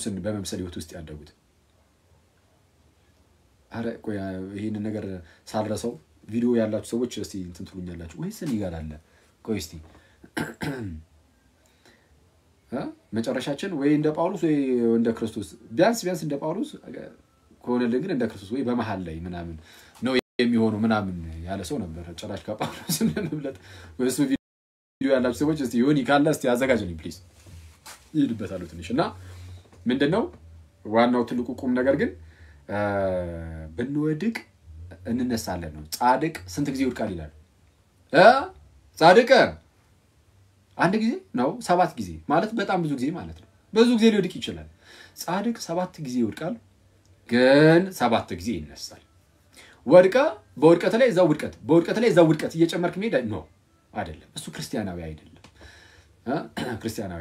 ክርስቶስን በመምሰል ህይወት ውስጥ ያደጉት አረ ቆይ ይሄን ነገር ሳልረሳው ቪዲዮ ያላችሁ ሰዎች እስቲ እንትን ትሉኛላችሁ ወይስ እኔ ጋር አለ ቆይ እስቲ መጨረሻችን ወይ እንደ ጳውሎስ ወይ እንደ ክርስቶስ ቢያንስ እንደ ጳውሎስ ከሆነ ግን እንደ ክርስቶስ ወይ በመሃል ላይ ምናምን ነው የሚሆነው ምናምን ያለ ሰው ነበር ጭራሽ ከጳውሎስ እንደምብለጥ ወይስ ቪዲዮ ያላችሁ ሰዎች እስቲ ዮኒ ካለ እስቲ አዘጋጅልኝ ፕሊዝ ይልበታሉ ትንሽና ምንድነው ዋናው ትልቁ ቁም ነገር ግን ብንወድቅ እንነሳለን ነው ጻድቅ ስንት ጊዜ ይወድቃል ይላል ጻድቅ አንድ ጊዜ ነው 7 ጊዜ ማለት በጣም ብዙ ጊዜ ማለት ነው ብዙ ጊዜ ሊወድቅ ይችላል ጻድቅ 7 ጊዜ ይወድቃል ግን 7 ጊዜ ይነሳል ወድቀ በወድቀት ላይ እዛው ውድቀት በወድቀት ላይ እዛው ውድቀት እየጨመርክ መሄድ ነው አይደለም እሱ ክርስቲያናዊ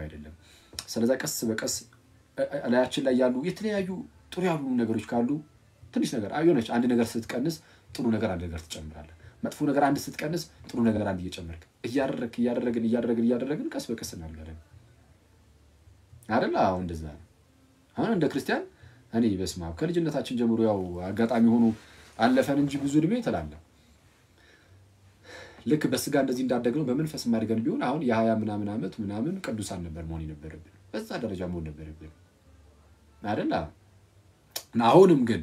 አይደለም ስለዚህ ቀስ በቀስ አላያችን ላይ ያሉ የተለያዩ ጥሩ ያሉ ነገሮች ካሉ ትንሽ ነገር አይሆነች አንድ ነገር ስትቀንስ ጥሩ ነገር አንድ ነገር ትጨምራለህ መጥፎ ነገር አንድ ስትቀንስ ጥሩ ነገር አንድ እየጨመርክ እያደረግን ቀስ በቀስ እናደርጋለን አይደል አሁን እንደዛ ነው አሁን እንደ ክርስቲያን እኔ በስማም ከልጅነታችን ጀምሮ ያው አጋጣሚ ሆኖ አለፈን እንጂ ብዙ እድሜ ተላለ ልክ በስጋ እንደዚህ እንዳደግነው በመንፈስ ማድረግን ቢሆን አሁን የ20 ምናምን አመት ምናምን ቅዱሳን ነበር መሆን የነበረብን በዛ ደረጃ መሆን ነበረብን አይደል አሁንም ግን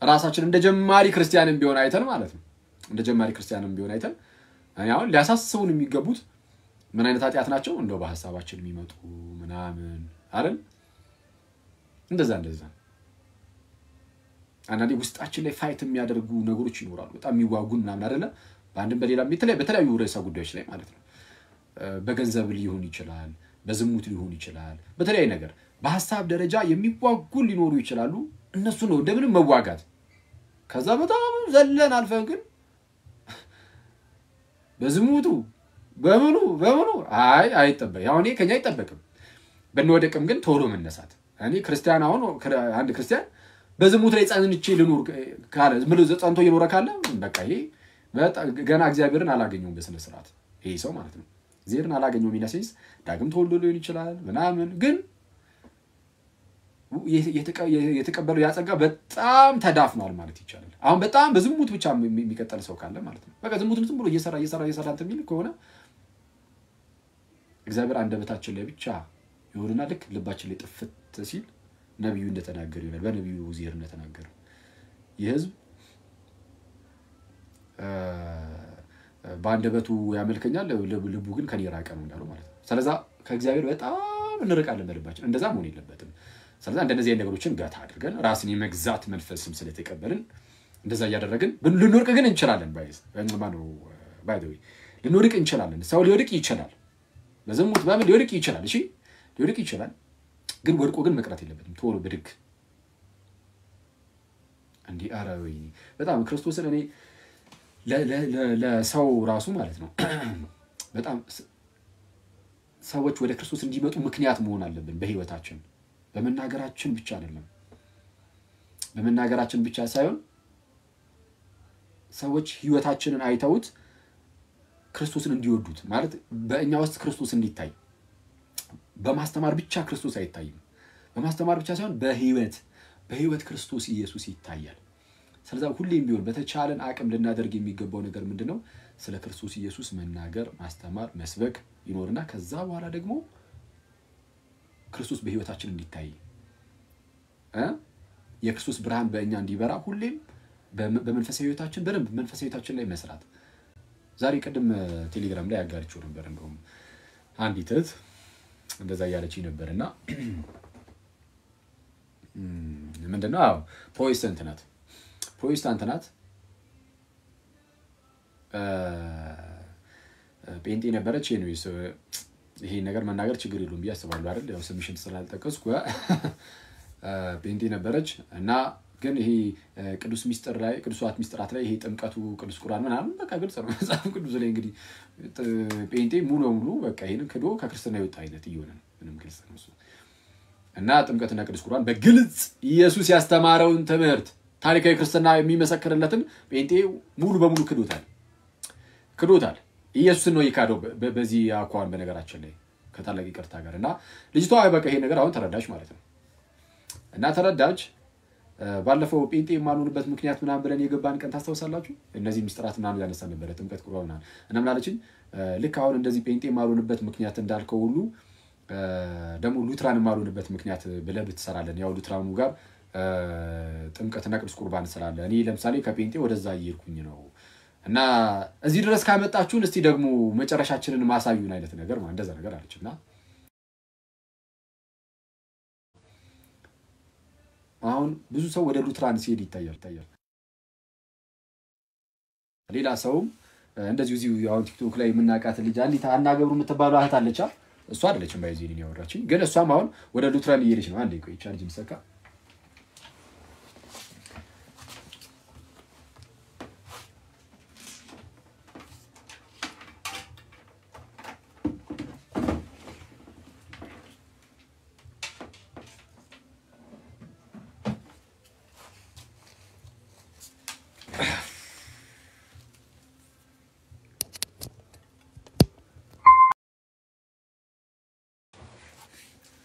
ራሳችን እንደ ጀማሪ ክርስቲያንም ቢሆን አይተን ማለት ነው እንደ ጀማሪ ክርስቲያንም ቢሆን አይተን እኔ አሁን ሊያሳስቡን የሚገቡት ምን አይነት ኃጢያት ናቸው እንደው በሐሳባችን የሚመጡ ምናምን አይደል እንደዛ አንዳንዴ ውስጣችን ላይ ፋይት የሚያደርጉ ነገሮች ይኖራሉ በጣም የሚዋጉን ምናምን አይደለ በአንድም በሌላም በተለያዩ ርዕሰ ጉዳዮች ላይ ማለት ነው በገንዘብ ሊሆን ይችላል በዝሙት ሊሆን ይችላል በተለያየ ነገር በሐሳብ ደረጃ የሚዋጉ ሊኖሩ ይችላሉ እነሱ ነው እንደምንም መዋጋት ከዛ በጣም ዘለን አልፈን ግን በዝሙቱ በምኑ አይጠበቅ ያው እኔ ከኛ አይጠበቅም በእንወደቅም ግን ቶሎ መነሳት እኔ ክርስቲያን አሁን አንድ ክርስቲያን በዝሙት ላይ ጻንንቼ ልኖር ካለ ምሉ ጸንቶ ይኖር ካለ በቃ ይሄ ገና እግዚአብሔርን አላገኘውም በስነ ስርዓት ይሄ ሰው ማለት ነው እግዚአብሔርን አላገኘውም ይነሰስ ዳግም ተወልዶ ሊሆን ይችላል ምናምን ግን የተቀበለው ያጸጋ በጣም ተዳፍኗል ማለት ይቻላል አሁን በጣም በዝሙት ብቻ የሚቀጥል ሰው ካለ ማለት ነው በቃ ዝሙትን ዝም ብሎ እየሰራ እንተሚል ከሆነ እግዚአብሔር አንደበታችን ላይ ብቻ ይሁንና ልክ ልባችን ላይ ጥፍት ሲል ነብዩ እንደተናገረ ይላል በነብዩ ዚር እንደተናገረ የህዝብ ባንደበቱ ያመልከኛል ልቡ ግን ከኔ ራቀ ነው እንዳለው ማለት ነው ስለዚህ ከእግዚአብሔር በጣም እንርቃለን በልባችን እንደዛ መሆን የለበትም ስለዚህ እንደነዚህ ነገሮችን ጋታ አድርገን ራስን የመግዛት መንፈስም ስለተቀበልን እንደዛ ያደረግን ልንወርቅ ግን እንችላለን ባይ ዘ ዌይ ልንወርቅ እንችላለን ሰው ሊወድቅ ይችላል በዝሙት ባም ሊወድቅ ይችላል እሺ ሊወድቅ ይችላል ግን ወርቆ ግን መቅረት የለበትም ቶሎ በድግ እንዲ አራዊ በጣም ክርስቶስን እኔ ለሰው ራሱ ማለት ነው በጣም ሰዎች ወደ ክርስቶስ እንዲመጡ ምክንያት መሆን አለብን በህይወታችን በመናገራችን ብቻ አይደለም በመናገራችን ብቻ ሳይሆን ሰዎች ህይወታችንን አይተውት ክርስቶስን እንዲወዱት ማለት በእኛ ውስጥ ክርስቶስ እንዲታይ በማስተማር ብቻ ክርስቶስ አይታይም በማስተማር ብቻ ሳይሆን በህይወት ክርስቶስ ኢየሱስ ይታያል ስለዚህ ሁሌም ቢሆን በተቻለን አቅም ልናደርግ የሚገባው ነገር ምንድነው ስለ ክርስቶስ ኢየሱስ መናገር ማስተማር መስበክ ይኖርና ከዛ በኋላ ደግሞ ክርስቶስ በህይወታችን እንዲታይ የክርስቶስ ብርሃን በእኛ እንዲበራ ሁሌም በመንፈሳዊ ህይወታችን በደንብ መንፈሳዊ ህይወታችን ላይ መስራት ዛሬ ቀደም ቴሌግራም ላይ ያጋርቸው ነበር እንደውም አንዲት እህት እንደዛ ያለችኝ ነበርና ምንድነው ፕሮቴስታንት ናት ጴንጤ ነበረች ኤኒዌይስ ይሄ ነገር መናገር ችግር የለውም ቢያስባሉ አይደል ያው ሰሚሽን ስላልጠቀስኩ ጴንጤ ነበረች እና ግን ይሄ ቅዱስ ሚስጥር ላይ ቅዱሳት ሚስጥራት ላይ ይሄ ጥምቀቱ ቅዱስ ቁርአን ምናምን በቃ ግልጽ ነው መጽሐፍ ቅዱስ ላይ እንግዲህ ጴንጤ ሙሉ በቃ ይሄን ከዶ ከክርስቲያና ይወጣ አይነት ይሆናል ምንም ግልጽ ነው እሱ እና ጥምቀትና ቅዱስ ቁርአን በግልጽ ኢየሱስ ያስተማረውን ትምህርት ታሪካዊ ክርስቲያና የሚመሰክርለትን ጴንጤ ሙሉ በሙሉ ክዶታል ኢየሱስ ነው ይካደው በዚህ አኳን በነገራችን ላይ ከታላቅ ይቅርታ ጋር እና ልጅቷ በቃ ይሄ ነገር አሁን ተረዳሽ ማለት ነው እና ተረዳች ባለፈው ጴንጤ የማልሆንበት ምክንያት ምናምን ብለን የገባን ቀን ታስታውሳላችሁ እነዚህ ሚስጥራት ምናምን ያነሳ ነበር ጥምቀት ቁርባን እና ምን አለችኝ ልክ አሁን እንደዚህ ጴንጤ የማልሆንበት ምክንያት እንዳልከው ሁሉ ደግሞ ሉትራን የማልሆንበት ምክንያት ብለህ ብትሰራለን ያው ሉትራኑ ጋር ጥምቀትና ቅዱስ ቁርባን ስላለ እኔ ለምሳሌ ከጴንጤ ወደዛ እየሄድኩኝ ነው እና እዚህ ድረስ ካመጣችሁን እስቲ ደግሞ መጨረሻችንን ማሳዩን አይነት ነገር ማለት እንደዛ ነገር አለችና አሁን ብዙ ሰው ወደ ሉትራን ሲሄድ ይታያል ሌላ ሰውም እንደዚህ እዚሁ አሁን ቲክቶክ ላይ የምናቃት ልጅ አንዲት አናገብሩ የምትባለው አህት አለቻ እሷ አይደለችም ባይዚን ያወራችኝ ግን እሷም አሁን ወደ ሉትራን እየሄደች ነው አንዴ ቆይ ቻርጅ ምሰካ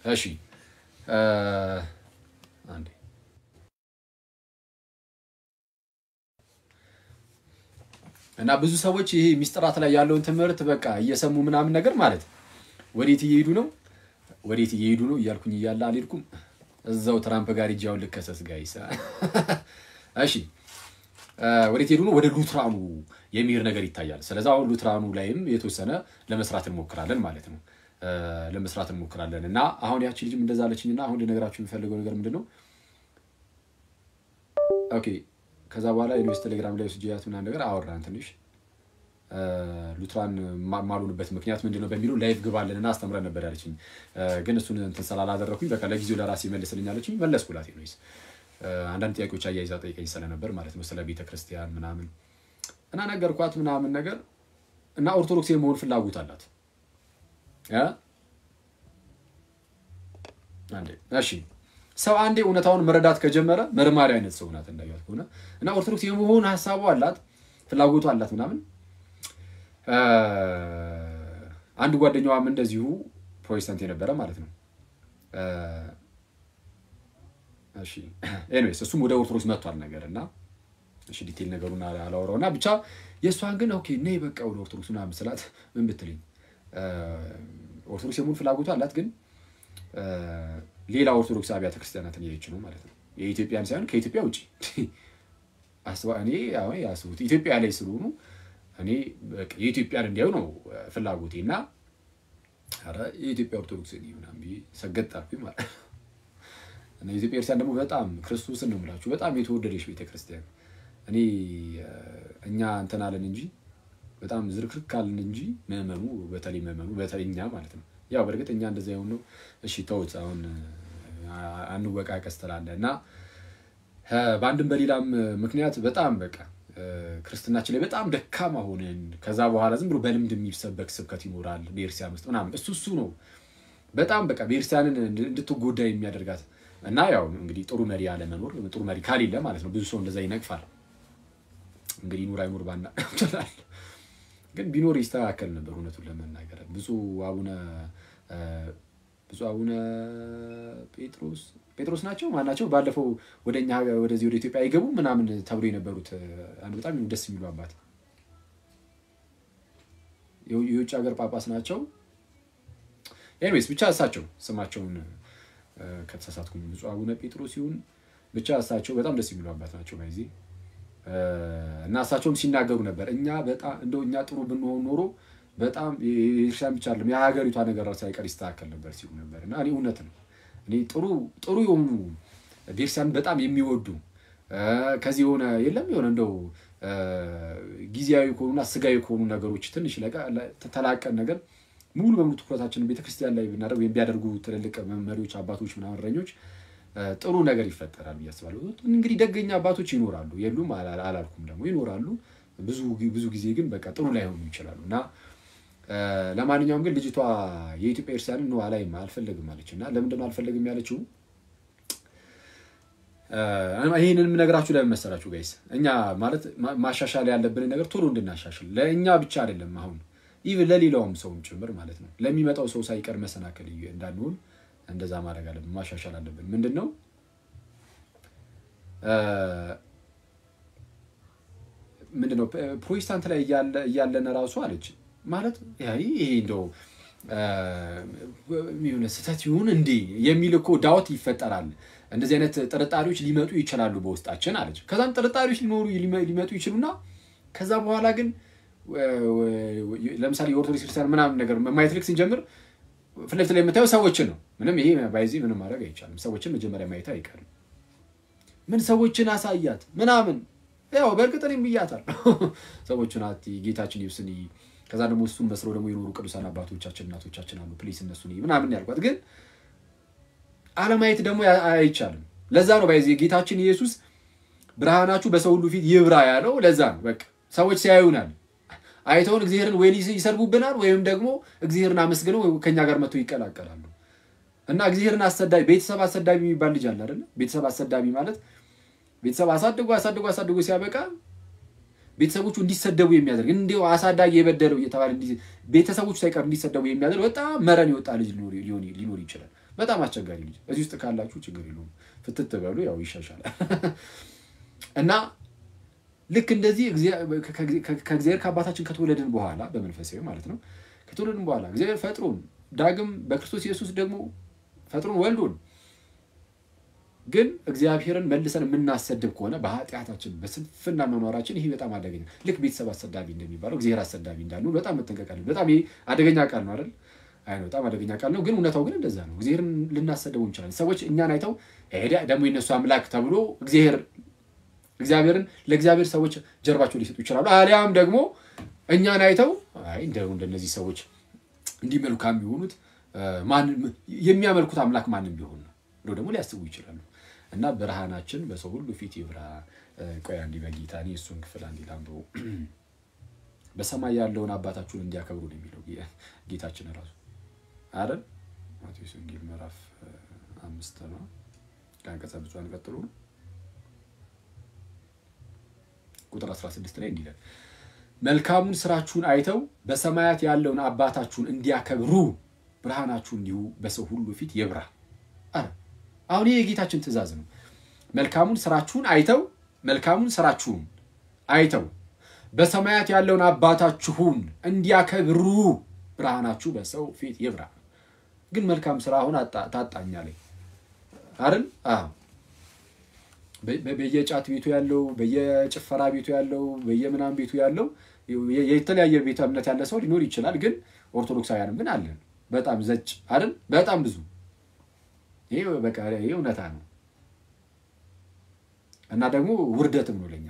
እሺ አንዴ እና ብዙ ሰዎች ይሄ ሚስጥራት ላይ ያለውን ትምህርት በቃ እየሰሙ ምናምን ነገር ማለት ወዴት እየሄዱ ነው እያልኩኝ እያለ አልሄድኩም እዛው ትራምፕ ጋር ይጃው ልከሰስ ጋይስ እሺ ወዴት ሄዱ ነው ወደ ሉትራኑ የሚር ነገር ይታያል ስለዚህ አሁን ሉትራኑ ላይም የተወሰነ ለመስራት እንሞክራለን ማለት ነው ለመስራት እንሞክራለን እና አሁን ያቺ ልጅም እንደዛ አለችኝና አሁን ለነገራችሁ የምፈልገው ነገር ምንድነው ኦኬ ከዛ በኋላ ኢንቨስት ቴሌግራም ላይ ወስጂያት ምናምን ነገር አወራን ትንሽ ሉትራን ማሉንበት ምክንያት ምንድነው በሚለው ላይቭ ግባለንና አስተምረን ነበር ያለችኝ ግን እሱን እንትን ሰላላደረኩኝ በቃ ለጊዜው ለራሴ መልስልኝ አለችኝ መለስኩላት ነው አንዳንድ ጥያቄዎች አያይዛ ጠይቀኝ ስለነበር ማለት ነው ስለ ቤተ ክርስቲያን ምናምን እና ነገርኳት ምናምን ነገር እና ኦርቶዶክስ የመሆን ፍላጎት አላት አንዴ እሺ ሰው አንዴ እውነታውን መረዳት ከጀመረ መርማሪ አይነት ሰው ናት እንዳያልኩና እና ኦርቶዶክስ የመሆን ሐሳቡ አላት ፍላጎቱ አላት ምናምን አንድ ጓደኛዋም እንደዚሁ ፕሮቴስታንት የነበረ ማለት ነው እሺ ኤኒዌይስ እሱም ወደ ኦርቶዶክስ መጥቷል ነገርና እሺ ዲቴል ነገሩን አላወራውና ብቻ የሷን ግን ኦኬ ነይ በቃ ወደ ኦርቶዶክስና መስላት ምን ብትልኝ ኦርቶዶክስ የመሆን ፍላጎቱ አላት ግን ሌላ ኦርቶዶክስ አብያተ ክርስቲያናትን እየሄደች ነው ማለት ነው የኢትዮጵያን ሳይሆን ከኢትዮጵያ ውጪ አስዋኔ አሁን ያስቡት ኢትዮጵያ ላይ ስለሆኑ እኔ የኢትዮጵያን እንዲያው ነው ፍላጎቴና አረ የኢትዮጵያ ኦርቶዶክስ ነው ምናምን ሰገጣኩኝ ማለት እና የኢትዮጵያ ክርስቲያን ደግሞ በጣም ክርስቶስን ነው የምላችሁ በጣም የተወደደች ቤተ ክርስቲያን እኔ እኛ እንተናለን እንጂ በጣም ዝርክርካልን እንጂ መመኑ በተለይኛ ማለት ነው ያው በርግጥኛ እንደዛ ይሆን ነው እሺ ተውት አሁን አንወቃቀስ ተላለና በአንድም በሌላም ምክንያት በጣም በቃ ክርስትናችን ላይ በጣም ደካማ ሆነን ከዛ በኋላ ዝም ብሎ በልምድ የሚሰበክ ስብከት ይኖራል በእርሲያን ውስጥ ምናምን እሱ ነው በጣም በቃ በእርሲያንን እንድትጎዳ የሚያደርጋት እና ያው እንግዲህ ጥሩ መሪ ያለ መኖር ጥሩ መሪ ካሌለ ማለት ነው ብዙ ሰው እንደዛ ይነቅፋል እንግዲህ ኑር አይኑር ባና ግን ቢኖር ይስተካከል ነበር እውነቱን ለመናገር ብዙ አቡነ ጴጥሮስ ናቸው ማናቸው ባለፈው ወደኛ ወደዚህ ወደ ኢትዮጵያ አይገቡ ምናምን ተብሎ የነበሩት አንድ በጣም ደስ የሚሉ አባት የውጭ ሀገር ጳጳስ ናቸው ኤኒዌይስ ብቻ እሳቸው ስማቸውን ከተሳሳትኩኝ ብዙ አቡነ ጴጥሮስ ይሁን ብቻ እሳቸው በጣም ደስ የሚሉ አባት ናቸው ማለት እና እሳቸውም ሲናገሩ ነበር እኛ በጣም እንደው እኛ ጥሩ ብንሆን ኖሮ በጣም የኢርሻን ብቻ አይደለም የሀገሪቷ ነገር ሳይቀር ይስተካከል ነበር ሲሉ ነበርና እኔ እውነት ነው እኔ ጥሩ የሆኑ ቤርሳን በጣም የሚወዱ ከዚህ የሆነ የለም የሆነ እንደው ጊዜያዊ ኮኑና ስጋዊ ኮኑ ነገሮች ትንሽ ተላቀን ነገር ሙሉ በሙሉ ትኩረታችንን ቤተክርስቲያን ላይ ብናደርግ ወይም ቢያደርጉ ትልልቅ መሪዎች አባቶች ምናምን ረኞች ጥሩ ነገር ይፈጠራል ያስባሉ እንግዲህ ደገኛ አባቶች ይኖራሉ የሉም አላልኩም ደግሞ ይኖራሉ ብዙ ጊዜ ግን በቃ ጥሩ ላይ ሆኑ ይችላሉና ለማንኛውም ግን ልጅቷ የኢትዮጵያ ክርስቲያንን ነው አላይም አልፈልግም አለችና ለምን አልፈልግም ያለችው ይሄንንም ነገራችሁ ላይ መሰራችሁ ጋይስ እኛ ማለት ማሻሻል ያለብን ነገር ቶሎ እንድናሻሽል ለኛ ብቻ አይደለም አሁን ኢቭን ለሌላውም ሰውም ጭምር ማለት ነው ለሚመጣው ሰው ሳይቀር መሰናከል እንዳንሆን እንደዛ ማድረግ አለብን ማሻሻል አለብን ምንድነው ምንድነው ፕሮቴስታንት ላይ ያያለን ራሱ አለች ማለት ይሄ እንደው የሚሆነ ስህተት ይሁን እንዴ የሚል እኮ ዳውት ይፈጠራል። እንደዚህ አይነት ጥርጣሬዎች ሊመጡ ይችላሉ በውስጣችን አለች። ከዛም ጥርጣሬዎች ሊመጡ ይችሉና ከዛ በኋላ ግን ለምሳሌ የኦርቶዶክስ ክርስቲያን ምናምን ነገር ማየት ልክ ስንጀምር ፊት ለፊት ላይ የምታየው ሰዎችን ነው። ምንም ይሄ ባይዚ ምንም ማድረግ አይቻልም። ሰዎችን መጀመሪያ ማየት አይቀርም። ምን ሰዎችን አሳያት ምናምን ያው በእርግጥ እኔም ብያታለሁ። ሰዎችን ጌታችን ይብስኒ ከዛ ደግሞ እሱን መስለው ደግሞ የኖሩ ቅዱሳን አባቶቻችን እናቶቻችን አሉ ፕሊስ እነሱን ምናምን ያልኳት ግን አለማየት ደግሞ አይቻልም። ለዛ ነው ባይዚ ጌታችን ኢየሱስ ብርሃናችሁ በሰው ሁሉ ፊት ይብራ ያለው ለዛ ነው። በቃ ሰዎች ሲያዩናል አይተውን እግዚአብሔርን ወይ ይሰርቡብናል ወይም ደግሞ እግዚአብሔርን አመስግነው ከኛ ጋር መጥተው ይቀላቀላሉ። እና እግዚአብሔርን አሰዳቢ ቤተሰብ አሰዳቢ የሚባል ልጅ አለ አይደል? ቤተሰብ አሰዳቢ ማለት ቤተሰብ አሳድጎ ሲያበቃ ቤተሰቦቹ እንዲሰደቡ የሚያደርግ እንዴው አሳዳጊ የበደለው እየተባለ ቤተሰቦቹ ሳይቀር እንዲሰደቡ የሚያደርግ በጣም መረን ይወጣ ልጅ ሊኖር ይችላል። በጣም አስቸጋሪ ልጅ። እዚህ ውስጥ ካላችሁ ችግር የለውም ፍትት በሉ ያው ይሻሻላል። እና ልክ እንደዚህ ከእግዚአብሔር ከአባታችን ከተወለድን በኋላ በመንፈሳዊ ማለት ነው ከተወለድን በኋላ እግዚአብሔር ፈጥሮን ዳግም በክርስቶስ ኢየሱስ ደግሞ ፈጥሮን ወልዶን ግን እግዚአብሔርን መልሰን የምናሰድብ ከሆነ በኃጢአታችን በስንፍና መኖራችን ይሄ በጣም አደገኛ ልክ ቤተሰብ አሰዳቢ እንደሚባለው እግዚአብሔር አሰዳቢ እንዳሉ በጣም መጠንቀቅ አለብን። በጣም ይሄ አደገኛ ቃል ነው አይደል? አይ ነው በጣም አደገኛ ቃል ነው። ግን እውነታው ግን እንደዛ ነው። እግዚአብሔርን ልናሰደው እንችላለን። ሰዎች እኛን አይተው ደግሞ የነሱ አምላክ ተብሎ እግዚአብሔርን ለእግዚአብሔር ሰዎች ጀርባቸው ሊሰጡ ይችላሉ። አሊያም ደግሞ እኛን አይተው አይ እንደነዚህ ሰዎች እንዲመልካም ቢሆኑት ማን የሚያመልኩት አምላክ ማንም ቢሆን ነው ብሎ ደግሞ ሊያስቡ ይችላሉ። እና ብርሃናችን በሰው ሁሉ ፊት ይብራ። ቆይ አንዲ በጌታኒ እሱን ክፍል አንዲ ላምበው በሰማይ ያለውን አባታችሁን እንዲያከብሩ ነው የሚለው ጌታችን ራሱ አይደል? ማቴዎስ ወንጌል ምዕራፍ 5 ነው ከአንቀጸ ብዙኃን ቀጥሎ ቁጥር 16 ላይ እንዲህ መልካሙን ስራችሁን አይተው በሰማያት ያለውን አባታችሁን እንዲያከብሩ ብርሃናችሁ እንዲሁ በሰው ሁሉ ፊት ይብራ። አሁን ይሄ ጌታችን ትእዛዝ ነው። መልካሙን ስራችሁን አይተው በሰማያት ያለውን አባታችሁን እንዲያከብሩ ብርሃናችሁ በሰው ፊት ይብራ። ግን መልካም ስራ አሁን ታጣኛ ላይ አይደል? በየጫት ቤቱ ያለው በየጭፈራ ቤቱ ያለው በየምናም ቤቱ ያለው የተለያየ ቤተ እምነት ያለ ሰው ሊኖር ይችላል። ግን ኦርቶዶክሳውያንም ግን አለን በጣም ዘጭ አይደል? በጣም ብዙ ይሄ በቃ ይሄ እውነታ ነው። እና ደግሞ ውርደትም ነው ለኛ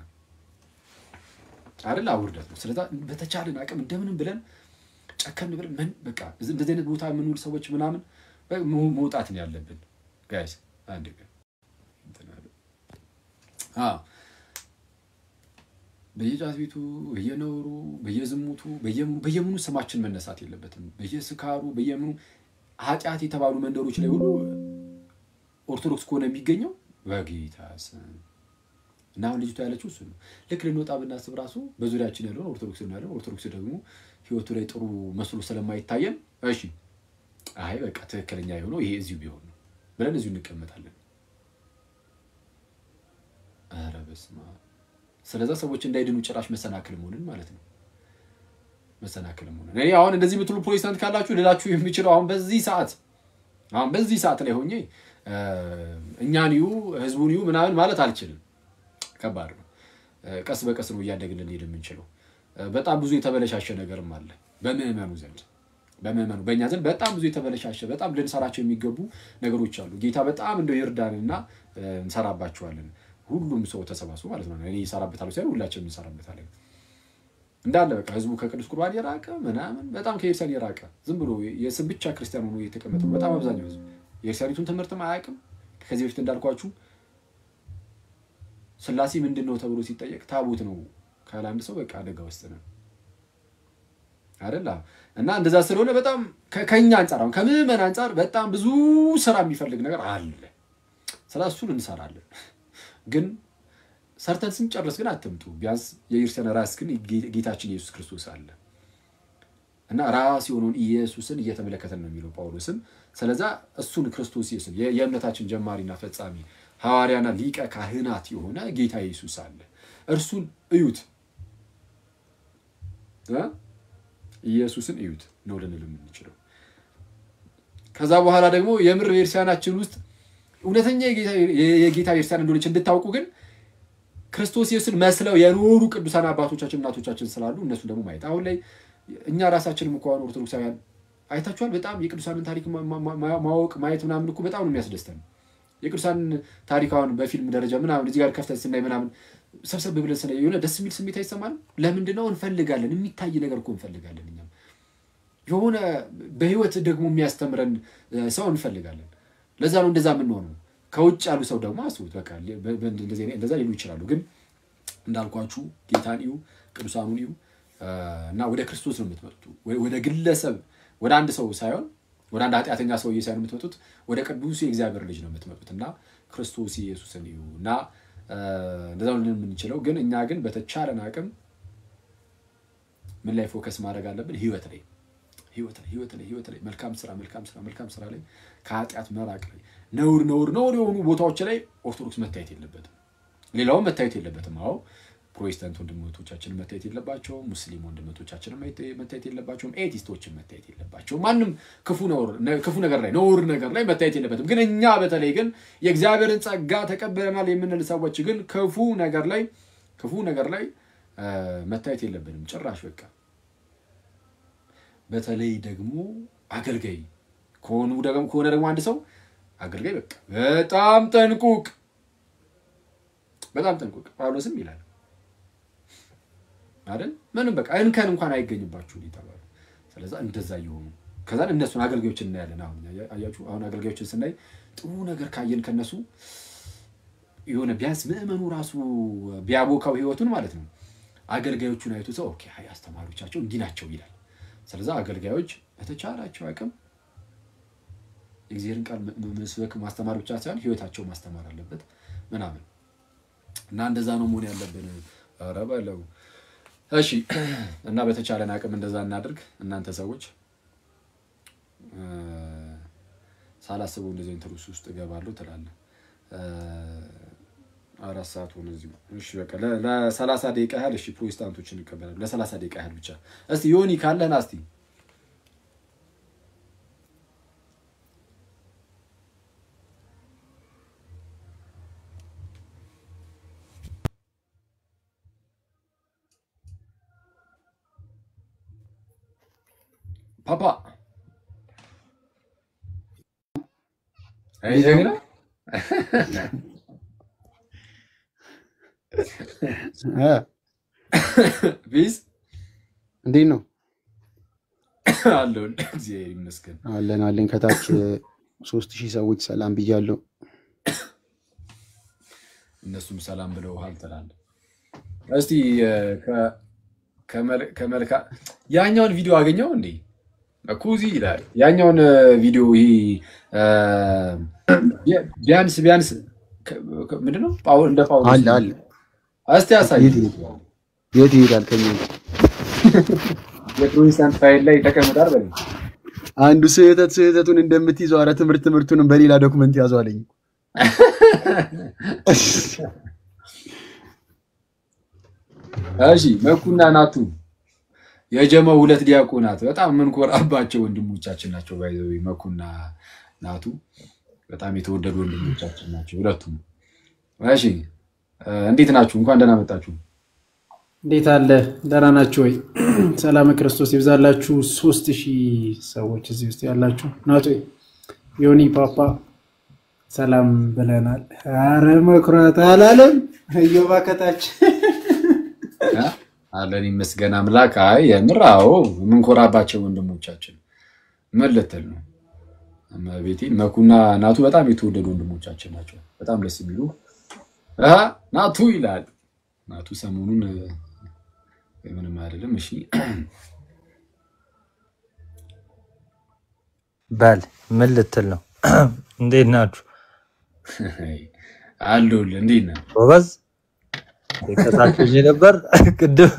አይደል? ውርደት ነው። ስለዚህ በተቻለን አቅም እንደምንም ብለን ጨከን ብለን በቃ እንደዚህ አይነት ቦታ የምንውል ሰዎች ምናምን መውጣት ነው ያለብን ጋይስ። አንድ ቀን በየጫት ቤቱ በየነውሩ በየዝሙቱ በየምኑ ስማችን መነሳት የለበትም። በየስካሩ በየምኑ ኃጢአት የተባሉ መንደሮች ላይ ሁሉ ኦርቶዶክስ ኮነ የሚገኘው በጌታስ እና ልጅቷ ያለችው እሱ ነው። ልክ ልንወጣ ብናስብ ራሱ በዙሪያችን ያለው ኦርቶዶክስ ነው ያለው። ኦርቶዶክስ ደግሞ ህይወቱ ላይ ጥሩ መስሎ ስለማይታየን እሺ አይ በቃ ትክክለኛ የሆነው ይሄ እዚሁ ቢሆን ነው ብለን እዚሁ እንቀመጣለን። ኧረ በስመ አብ። ስለዚህ ሰዎች እንዳይድኑ ጭራሽ መሰናክል መሆንን ማለት ነው። መሰናክል መሆንን እኔ አሁን እንደዚህ የምትሉ ፕሮቴስታንት ካላችሁ ልላችሁ የሚችለው አሁን በዚህ ሰዓት ላይ ሆኜ እኛን ህዝቡን ምናምን ማለት አልችልም። ከባድ ነው። ቀስ በቀስ ነው እያደግን ልንሄድ የምንችለው። በጣም ብዙ የተበለሻሸ ነገርም አለ በምእመኑ ዘንድ በእኛ ዘንድ በጣም ብዙ የተበለሻሸ በጣም ልንሰራቸው የሚገቡ ነገሮች አሉ። ጌታ በጣም እንደው ይርዳንና እንሰራባቸዋለን። ሁሉም ሰው ተሰባስቦ ማለት ነው። እኔ እሰራበታለሁ ሳይሆን ሁላችንም እንሰራበታለን። እንዳለ በቃ ህዝቡ ከቅዱስ ቁርባን የራቀ ምናምን በጣም ከኢየሩሳሌም የራቀ ዝም ብሎ የስም ብቻ ክርስቲያን ሆኖ የተቀመጠው በጣም አብዛኛው ህዝብ የኢየሩሳሌምን ትምህርትም አያውቅም። ከዚህ በፊት እንዳልኳችሁ ስላሴ ምንድነው ተብሎ ሲጠየቅ ታቦት ነው ካለ አንድ ሰው በቃ አደጋ ውስጥ ነው አይደል? እና እንደዛ ስለሆነ በጣም ከኛ አንፃር አሁን ከምእመን አንፃር በጣም ብዙ ስራ የሚፈልግ ነገር አለ። ስለሱን እንሰራለን። ግን ሰርተን ስንጨርስ ግን አትምጡ። ቢያንስ የኢየሩሳሌም ራስ ግን ጌታችን ኢየሱስ ክርስቶስ አለ እና ራስ የሆነውን ኢየሱስን እየተመለከተን ነው የሚለው ጳውሎስም። ስለዚህ እሱን ክርስቶስ ኢየሱስን የእምነታችን ጀማሪና ፈጻሚ ሐዋርያና ሊቀ ካህናት የሆነ ጌታ ኢየሱስ አለ። እርሱን እዩት ኢየሱስን እዩት ነው ልንል የምንችለው። ከዛ በኋላ ደግሞ የምር ቤተክርስቲያናችን ውስጥ እውነተኛ የጌታ ቤተክርስቲያን እንደሆነች እንድታውቁ ግን ክርስቶስ ኢየሱስን መስለው የኖሩ ቅዱሳን አባቶቻችን እናቶቻችን ስላሉ እነሱ ደግሞ ማየት አሁን ላይ እኛ ራሳችንም እንኳን ኦርቶዶክሳውያን አይታችኋል። በጣም የቅዱሳንን ታሪክ ማወቅ ማየት ምናምን እኮ በጣም ነው የሚያስደስተን። የቅዱሳን ታሪካውን በፊልም ደረጃ ምናምን እዚህ ጋር ከፍተን ስናይ ምናምን ሰብሰብ ብለን ስናይ የሆነ ደስ የሚል ስሜት አይሰማንም? ለምንድነው? እንፈልጋለን። የሚታይ ነገር እኮ እንፈልጋለን። እኛም የሆነ በህይወት ደግሞ የሚያስተምረን ሰው እንፈልጋለን። ለዛ ነው እንደዛ ምን ሆነው ከውጭ ያሉ ሰው ደግሞ አስቡት በቃ እንደዛ ሊሉ ይችላሉ። ግን እንዳልኳችሁ ጌታን እዩ ቅዱሳኑን እዩ እና ወደ ክርስቶስ ነው የምትመጡት። ወደ ግለሰብ ወደ አንድ ሰው ሳይሆን ወደ አንድ ኃጢአተኛ ሰው ሳይሆን የምትመጡት ወደ ቅዱስ የእግዚአብሔር ልጅ ነው የምትመጡትና ክርስቶስ ኢየሱስን እዩ እና እንደዛው ነው የምንችለው። ግን እኛ ግን በተቻለን አቅም ምን ላይ ፎከስ ማድረግ አለብን? ህይወት ላይ መልካም ስራ ላይ ከኃጢአት መራቅ ላይ ነውር የሆኑ ቦታዎች ላይ ኦርቶዶክስ መታየት የለበትም። ሌላው መታየት የለበትም። አዎ ፕሮቴስታንት ወንድሞቻችን መታየት የለባቸው፣ ሙስሊም ወንድሞቻችን መታየት የለባቸው፣ ኤቲስቶችን መታየት የለባቸው። ማንም ክፉ ነገር ላይ ነውር ነገር ላይ መታየት የለበትም። ግን እኛ በተለይ ግን የእግዚአብሔርን ጸጋ ተቀበለናል የምንል ሰዎች ግን ክፉ ነገር ላይ መታየት የለብንም ጭራሽ በቃ። በተለይ ደግሞ አገልጋይ ከሆነ ደግሞ አንድ ሰው አገልጋይ በቃ በጣም ጠንቁቅ ጳውሎስም ይላል አይደል? ምንም በቃ እንከን እንኳን አይገኝባችሁ ይተባሉ። ስለዚህ እንደዛ ይሆኑ ከዛን እነሱን አገልጋዮችን እናያለን። አሁን አገልጋዮችን ስናይ ጥሩ ነገር ካየን ከነሱ የሆነ ቢያንስ ምእመኑ ራሱ ቢያቦካው ህይወቱን ማለት ነው አገልጋዮቹን አይቶ ሰው ኦኬ አይ አስተማሪዎቻቸው እንዲህ ናቸው ይላል። ስለዚህ አገልጋዮች በተቻላቸው አቅም እግዚአብሔርን ቃል መስበክ ማስተማር ብቻ ሳይሆን ህይወታቸው ማስተማር አለበት ምናምን እና እንደዛ ነው መሆን ያለብን። ኧረ በለው እሺ። እና በተቻለን አቅም እንደዛ እናድርግ። እናንተ ሰዎች ሳላስበው እንደዚህ ኢንተርቪው ውስጥ ገባለሁ ትላለህ። 4 ሰዓት ሆነ እዚህ። እሺ በቃ ለ30 ደቂቃ ያህል እሺ ፕሮቴስታንቶችን ይቀበላል። ለ30 ደቂቃ ያህል ብቻ እስቲ ዮኒ ካለና እስቲ ፓፓ አይ ጀግና ቢስ እንዴት ነው? አለን እግዚአብሔር ይመስገን። አለን ከታች 3000 ሰዎች ሰላም ብያለሁ። እነሱም ሰላም ብለውሃል ትላለህ። እስቲ ከመልካ ያኛውን ቪዲዮ አገኘው እንዴ? ኩዚ ይላል ያኛውን ቪዲዮ ይሄ ቢያንስ ምንድነው እንደ ጳውሎስ አለ እስቲ አሳይ። የት ይላል ከኛ የፕሮቴስታንት ፋይል ላይ ተቀምጧል በል። አንዱ ስህተቱን እንደምትይዘው አረ ትምህርቱንም በሌላ ዶክመንት ያዘው አለኝ። እሺ መኩና ናቱ የጀመው 2 ዲያቆናት በጣም ምንኮራባቸው ወንድሞቻችን ናቸው። ባይዘው መኩና ናቱ በጣም የተወደዱ ወንድሞቻችን ናቸው ሁለቱም። እሺ እንዴት ናችሁ? እንኳን ደህና መጣችሁ። እንዴት አለ? ደህና ናችሁ ወይ? ሰላም ክርስቶስ ይብዛላችሁ። 3000 ሰዎች እዚህ ውስጥ ያላችሁ ናቱ ዮኒ ፓፓ ሰላም ብለናል። አረ መኩራት አላለም እዮባ ከታች አለን ይመስገን አምላክ። አይ የምራው ምንኮራባቸው ወንድሞቻችን መለተል ነው። እመቤቴ መኩና ናቱ በጣም የተወደዱ ወንድሞቻችን ናቸው። በጣም ደስ የሚሉ ናቱ ይላል። ናቱ ሰሞኑን ምንም አይደለም። እሺ በል ምን ልትል ነው? እንዴት ናችሁ? አሉል እንዴት ነህ? ጎበዝ ከታች ነበር ቅድም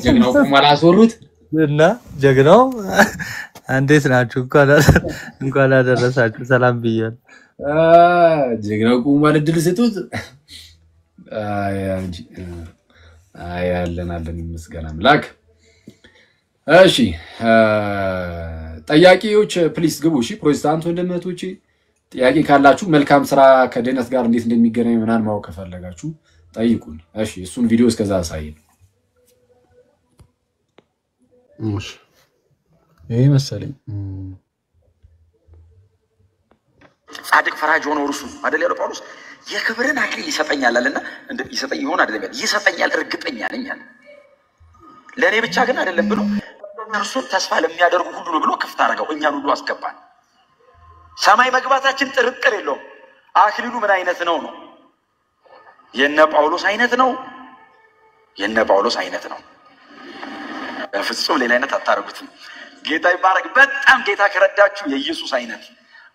ጀግናው ማላሶሩት እና ጀግናው እንዴት ናችሁ? እንኳን አደረሳችሁ። ሰላም ብያለሁ። ጀግናው ቁሟል እድል ስጡት። አለን ምስጋና አምላክ። እሺ ጠያቂዎች ፕሊስ ግቡ። እሺ ፕሮቴስታንት ወንድሞቼ ጥያቄ ካላችሁ መልካም ስራ ከድህነት ጋር እንዴት እንደሚገናኝ ምናምን ማወቅ ከፈለጋችሁ ጠይቁን። እሺ እሱን ቪዲዮ እስከዛ አሳየን። እሺ ይሄ መሰለኝ ጻድቅ ፈራጅ ሆኖ እርሱ አይደል ያለው ጳውሎስ የክብርን አክሊል ይሰጠኛል አለና እንደ ይሰጠኝ ይሆን አይደለም ያለው ይሰጠኛል እርግጠኛ ነኝ አለ። ለኔ ብቻ ግን አይደለም ብሎ እርሱ ተስፋ ለሚያደርጉ ሁሉ ነው ብሎ ክፍት አደረገው። እኛን ሁሉ አስገባን። ሰማይ መግባታችን ጥርጥር የለውም። አክሊሉ ምን አይነት ነው? የነ ጳውሎስ አይነት ነው። የነ ጳውሎስ አይነት ነው። በፍጹም ሌላ አይነት አታረጉትም። ጌታ ይባረክ። በጣም ጌታ ከረዳችሁ የኢየሱስ አይነት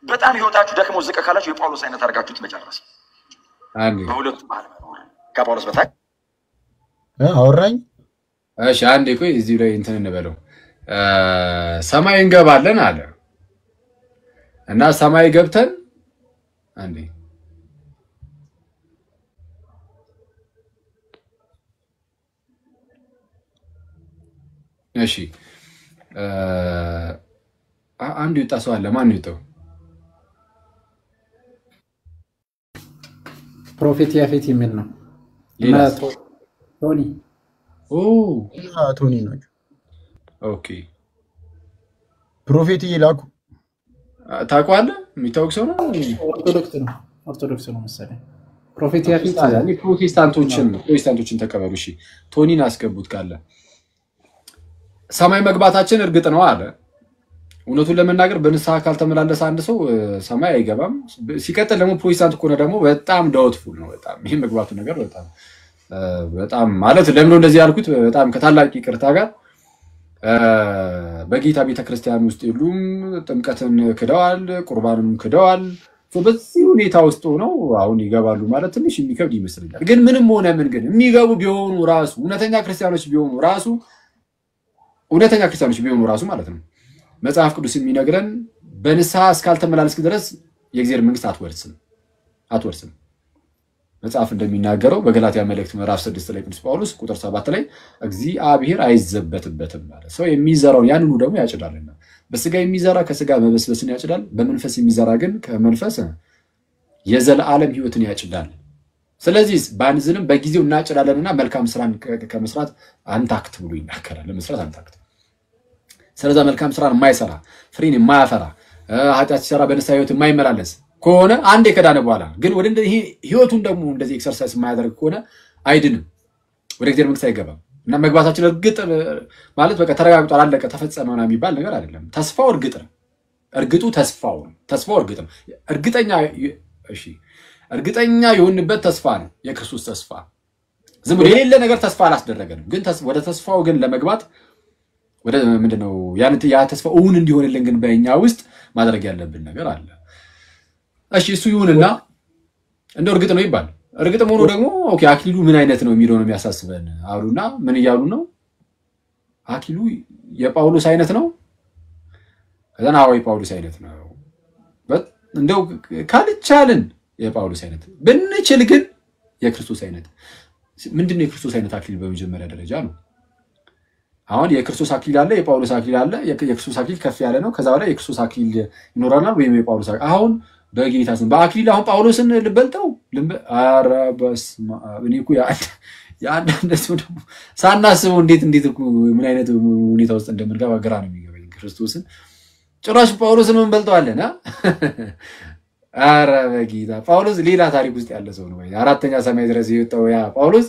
በጣም ህይወታችሁ ደክሞ ዝቅ ካላችሁ የጳውሎስ አይነት አድርጋችሁት መጨረስ። በሁለቱ መሀል መኖር ከጳውሎስ በታች አወራኝ። እሺ አንዴ ቆይ እዚህ ላይ እንትን እንበለው። ሰማይ እንገባለን አለ እና ሰማይ ገብተን አንዴ እሺ አንዱ ይጣሰው አለ። ማን ይጣው? ፕሮፌት ያፌት የሚል ነው። ቶኒ ቶኒ ነው። ኦኬ ፕሮፌት ይላኩ ታውቀዋለህ? የሚታወቅ ሰው ነው። ኦርቶዶክስ ነው መሰለኝ። ፕሮፌት ያፌት ፕሮቴስታንቶችን ተቀበሉ። እሺ ቶኒን አስገቡት ካለ ሰማይ መግባታችን እርግጥ ነው አለ። እውነቱን ለመናገር በንስሐ ካልተመላለሰ አንድ ሰው ሰማይ አይገባም። ሲቀጥል ደግሞ ፕሮቴስታንት ከሆነ ደግሞ በጣም ዳውትፉል ነው። በጣም ይሄ መግባቱ ነገር በጣም ማለት ለምን እንደዚህ ያልኩት በጣም ከታላቅ ይቅርታ ጋር በጌታ ቤተክርስቲያን ውስጥ የሉም። ጥምቀትን ክደዋል፣ ቁርባንም ክደዋል። በዚህ ሁኔታ ውስጥ ሆነው አሁን ይገባሉ ማለት ትንሽ የሚከብድ ይመስለኛል። ግን ምንም ሆነ ምን ግን የሚገቡ ቢሆኑ ራሱ እውነተኛ ክርስቲያኖች ቢሆኑ ራሱ ማለት ነው መጽሐፍ ቅዱስ የሚነግረን በንስሐ እስካልተመላለስክ ድረስ የእግዚአብሔር መንግስት አትወርስም። መጽሐፍ እንደሚናገረው በገላትያ መልእክት ምዕራፍ 6 ላይ ቅዱስ ጳውሎስ ቁጥር 7 ላይ እግዚአብሔር አይዘበትበትም ማለት ሰው የሚዘራውን ያንኑ ደግሞ ያጭዳልና በስጋ የሚዘራ ከስጋ መበስበስን ያጭዳል፣ በመንፈስ የሚዘራ ግን ከመንፈስ የዘላለም ሕይወትን ያጭዳል። ስለዚህ ባንዝልም በጊዜው እናጭዳለንና መልካም ስራን ከመስራት አንታክት ብሎ ይናገራል። ለመስራት አንታክት። ስለዚህ መልካም ስራን የማይሰራ ፍሬን የማያፈራ ኃጢአት ሲሰራ በንስሐ ሕይወት የማይመላለስ ከሆነ አንዴ ከዳነ በኋላ ግን ወደ እንደዚህ ሕይወቱን ደግሞ እንደዚህ ኤክሰርሳይዝ የማያደርግ ከሆነ አይድንም፣ ወደ እግዚአብሔር መንግስት አይገባም። እና መግባታችን እርግጥ ማለት በቃ ተረጋግጧል አለቀ ተፈጸመ ነው የሚባል ነገር አይደለም። ተስፋው እርግጥ ነው። ተስፋው እርግጥ ነው። እርግጠኛ የሆንበት ተስፋ ነው የክርስቶስ ተስፋ። ዝም ብሎ የሌለ ነገር ተስፋ አላስደረገንም። ግን ወደ ተስፋው ግን ለመግባት ወደ ምንድነው ያ ተስፋ እውን እንዲሆንልን ግን በእኛ ውስጥ ማድረግ ያለብን ነገር አለ። እሺ እሱ ይሁንና እንደው እርግጥ ነው ይባል። እርግጥም ሆኖ ደግሞ ኦኬ አክሊሉ ምን አይነት ነው የሚለው ነው የሚያሳስበን አሉና ምን እያሉ ነው? አክሊሉ የጳውሎስ አይነት ነው። ከዛና የጳውሎስ አይነት ነው። እንደው ካልቻልን የጳውሎስ አይነት ብንችል ግን የክርስቶስ አይነት ምንድነው? የክርስቶስ አይነት አክሊል በመጀመሪያ ደረጃ ነው። አሁን የክርስቶስ አክሊል አለ፣ የጳውሎስ አክሊል አለ። የክርስቶስ አክሊል ከፍ ያለ ነው። ከዛ በላይ የክርስቶስ አክሊል ይኖራናል ወይም የጳውሎስ አሁን በጌታ ስም በአክሊል አሁን ጳውሎስን ልበልጠው ኧረ በስመ አብ። እኔ እኮ የአንዳንድ ሰው ደግሞ ሳናስበው እንዴት ምን አይነት ሁኔታ ውስጥ እንደምንገባ ግራ ነው የሚገባኝ። ክርስቶስን ጭራሽ ጳውሎስን እንበልጠዋለን። ኧረ በጌታ ጳውሎስ ሌላ ታሪክ ውስጥ ያለ ሰው ነው። አራተኛ ሰማይ ድረስ የወጣው ያ ጳውሎስ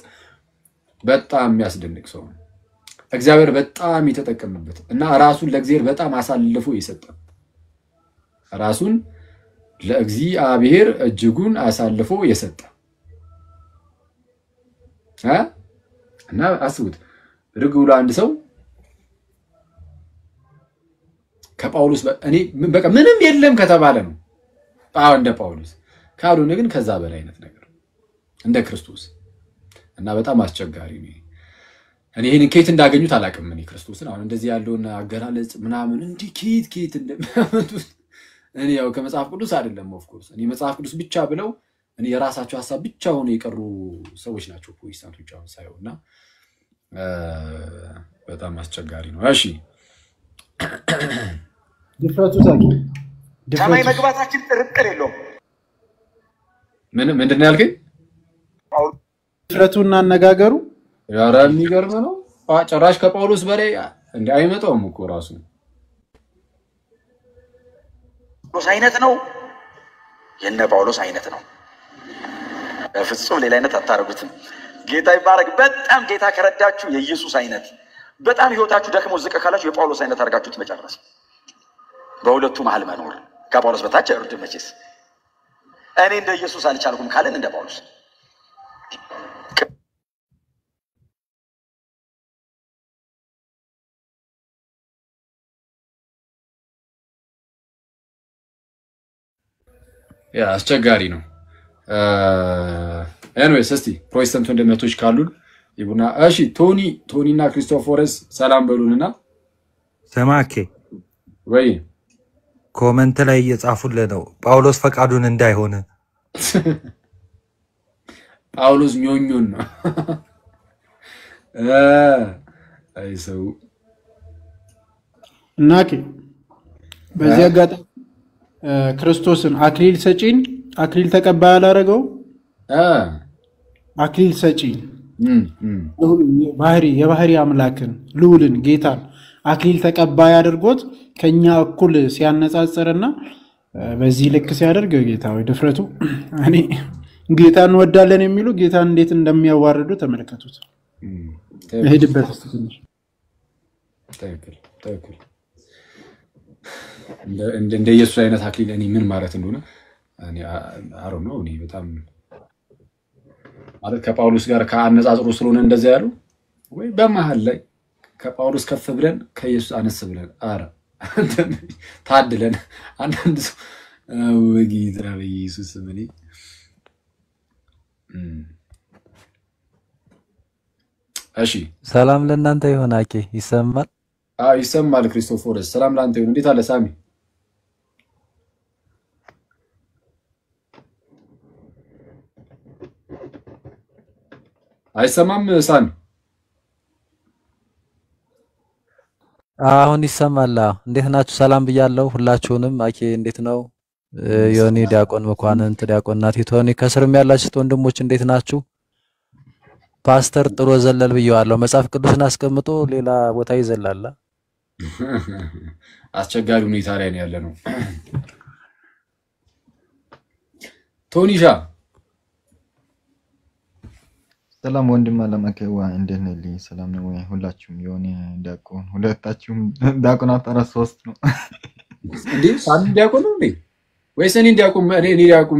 በጣም የሚያስደንቅ ሰው ነው። እግዚአብሔር በጣም የተጠቀመበት እና ራሱን ለእግዚአብሔር በጣም አሳልፎ የሰጠ ራሱን ለእግዚአብሔር እጅጉን አሳልፎ የሰጠ እና አስቡት ርግውላ አንድ ሰው ከጳውሎስ እኔ በቃ ምንም የለም ከተባለ ነው እንደ ጳውሎስ ካልሆነ ግን ከዛ በላይ አይነት ነገር እንደ ክርስቶስ እና በጣም አስቸጋሪ ነው። እኔ ይሄን ኬት እንዳገኙት አላውቅም። እኔ ክርስቶስን አሁን እንደዚህ ያለውን አገላለጽ ምናምን እንዲህ ኬት እንደሚያመጡት እኔ ያው ከመጽሐፍ ቅዱስ አይደለም ኦፍ ኮርስ እኔ መጽሐፍ ቅዱስ ብቻ ብለው እኔ የራሳቸው ሐሳብ ብቻ ሆነ የቀሩ ሰዎች ናቸው ፕሮቴስታንቶች አሁን ሳይሆንና በጣም አስቸጋሪ ነው። እሺ ድፍረቱ ታቂ ሰማይ መግባታችን ጥርጥር የለውም። ምንድን ነው ያልከኝ? ድፍረቱና አነጋገሩ ያራ የሚገርም ነው። ጭራሽ ከጳውሎስ በላይ እንደ አይመጣውም እኮ ራሱ ጳውሎስ አይነት ነው የነ ጳውሎስ አይነት ነው። በፍጹም ሌላ አይነት አታረጉትም። ጌታ ይባረክ። በጣም ጌታ ከረዳችሁ የኢየሱስ አይነት በጣም ህይወታችሁ ደክሞ ዝቅ ካላችሁ የጳውሎስ አይነት አድርጋችሁት መጨረስ። በሁለቱ መሃል መኖር ከጳውሎስ በታች አይወርድም መቼስ። እኔ እንደ ኢየሱስ አልቻልኩም ካለን እንደ ጳውሎስ ያ አስቸጋሪ ነው። ኤኒዌይስ እስቲ ፕሮቴስታንት ወንድሞች ካሉን ይቡና እሺ ቶኒና ክሪስቶፎረስ ሰላም በሉንና ሰማኬ ወይ ኮሜንት ላይ እየጻፉልህ ነው ጳውሎስ ፈቃዱን እንዳይሆን ጳውሎስ ኞኞን ነው አይሰው እናቂ በዚህ አጋጣሚ ክርስቶስን አክሊል ሰጪን አክሊል ተቀባይ አላረገው አክሊል ሰጪን የባህሪ አምላክን ልዑልን ጌታን አክሊል ተቀባይ አድርጎት ከኛ እኩል ሲያነጻጽርና በዚህ ልክ ሲያደርግ ጌታው ድፍረቱ እኔ ጌታን ወዳለን የሚሉ ጌታን እንዴት እንደሚያዋርዱ ተመልከቱት። እሄድበት ትንሽ ተከል እንደ ኢየሱስ አይነት አክሊል እኔ ምን ማለት እንደሆነ እኔ አሮ ነው እኔ በጣም ማለት ከጳውሎስ ጋር ከአነጻጽሩ ስለሆነ እንደዛ ያሉ ወይ በመሃል ላይ ከጳውሎስ ከፍ ብለን ከኢየሱስ አነስ ብለን አረ ታድለን አንዳንድ ሰው ወጌታ በኢየሱስ ምን እሺ ሰላም ለእናንተ ይሁን። አኬ ይሰማል? ይሰማል። ክሪስቶፎረስ ሰላም ላንተ ይሁን። እንዴት አለ ሳሚ? አይሰማም ሳሚ? አሁን ይሰማል። እንዴት ናችሁ? ሰላም ብያለሁ ሁላችሁንም። አኬ እንዴት ነው? ዮኒ ዲያቆን መኳንንት ዲያቆን ናቲ ቶኒ ከስርም ያላችሁት ወንድሞች እንዴት ናችሁ? ፓስተር ጥሮ ዘለል ብየዋለሁ። መጽሐፍ ቅዱስን አስቀምጦ ሌላ ቦታ ይዘላል። አስቸጋሪ ሁኔታ ላይ ነው ያለነው። ቶኒሻ ሰላም ወንድም አለማከዋ እንዴት ነህ? ሰላም ነው ወይ? ሁላችሁም ዮኒ ዲያቆን ሁለታችሁም ዲያቆን አጣራ ሶስት ነው እንዴ? ሳሚ ዲያቆን ነው እንዴ? ወይስ እኔ ዲያቆን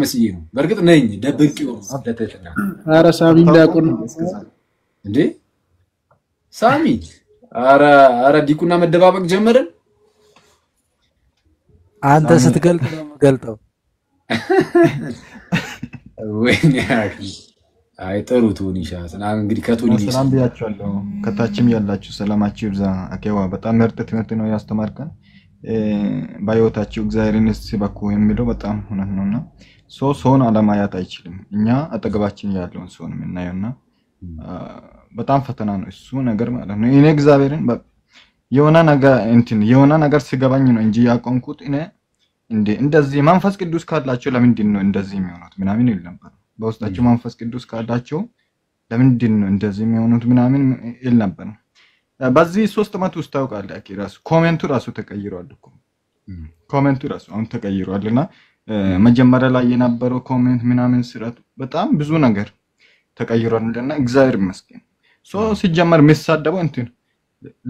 መስዬ ነው? በርግጥ ነኝ ደብቄው ስለተተና አረ ሳሚ ዲያቆን እንዴ? ሳሚ አረ ዲቁና መደባበቅ ጀመርን። አንተ ስትገልጥ ነው የምገልጠው። ወይኔ አይ ጥሩ ቶኒሻ እንግዲህ ከቶኒ ሰላም ብያችኋለሁ። ከታችም ያላችሁ ሰላማችሁ ይብዛ። አኬዋ በጣም ምርጥ ትምህርት ነው ያስተማርከን። ባዮታችሁ እግዚአብሔርን ሲባኩ የሚለው በጣም ሆነህ ነውና ሰውን አለማያት አይችልም። እኛ አጠገባችን ያለውን ሰውን የምናየውና በጣም ፈተና ነው እሱ ነገር ማለት ነው። እኔ እግዚአብሔርን የሆነ ነገር ሲገባኝ ነው እንጂ ያቆምኩት እኔ እንደዚህ መንፈስ ቅዱስ ካላችሁ ለምንድን ነው እንደዚህ የሚሆኑት ምናምን ይል ነበር። በውስጣችሁ መንፈስ ቅዱስ ካላችሁ ለምንድን ነው እንደዚህ የሚሆኑት ምናምን ይል ነበር። በዚህ 3 ዓመት ውስጥ ታውቃለህ አኪ ራሱ ኮሜንቱ ራሱ ተቀይሯል እኮ ኮሜንቱ ራሱ አሁን ተቀይሯልና መጀመሪያ ላይ የነበረው ኮሜንት ምናምን ስራት በጣም ብዙ ነገር ተቀይሯልና እግዚአብሔር ይመስገን። ሲጀመር የሚሳደበው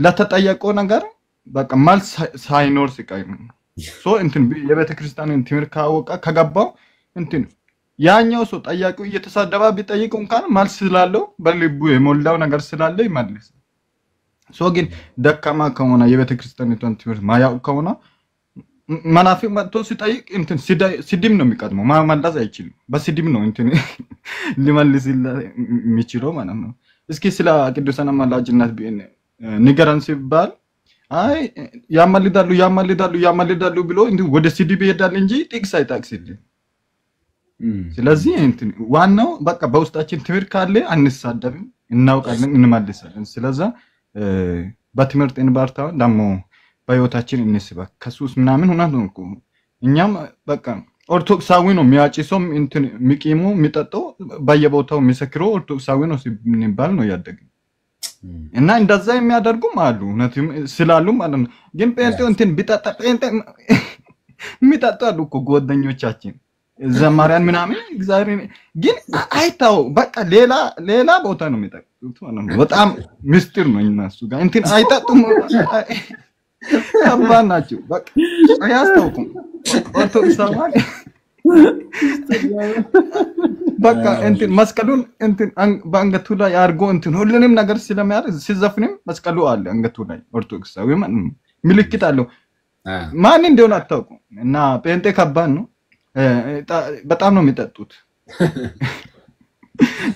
ለተጠየቀው ነገር በቃ መልስ ሳይኖር ሲቀር የቤተ ክርስቲያንን ትምህርት ካወቀ ከገባው ያኛው ሰው ጠያቂው እየተሳደባ ቢጠይቅ እንኳን መልስ ስላለው በልቡ የሞላው ነገር ስላለ ይመልስ። ግን ደካማ ከሆነ የቤተ ክርስቲያኒቷን ትምህርት ማያው ከሆነ መናፍቅ መጥቶ ሲጠይቅ ስድብ ነው የሚቀድመው። ማመለስ አይችልም። በስድብ ነው ሊመልስ የሚችለው ማለት ነው። እስኪ ስለ ቅዱሳን አማላጅነት ንገረን ሲባል አይ ያማልዳሉ ብሎ እንዲሁ ወደ ስድብ ይሄዳል እንጂ ጥቅስ አይጠቅስልም። ስለዚህ እንትን ዋናው በቃ በውስጣችን ትምህርት ካለ አንሳደብም፣ እናውቃለን፣ እንመልሳለን። ስለዚህ በትምህርት እንባርታ ደግሞ በህይወታችን እንስበክ። ከሱስ ምናምን ሆና ነው እኮ እኛም በቃ ኦርቶዶክሳዊ ነው የሚያጭሰው እንትን የሚቂሙ የሚጠጣው በየቦታው የሚሰክረው ኦርቶዶክሳዊ ነው ሲባል ነው ያደገ እና እንደዛ የሚያደርጉም አሉ እውነትም ስላሉ ማለት ነው። ግን ጴንጤው እንትን ቢጠጣ ጴንጤ የሚጠጡ አሉ እኮ ጓደኞቻችን ዘማሪያን ምናምን እግዚአብሔር ግን አይታው በቃ ሌላ ቦታ ነው የሚጠጡት ማለት ነው። በጣም ምስጢር ነው እነሱ ጋር እንትን አይጠጡም። ከባድ ናቸው በቃ አያስታውቁም። ኦርቶዶክሳዊ በቃ እንትን መስቀሉን እንትን በአንገቱ ላይ አድርጎ እንትን ሁሉንም ነገር ስለሚያደርግ ሲዘፍንም መስቀሉ አለ አንገቱ ላይ ኦርቶዶክሳዊ ምልክት አለው። ማን እንደሆነ አታውቁም። እና ጴንጤ ከባድ ነው በጣም ነው የሚጠጡት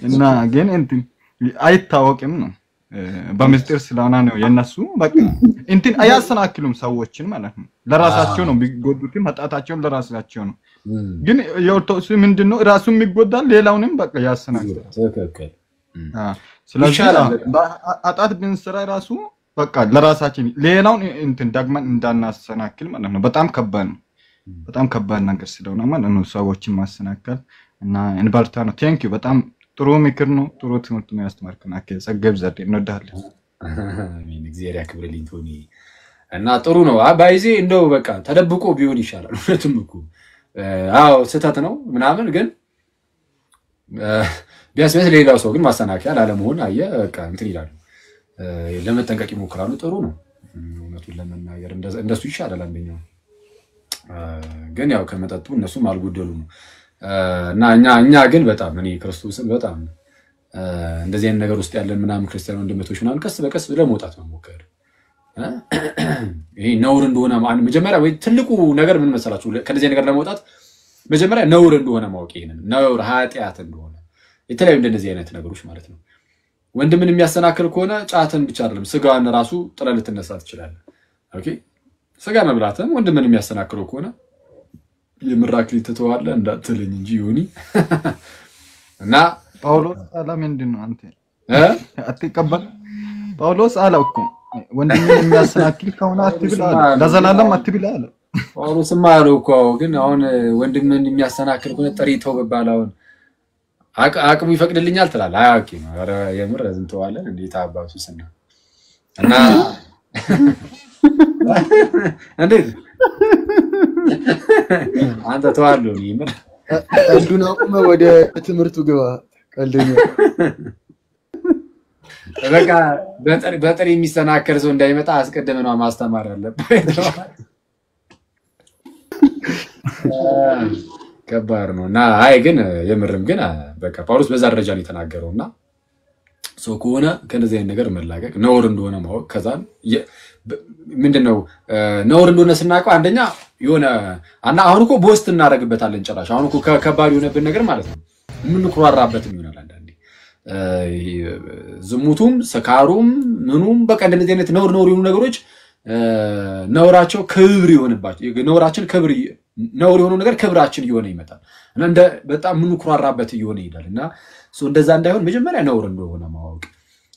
እና ግን እንትን አይታወቅም ነው በምስጢር ስለሆነ ነው የነሱ በቃ እንትን አያሰናክሉም ሰዎችን ማለት ነው። ለራሳቸው ነው የሚጎዱትም ኃጢአታቸውን ለራሳቸው ነው። ግን የኦርቶዶክስ ምንድነው ራሱን የሚጎዳል ሌላውንም በቃ ያሰናክላል። ትክክል። ስለዚህ ኃጢአት ብንሰራ ራሱ በቃ ለራሳችን ሌላውን እንትን ደግመን እንዳናሰናክል ማለት ነው። በጣም ከባድ ነው። በጣም ከባድ ነገር ስለሆነ ማለት ነው ሰዎችን ማሰናከል እና እንበርታ ነው። ቴንክ ዩ በጣም ጥሩ ምክር ነው። ጥሩ ትምህርት ነው ያስተማርከን። አከ ጸጋብ ዘዴ እንወዳለን። አሜን። እግዚአብሔር ያክብርልኝ ቶኒ። እና ጥሩ ነው ባይዜ እንደው በቃ ተደብቆ ቢሆን ይሻላል። እውነትም እኮ አዎ ስህተት ነው ምናምን ግን ቢያንስ ሌላው ሰው ግን ማሰናከያ ላለመሆን አየ በቃ እንትን ይላሉ ለመጠንቀቅ ይሞክራሉ። ጥሩ ነው እውነቱን ለመናገር እንደሱ ይሻላል። አንደኛው ግን ያው ከመጠጡ እነሱም አልጎደሉም እና እኛ ግን በጣም እኔ ክርስቶስን በጣም እንደዚህ አይነት ነገር ውስጥ ያለን ምናምን ክርስቲያን ወንድሞች ምናምን ቀስ በቀስ ለመውጣት መሞከር ይሄ ነውር እንደሆነ መጀመሪያ ወይ ትልቁ ነገር ምን መሰላችሁ ከዚህ ነገር ለመውጣት መጀመሪያ ነውር እንደሆነ ማወቅ ይሄንን ነውር ኃጢአት እንደሆነ የተለያዩ እንደዚህ አይነት ነገሮች ማለት ነው። ወንድምን የሚያሰናክል ከሆነ ጫትን ብቻ አይደለም ስጋን ራሱ ጥለህ ልትነሳ ትችላለህ። ኦኬ ስጋ መብላትም ወንድምን የሚያሰናክለው ከሆነ የምራክሊ ተተዋለህ እንዳትልኝ እንጂ ዮኒ እና ጳውሎስ አላ ምንድነው አንተ አትቀበል ጳውሎስ አላው እኮ ወንድምን የሚያሰናክል ከሆነ አትብላ ለዘላለም አትብላ አለ። ጳውሎስማ አለው እኮ ግን አሁን ወንድምን የሚያሰናክል ከሆነ ጠሪተው በባላውን አቅሙ ይፈቅድልኛል ትላለህ። አያውቂ ነው ኧረ የምር ዝንተዋለን እንዴት አባቱ ስና እና እንዴት አንተ ተዋለው ይምር ቀልዱን አቁመ ወደ ትምህርቱ ግባ። ቀልደኛ በቃ በጥሪ የሚሰናከል ሰው እንዳይመጣ አስቀድመን ነው ማስተማር አለበት። ከባድ ነው እና አይ ግን የምርም ግን በቃ ጳውሎስ በዛ ደረጃ ነው የተናገረውና ሰው ከሆነ ከነዚህ አይነት ነገር መላቀቅ ነውር እንደሆነ ማወቅ ከዛን ምንድነው ነውር እንደሆነ ስናቀው አንደኛ የሆነ እና አሁን እኮ ቦስት እናረግበታለን ጭራሽ አሁን እኮ ከባድ የሆነብን ነገር ማለት ነው ምን ኩራራበትም ይሆናል አንዳንዴ ዝሙቱም ሰካሩም ምኑም በቃ እንደዚህ አይነት ነውር የሆኑ ነገሮች ነውራቸው ክብር ይሆንባቸው ነውራችን ክብር ነውር የሆኑ ነገር ክብራችን ይሆነ ይመጣል እና እንደ በጣም ምን ኩራራበት ይሆነ ይላል እና እንደዛ እንዳይሆን መጀመሪያ ነውር እንደሆነ ማወቅ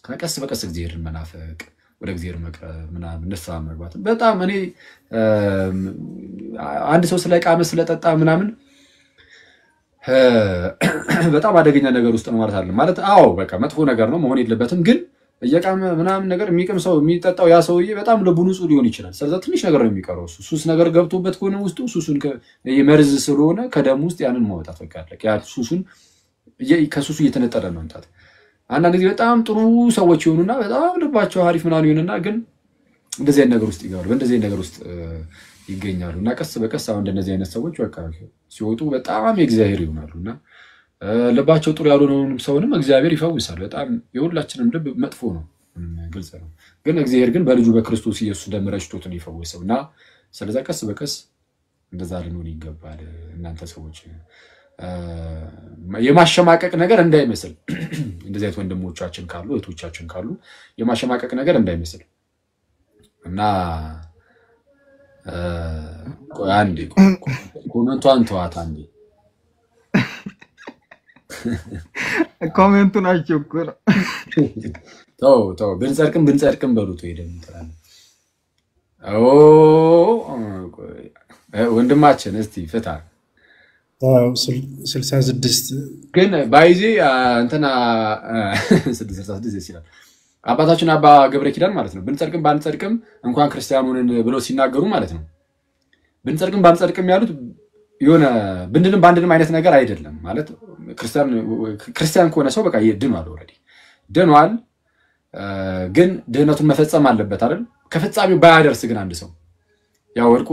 ከቀስ በቀስ እግዚአብሔርን መናፈቅ ወደ እግዚአብሔር መቅረብ ምናምን ንስሐ መግባት በጣም እኔ አንድ ሰው ስለቃመ ስለጠጣ ምናምን በጣም አደገኛ ነገር ውስጥ ነው ማለት አይደለም ማለት አዎ በቃ መጥፎ ነገር ነው መሆን የለበትም ግን እየቃመ ምናምን ነገር የሚቀም ሰው የሚጠጣው ያ ሰውዬ በጣም ልቡ ንጹህ ሊሆን ይችላል። ስለዚህ ትንሽ ነገር ነው የሚቀረው ሱስ ነገር ገብቶበት ከሆነ ውስጡ ሱሱን የመርዝ ስለሆነ ከደም ውስጥ ያንን ማውጣት ፈቃደለ ያ ሱሱን ከሱሱ እየተነጠረ ነው እንታት አንዳንድ ጊዜ በጣም ጥሩ ሰዎች ይሆኑና በጣም ልባቸው አሪፍ ምናምን ይሆንና ግን እንደዚህ አይነት ነገር ውስጥ ይገባሉ በእንደዚህ አይነት ነገር ውስጥ ይገኛሉና ቀስ በቀስ አሁን እንደዚህ አይነት ሰዎች በቃ ሲወጡ በጣም የእግዚአብሔር ይሆናሉና ልባቸው ጥሩ ያልሆነውንም ሰውንም እግዚአብሔር ይፈውሳል። በጣም የሁላችንም ልብ መጥፎ ነው ግልጽ ነው ግን እግዚአብሔር ግን በልጁ በክርስቶስ ኢየሱስ ደም ረጭቶት ነው ይፈውሰውና ስለዚህ ቀስ በቀስ እንደዛ ልንሆን ይገባል። እናንተ ሰዎች የማሸማቀቅ ነገር እንዳይመስል እንደዚህ አይነት ወንድሞቻችን ካሉ እህቶቻችን ካሉ የማሸማቀቅ ነገር እንዳይመስል እና አንዴ ኮሜንቷን ተዋት አንዴ ኮሜንቱን አይቸኩር ተው ብንጸድቅም በሉት ወይ ደግሞ ተራለ ወንድማችን እስቲ ፍታ 66 ግን ባይዚ እንትና 66 ይችላል አባታችን አባ ገብረ ኪዳን ማለት ነው ብንጸድቅም ባንጸድቅም እንኳን ክርስቲያኑን ብለው ሲናገሩ ማለት ነው ብንጸድቅም ባንጸድቅም ያሉት የሆነ ብንድንም ባንድንም አይነት ነገር አይደለም ማለት ክርስቲያን ከሆነ ሰው በቃ ይድኗል ኦሬዲ ድኗል ግን ድህነቱን መፈጸም አለበት አይደል ከፍጻሜው ባያደርስ ግን አንድ ሰው ያው ወርቁ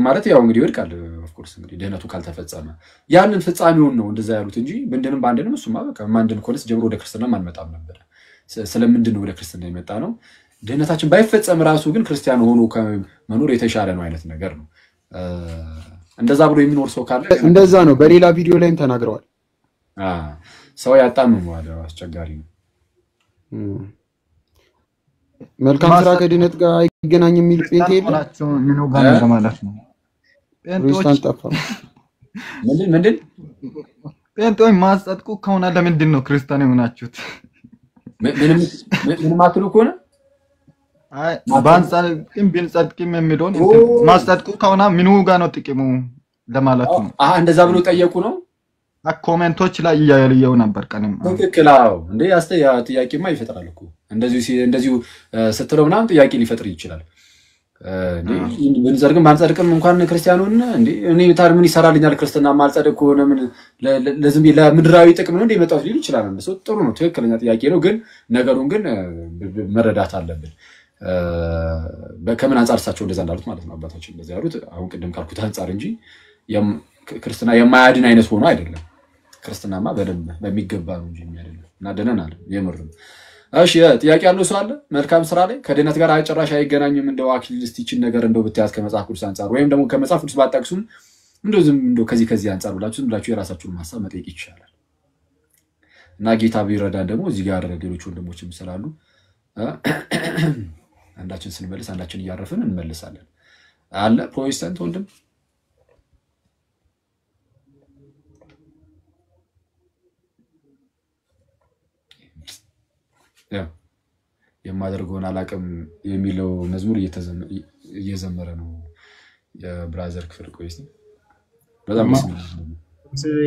ማለት ያው እንግዲህ ይወድቃል ኦፍ ኮርስ እንግዲህ ድህነቱ ካልተፈጸመ ያንን ፍጻሜውን ነው እንደዛ ያሉት እንጂ ብንድንም ባንድንም እሱማ በቃ ማንድን ኮንስ ጀምሮ ወደ ክርስትና ማንመጣም ነበር ስለምንድን ነው ወደ ክርስትና የመጣ ነው ድህነታችን ባይፈጸም ራሱ ግን ክርስቲያን ሆኖ ከመኖር የተሻለ ነው አይነት ነገር ነው እንደዛ ብሎ የሚኖር ሰው ካለ እንደዛ ነው በሌላ ቪዲዮ ላይም ተናግረዋል ሰው ያጣምመዋል አስቸጋሪ ነው መልካም ስራ ከድህነት ጋር አይገናኝም የሚል ጴንጤ የለም ምን ጋር ነው ማለት ነው ጴንጤዎች ጠፋ ምንድን ጴንጤዎች ማስጠጥቁ ከሆነ ለምንድን ነው ክርስቲያን የሆናችሁት ምንም አትሉ ከሆነ አይ ባንጸድቅም ቢንጸድቅም የሚለውን ማስጠጥቁ ከሆነ ምኑ ጋር ነው ጥቅሙ ለማለት ነው እንደዛ ብሎ ጠየቁ ነው ኮሜንቶች ላይ እያየው ነበር ቀንም ትክክላው እንዴ ያ ጥያቄማ ይፈጥራል እኮ እንደዚሁ ስትለው ምናምን ጥያቄ ሊፈጥር ይችላል ብንጸድቅም ባንጸድቅም እንኳን ክርስቲያኑን እንዴ እኔ ታዲያ ምን ይሰራልኛል ክርስትና ማልጸድቅ ከሆነ ምን ለዝም ለምድራዊ ጥቅም ነው እንደመጣው ሊል ይችላል እንደሱ ጥሩ ነው ትክክለኛ ጥያቄ ነው ግን ነገሩን ግን መረዳት አለብን በከምን አንፃር ሳቸው እንደዛ እንዳሉት ማለት ነው አባታችን እንደዛ ያሉት አሁን ቅድም ካልኩት አንፃር እንጂ ክርስትና የማያድን አይነት ሆኖ አይደለም ክርስትናማ በደንብ በሚገባ ነው እንጂ የሚያደርገው እና ደነናል የምርም እሺ ጥያቄ ያለው ሰው አለ መልካም ስራ ላይ ከድህነት ጋር አጨራሽ አይገናኝም እንደው አክሊሊስት ይችን ነገር እንደው ብትያዝ ከመጽሐፍ ቅዱስ አንፃር ወይም ደግሞ ከመጽሐፍ ቅዱስ ባጣቅሱም እንደው ከዚህ አንፃር ብላችሁ የራሳችሁን ሐሳብ መጠየቅ ይችላል እና ጌታ ቢረዳን ደግሞ እዚህ ጋር ሌሎች ወንድሞችም ስላሉ አንዳችን ስንመልስ አንዳችን እያረፍን እንመልሳለን አለ ፕሮቴስታንት ወንድም የማደርገውን አላቅም የሚለው መዝሙር እየዘመረ ነው የብራዘር ክፍል ቆይስ በጣም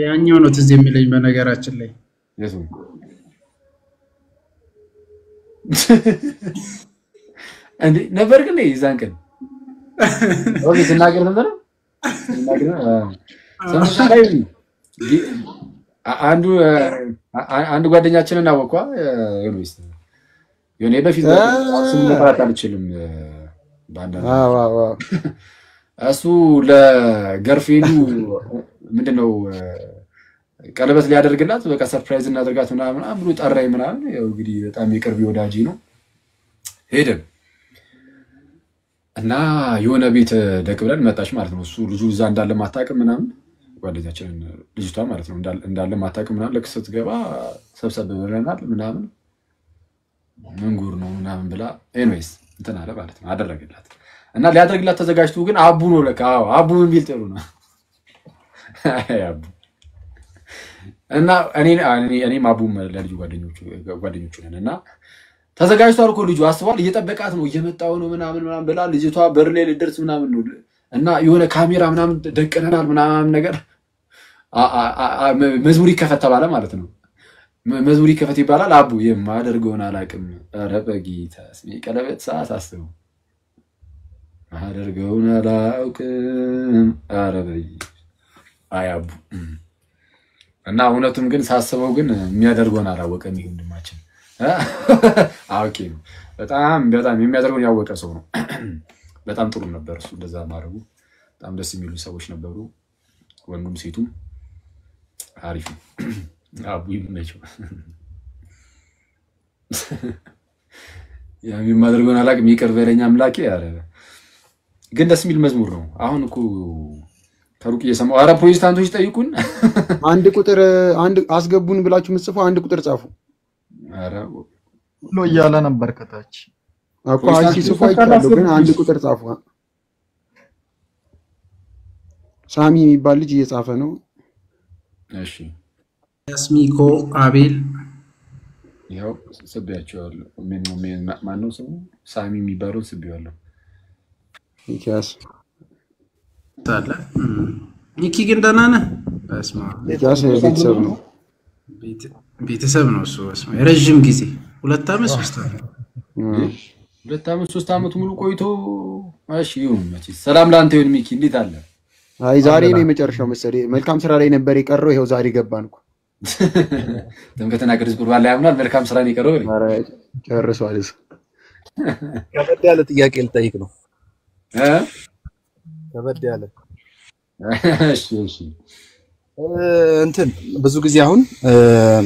ያኛው ነው ትዝ የሚለኝ በነገራችን ላይ የቱ እንዴ ነበር ግን ይዛን ቀን ኦኬ ዝናገር ነበር ሰምታለይ አንዱ ጓደኛችንን አወቋ ዩኒቨርስ የኔ በፊት ስም መጥራት አልችልም እሱ ለገርፍሬንዱ ምንድነው ቀለበት ሊያደርግላት በቃ ሰርፕራይዝ እናደርጋት ምናምን ብሎ ጠራይ ምናምን ያው እንግዲህ በጣም የቅርብ ወዳጅ ነው ሄደን እና የሆነ ቤት ደቅ ብለን መጣች ማለት ነው እሱ ልጁ እዛ እንዳለ ማታቀም ምናምን ጓደኛችን ልጅቷ ማለት ነው እንዳለ ማታቀም ምናምን ለክሰት ገባ ሰብሰብ ብለናል ምናምን መንጉር ነው ምናምን ብላ ኤኒዌይስ እንትን አለ ማለት ነው አደረገላት እና ሊያደርግላት ተዘጋጅቶ ግን አቡ ነው ለካ አቡ ምን ጥሩ ነው አቡ እና እኔ ማቡም ለልጁ ጓደኞቹ ነን እና ተዘጋጅቷል እኮ ልጁ አስቧል እየጠበቃት ነው እየመጣው ነው ምናምን ብላ ልጅቷ በር ላይ ልደርስ ምናምን ነው እና የሆነ ካሜራ ምናምን ደቀነናል ምናምን ነገር መዝሙር ይከፈት ተባለ ማለት ነው መዝሙር ይከፈት ይባላል አቡ የማደርገውን አላቅም ኧረ በጌታ ስሜ ቀለበት ሰዓት አስቡ ማደርገውን አላውቅም ኧረ አይ አቡ እና እውነቱም ግን ሳስበው ግን የሚያደርገውን አላወቀም ይሁን ወንድማችን ኦኬ በጣም የሚያደርገውን ያወቀ ሰው ነው በጣም ጥሩ ነበር እሱ እንደዛ ማድረጉ በጣም ደስ የሚሉ ሰዎች ነበሩ ወንዱም ሴቱም አሪፍ ነው አቡ ይመቸው የሚያደርገውን አላቅም ይቅር በለኝ አምላኬ ያረ ግን ደስ የሚል መዝሙር ነው አሁን እኮ ከሩቅ እየሰማው አረ ፕሮቴስታንቶች ጠይቁን አንድ ቁጥር አንድ አስገቡን ብላችሁ ምጽፉ አንድ ቁጥር ጻፉ አረ ብሎ እያለ ነበር ከታች አቋ ሲጽፉ አይቻለሁ፣ ግን አንድ ቁጥር ጻፉ። ሳሚ የሚባል ልጅ እየጻፈ ነው። እሺ ያስሚኮ አቤል ያው ስቢያቸዋለሁ። ማነው ስሙ? ሳሚ የሚባለው ስቢያለሁ። ሚኪያስ ታላ ሚኪ ግን ደህና ነህ? በስማ ሚኪያስ ቤተሰብ ነው። ቤተሰብ ነው እሱ። በስማ የረጅም ጊዜ 2 ዓመት 3 ዓመት 2 ዓመት 3 ዓመት ሙሉ ቆይቶ እሺ ይሁን። መቼስ ሰላም ላንተ ይሁን ሚኪ፣ እንዴት አለ? አይ ዛሬ ነው የመጨረሻው መሰለኝ። መልካም ስራ ላይ ነበር የቀረው፣ ይሄው ዛሬ ገባን እኮ። ተምከተና ቅዱስ ቁርባን ላይ ያምናል። መልካም ስራ ነው የቀረው። ኧረ ጨርሷል። ከበድ ያለ ጥያቄ ልጠይቅ ነው። ከበድ ያለ እሺ እንትን ብዙ ጊዜ አሁን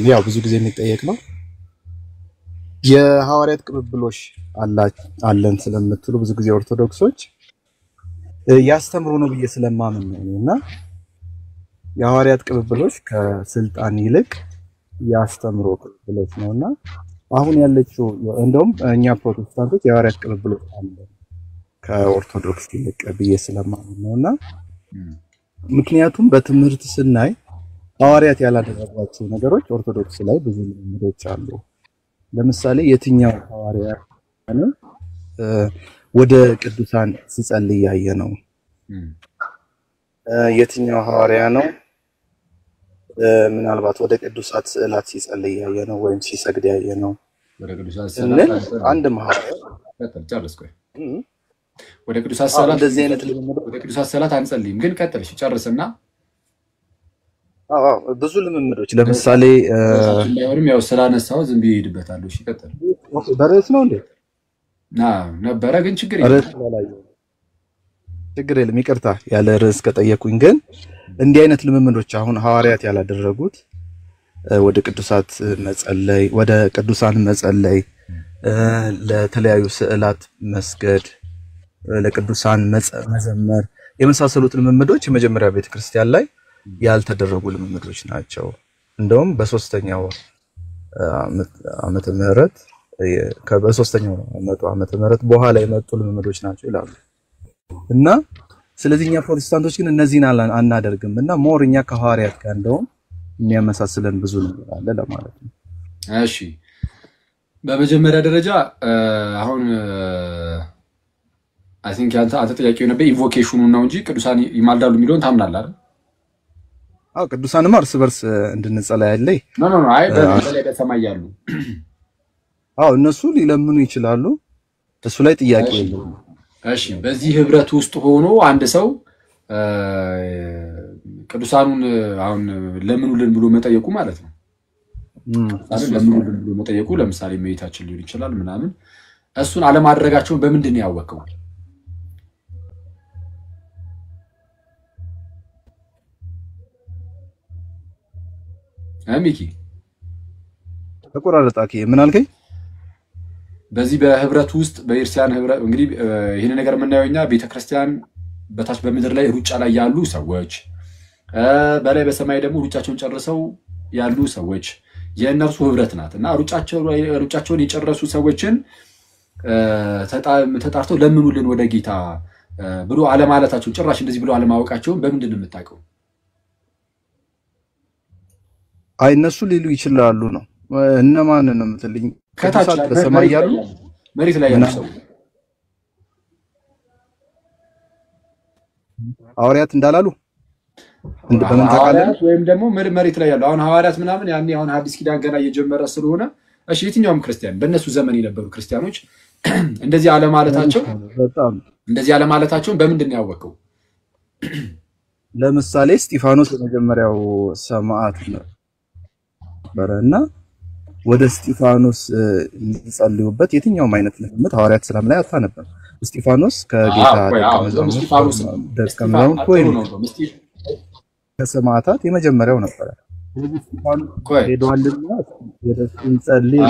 ያው ብዙ ጊዜ የሚጠየቅ ነው የሐዋርያት ቅብብሎሽ አለን ስለምትሉ ብዙ ጊዜ ኦርቶዶክሶች ያስተምሩ ነው ብዬ ስለማምን ነውና የሐዋርያት ቅብብሎሽ ከስልጣን ይልቅ ያስተምሩ ቅብብሎሽ ነውና አሁን ያለችው እንደውም እኛ ፕሮቴስታንቶች የሐዋርያት ቅብብሎሽ አለን ከኦርቶዶክስ ይልቅ ብዬ ስለማምን ነውና ምክንያቱም በትምህርት ስናይ ሐዋርያት ያላደረጓቸው ነገሮች ኦርቶዶክስ ላይ ብዙ ልምዶች አሉ። ለምሳሌ የትኛው ሐዋርያ ነው ወደ ቅዱሳን ሲጸልይ ያየ ነው? የትኛው ሐዋርያ ነው ምናልባት ወደ ቅዱሳት ስዕላት ሲጸልይ ያየ ነው ወይም ሲሰግድ ያየ ነው? ወደ ቅዱሳት ስዕላት አንድ ሐዋርያ ጨርስ። ወደ ቅዱሳት ስዕላት እንደዚህ አይነት ልምምዶች ወደ ቅዱሳት ስዕላት አንጸልይም፣ ግን ቀጥል። እሺ ጨርስና ብዙ ልምምዶች ለምሳሌ እንደውም ያው ስላነሳው ዝም ብዬ ሄድበታለሁ። እሺ ቀጥል። በርዕስ ነው እንዴ? ነበረ ግን ችግር የለም። ችግር የለም። ይቅርታ ያለ ርዕስ ከጠየቁኝ። ግን እንዲህ አይነት ልምምዶች አሁን ሐዋርያት ያላደረጉት ወደ ቅዱሳት መጸለይ፣ ወደ ቅዱሳን መጸለይ፣ ለተለያዩ ስዕላት መስገድ፣ ለቅዱሳን መዘመር የመሳሰሉት ልምምዶች የመጀመሪያ ቤተክርስቲያን ላይ ያልተደረጉ ልምምዶች ናቸው። እንደውም በ3ኛው ዓመተ ምህረት በ3ኛው ዓመተ ምህረት በኋላ የመጡ ልምምዶች ናቸው ይላሉ። እና ስለዚህኛ ፕሮቴስታንቶች ግን እነዚህን አናደርግም እና ሞር እኛ ከሐዋርያት ጋር እንደውም የሚያመሳስለን ብዙ ነገር አለ ለማለት ነው። እሺ በመጀመሪያ ደረጃ አሁን አይ ቲንክ አንተ ጥያቄው ነበር ኢንቮኬሽኑ ነው እንጂ ቅዱሳን ይማልዳሉ የሚለውን ታምናለህ አይደል? ቅዱሳንማ እርስ በርስ እንድንጸልይ ያለይ ኖ አይ በተለይ በሰማይ ያሉ እነሱ ሊለምኑ ይችላሉ። እሱ ላይ ጥያቄ የለውም። እሺ በዚህ ህብረት ውስጥ ሆኖ አንድ ሰው ቅዱሳኑን አሁን ለምኑልን ብሎ መጠየቁ ማለት ነው። ለምኑልን ብሎ መጠየቁ ለምሳሌ እመቤታችን ሊሆን ይችላል ምናምን፣ እሱን አለማድረጋቸውን በምንድን ነው ያወቀው? ሚኪ ተቆራረጣኪ ምን አልከኝ? በዚህ በህብረት ውስጥ በኢርሲያን ህብረት እንግዲህ ይሄን ነገር የምናየውኛ ቤተክርስቲያን በታች በምድር ላይ ሩጫ ላይ ያሉ ሰዎች በላይ በሰማይ ደግሞ ሩጫቸውን ጨርሰው ያሉ ሰዎች የእነርሱ ህብረት ናት እና ሩጫቸውን የጨረሱ ሰዎችን ተጣርተው ለምኑልን ወደ ጌታ ብሎ አለማለታቸው ጭራሽ እንደዚህ ብሎ አለማወቃቸውን በምንድን ነው የምታውቀው? አይ እነሱ ሊሉ ይችላሉ ነው። እነማን ነው የምትልኝ? ከታች በሰማይ ያሉ መሬት ላይ ያሉ ሰው ሐዋርያት እንዳላሉ በምን ታውቃለህ? ወይም ደግሞ መሬት ላይ ያሉ አሁን ሐዋርያት ምናምን ያኔ አሁን አዲስ ኪዳን ገና እየጀመረ ስለሆነ እሺ የትኛውም ክርስቲያን በእነሱ ዘመን የነበሩ ክርስቲያኖች እንደዚህ አለማለታቸውን በምንድን ነው ያወቀው? ለምሳሌ እስጢፋኖስ የመጀመሪያው ሰማዕት ነበረና ወደ እስጢፋኖስ የሚጸልዩበት የትኛውም አይነት ልምምድ ሐዋርያት ሰላም ላይ አታነበር። እስጢፋኖስ ከጌታ ደቀ መዛሙርት ወይ ከሰማዕታት የመጀመሪያው ነበር። ሄዷልና የደስን ጸልይ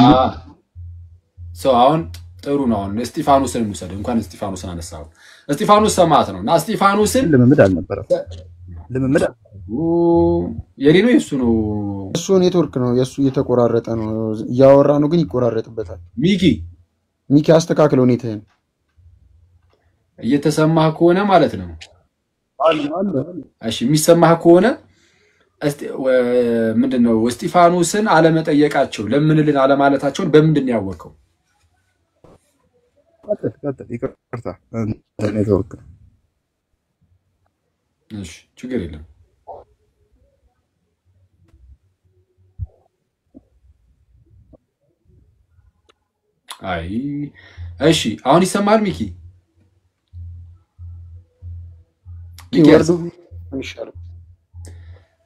አሁን ጥሩ ነው። አሁን እስጢፋኖስን እንውሰድ። እንኳን እስጢፋኖስን አነሳው። እስጢፋኖስ ሰማዕት ነውና እስጢፋኖስን ልምምድ አልነበረም። ልምምድ የኔ ነው የሱ ነው። እሱ ኔትወርክ ነው የሱ እየተቆራረጠ ነው። እያወራ ነው ግን ይቆራረጥበታል። ሚኪ ሚኪ አስተካክል ሁኔታህን እየተሰማህ ከሆነ ማለት ነው። አለ እሺ የሚሰማህ ከሆነ ምንድነው እስጢፋኖስን አለመጠየቃቸው ለምንልን አለማለታቸውን በምንድን ነው ያወቀው? ይቅርታ ኔትወርክ እሺ ችግር የለም። አይ እሺ አሁን ይሰማል ሚኪ?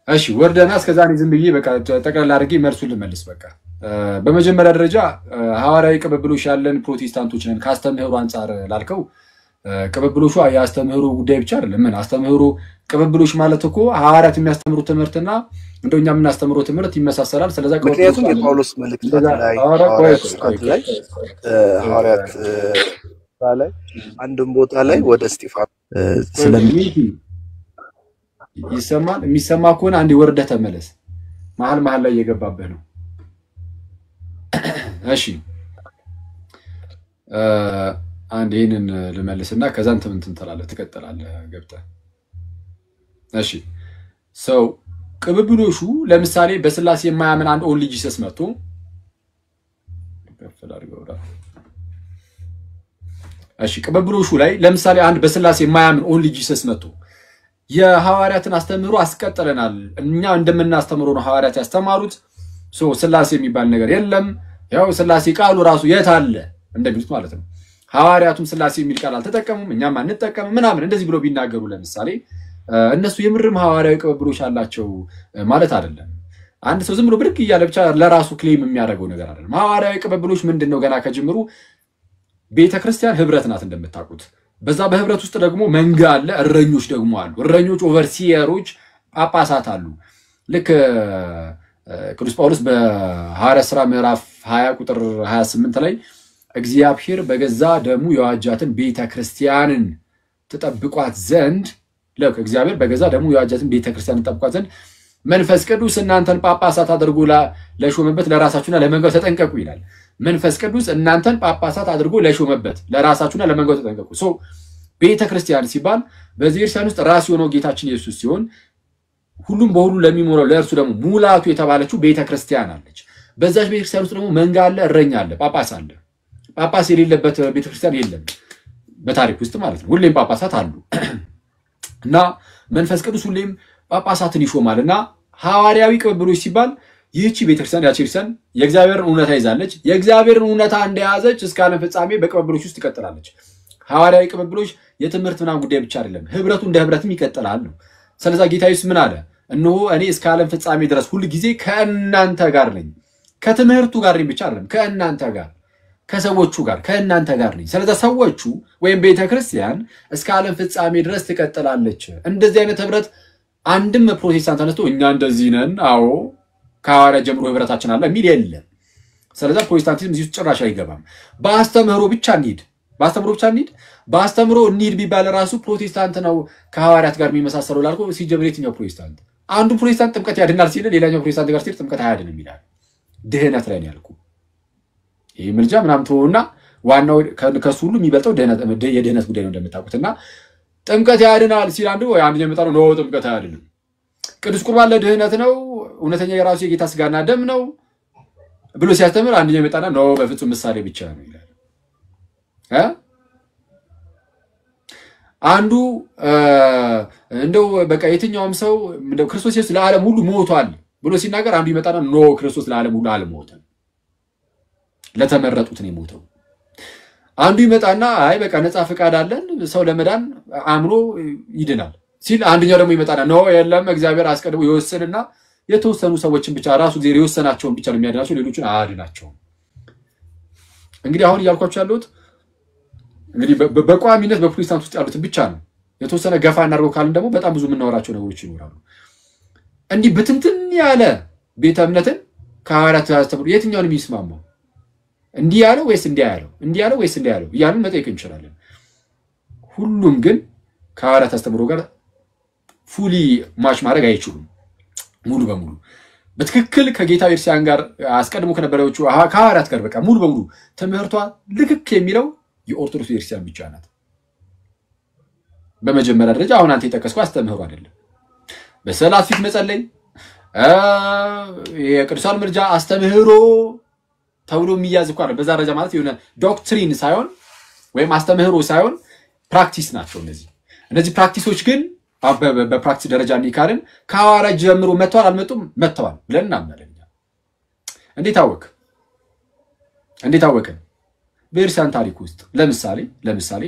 እሺ ወርደና እስከዛ እኔ ዝም ብዬ በቃ ጠቅላላ አድርጌ መልሱን ልመልስ። በቃ በመጀመሪያ ደረጃ ሐዋርያዊ ቅብብሎሽ ያለን ፕሮቴስታንቶች ነን ካስተምህሩ አንፃር ላልከው ቅብብሎሹ የአስተምህሩ ጉዳይ ብቻ አይደለም። ምን አስተምህሩ ቅብብሎሽ ማለት እኮ ሐዋርያት የሚያስተምሩት ትምህርትና እንደኛ የምናስተምረው ትምህርት ይመሳሰላል። ስለዛ ምክንያቱም የጳውሎስ መልእክታት ላይ ሐዋርያት ላይ አንድም ቦታ ላይ ወደ እስጢፋኖስ ይሰማል። የሚሰማ ከሆነ አንዴ ወርደህ ተመለስ። መሀል ላይ እየገባብህ ነው። እሺ አንድ ይሄንን ልመልስና ከዛ እንትን ትላለህ ትቀጥላለህ ገብተህ። እሺ ሰው ቅብብሎሹ ለምሳሌ በስላሴ የማያምን አንድ ኦንሊ ጂሰስ መጥቶ እሺ ቅብብሎሹ ላይ ለምሳሌ አንድ በስላሴ የማያምን ኦንሊ ጂሰስ መጥቶ የሐዋርያትን አስተምህሮ አስቀጥለናል እኛ እንደምናስተምረው ነው ሐዋርያት ያስተማሩት ስላሴ የሚባል ነገር የለም ያው ስላሴ ቃሉ ራሱ የት አለ እንደሚሉት ማለት ነው። ሐዋርያቱም ስላሴ የሚል ቃል አልተጠቀሙም እኛም አንጠቀምም ምናምን እንደዚህ ብሎ ቢናገሩ ለምሳሌ እነሱ የምርም ሐዋርያዊ ቅብብሎሽ አላቸው ማለት አይደለም። አንድ ሰው ዝም ብሎ ብድግ እያለ ብቻ ለራሱ ክሌም የሚያደርገው ነገር አይደለም። ሐዋርያዊ ቅብብሎሽ ምንድነው? ገና ከጅምሩ ቤተክርስቲያን ህብረት ናት እንደምታውቁት። በዛ በህብረት ውስጥ ደግሞ መንጋ አለ፣ እረኞች ደግሞ አሉ። እረኞች ኦቨርሲየሮች ጳጳሳት አሉ። ልክ ቅዱስ ጳውሎስ በሐዋርያት ሥራ ምዕራፍ 20 ቁጥር 28 ላይ እግዚአብሔር በገዛ ደሙ የዋጃትን ቤተክርስቲያንን ተጠብቋት ዘንድ ለክ እግዚአብሔር በገዛ ደሙ የዋጃትን ቤተክርስቲያንን ተጠብቋት ዘንድ መንፈስ ቅዱስ እናንተን ጳጳሳት አድርጎ ለሾመበት ለራሳችሁና ለመንጋው ተጠንቀቁ ይላል። መንፈስ ቅዱስ እናንተን ጳጳሳት አድርጎ ለሾመበት ለራሳችሁና ለመንጋው ተጠንቀቁ። ቤተክርስቲያን ሲባል በዚህ ክርስቲያን ውስጥ ራስ የሆነው ጌታችን ኢየሱስ ሲሆን ሁሉም በሁሉ ለሚሞላው ለእርሱ ደግሞ ሙላቱ የተባለችው ቤተክርስቲያን አለች። በዛች ቤተክርስቲያን ውስጥ ደግሞ መንጋ አለ፣ እረኛ አለ፣ ጳጳስ አለ። ጳጳስ የሌለበት ቤተክርስቲያን የለም በታሪክ ውስጥ ማለት ነው። ሁሌም ጳጳሳት አሉ እና መንፈስ ቅዱስ ሁሌም ጳጳሳትን ይሾማልና ሐዋርያዊ ቅብብሎሽ ሲባል ይህቺ ቤተክርስቲያን ያቺ ክርስቲያን የእግዚአብሔርን እውነታ ይዛለች። የእግዚአብሔርን እውነታ እንደያዘች እስከ ዓለም ፍጻሜ በቅብብሎሽ ውስጥ ትቀጥላለች። ሐዋርያዊ ቅብብሎሽ የትምህርት ምናምን ጉዳይ ብቻ አይደለም፣ ህብረቱ እንደ ህብረትም ይቀጥላል ነው። ስለዛ ጌታ ኢየሱስ ምን አለ? እነሆ እኔ እስከ ዓለም ፍጻሜ ድረስ ሁሉ ጊዜ ከእናንተ ጋር ነኝ። ከትምህርቱ ጋር ነኝ ብቻ አይደለም፣ ከእናንተ ጋር ከሰዎቹ ጋር ከእናንተ ጋር ነኝ። ስለዛ ሰዎቹ ወይም ቤተክርስቲያን እስከ ዓለም ፍጻሜ ድረስ ትቀጥላለች። እንደዚህ አይነት ህብረት አንድም ፕሮቴስታንት ተነስቶ እኛ እንደዚህ ነን አዎ ከሐዋርያ ጀምሮ ህብረታችን አለ የሚል የለም። ስለዛ ፕሮቴስታንቲዝም እዚህ ውስጥ ጭራሽ አይገባም። በአስተምህሮ ብቻ እንሂድ በአስተምህሮ እንሂድ ቢባል ራሱ ፕሮቴስታንት ነው ከሐዋርያት ጋር የሚመሳሰለው ላልኩ ሲጀምር የትኛው ፕሮቴስታንት? አንዱ ፕሮቴስታንት ጥምቀት ያድናል ሲል ሌላኛው ፕሮቴስታንት ጋር ሲል ጥምቀት አያድንም ይላል። ድህነት ላይ ነው ያልኩ። ይሄ ምልጃ ምናምን ተወውና ዋናው ከሱ ሁሉ የሚበልጠው የድህነት ጉዳይ ነው እንደምታውቁትና ጥምቀት ያድናል ሲል አንዱ አንደኛው ይመጣ ነው ጥምቀት አያድንም። ቅዱስ ቁርባን ለድህነት ነው እውነተኛ የራሱ የጌታ ስጋና ደም ነው ብሎ ሲያስተምር አንደኛው ይመጣና ነው በፍጹም ምሳሌ ብቻ ነው ይላል። አንዱ እንደው በቃ የትኛውም ሰው እንደው ክርስቶስ ኢየሱስ ለዓለም ሁሉ ሞቷል ብሎ ሲናገር አንዱ ይመጣና ኖ ክርስቶስ ለዓለም ሁሉ አልሞተም ለተመረጡት ነው የሞተው። አንዱ ይመጣና አይ በቃ ነፃ ፈቃድ አለን ሰው ለመዳን አምኖ ይድናል ሲል አንደኛው ደግሞ ይመጣና ነው የለም እግዚአብሔር አስቀድሞ ይወሰንና የተወሰኑ ሰዎችን ብቻ ራሱ እግዚአብሔር የወሰናቸውን ብቻ ነው የሚያድናቸው ሌሎችን አያድናቸውም። እንግዲህ አሁን እያልኳችሁ ያለሁት እንግዲህ በቋሚነት በፕሮቴስታንት ውስጥ ያሉትን ብቻ ነው። የተወሰነ ገፋ እናድርገው ካልን ደግሞ በጣም ብዙ የምናወራቸው ነገሮች ይኖራሉ። እንዲህ በትንትን ያለ ቤተ እምነትን ከሐዋርያት አስተምሮ የትኛውን የሚስማማው እንዲህ ያለው ወይስ እንዲህ ያለው እንዲህ ያለው ወይስ እንዲህ ያለው እያልን መጠየቅ እንችላለን። ሁሉም ግን ከሐዋርያት አስተምሮ ጋር ፉሊ ማች ማድረግ አይችሉም ሙሉ በሙሉ። በትክክል ከጌታ ቤተክርስቲያን ጋር አስቀድሞ ከነበረዎቹ ከሐዋርያት ጋር በቃ ሙሉ በሙሉ ትምህርቷ ልክክ የሚለው የኦርቶዶክስ ቤተክርስቲያን ብቻ ናት። በመጀመሪያ ደረጃ አሁን አንተ የጠቀስከው አስተምህሮ አይደለም። በሰላት ፊት መጸለይ የቅዱሳን ምልጃ አስተምህሮ ተብሎ የሚያዝ እኮ አይደል። በዛ ደረጃ ማለት የሆነ ዶክትሪን ሳይሆን ወይም አስተምህሮ ሳይሆን ፕራክቲስ ናቸው እነዚህ ፕራክቲሶች ግን በፕራክቲስ ደረጃ እንዲካልን ከሐዋርያት ጀምሮ መጥተዋል አልመጡም መጥተዋል ብለን እናምናለን። እንዴት አወቅን? በቤተክርስቲያን ታሪክ ውስጥ ለምሳሌ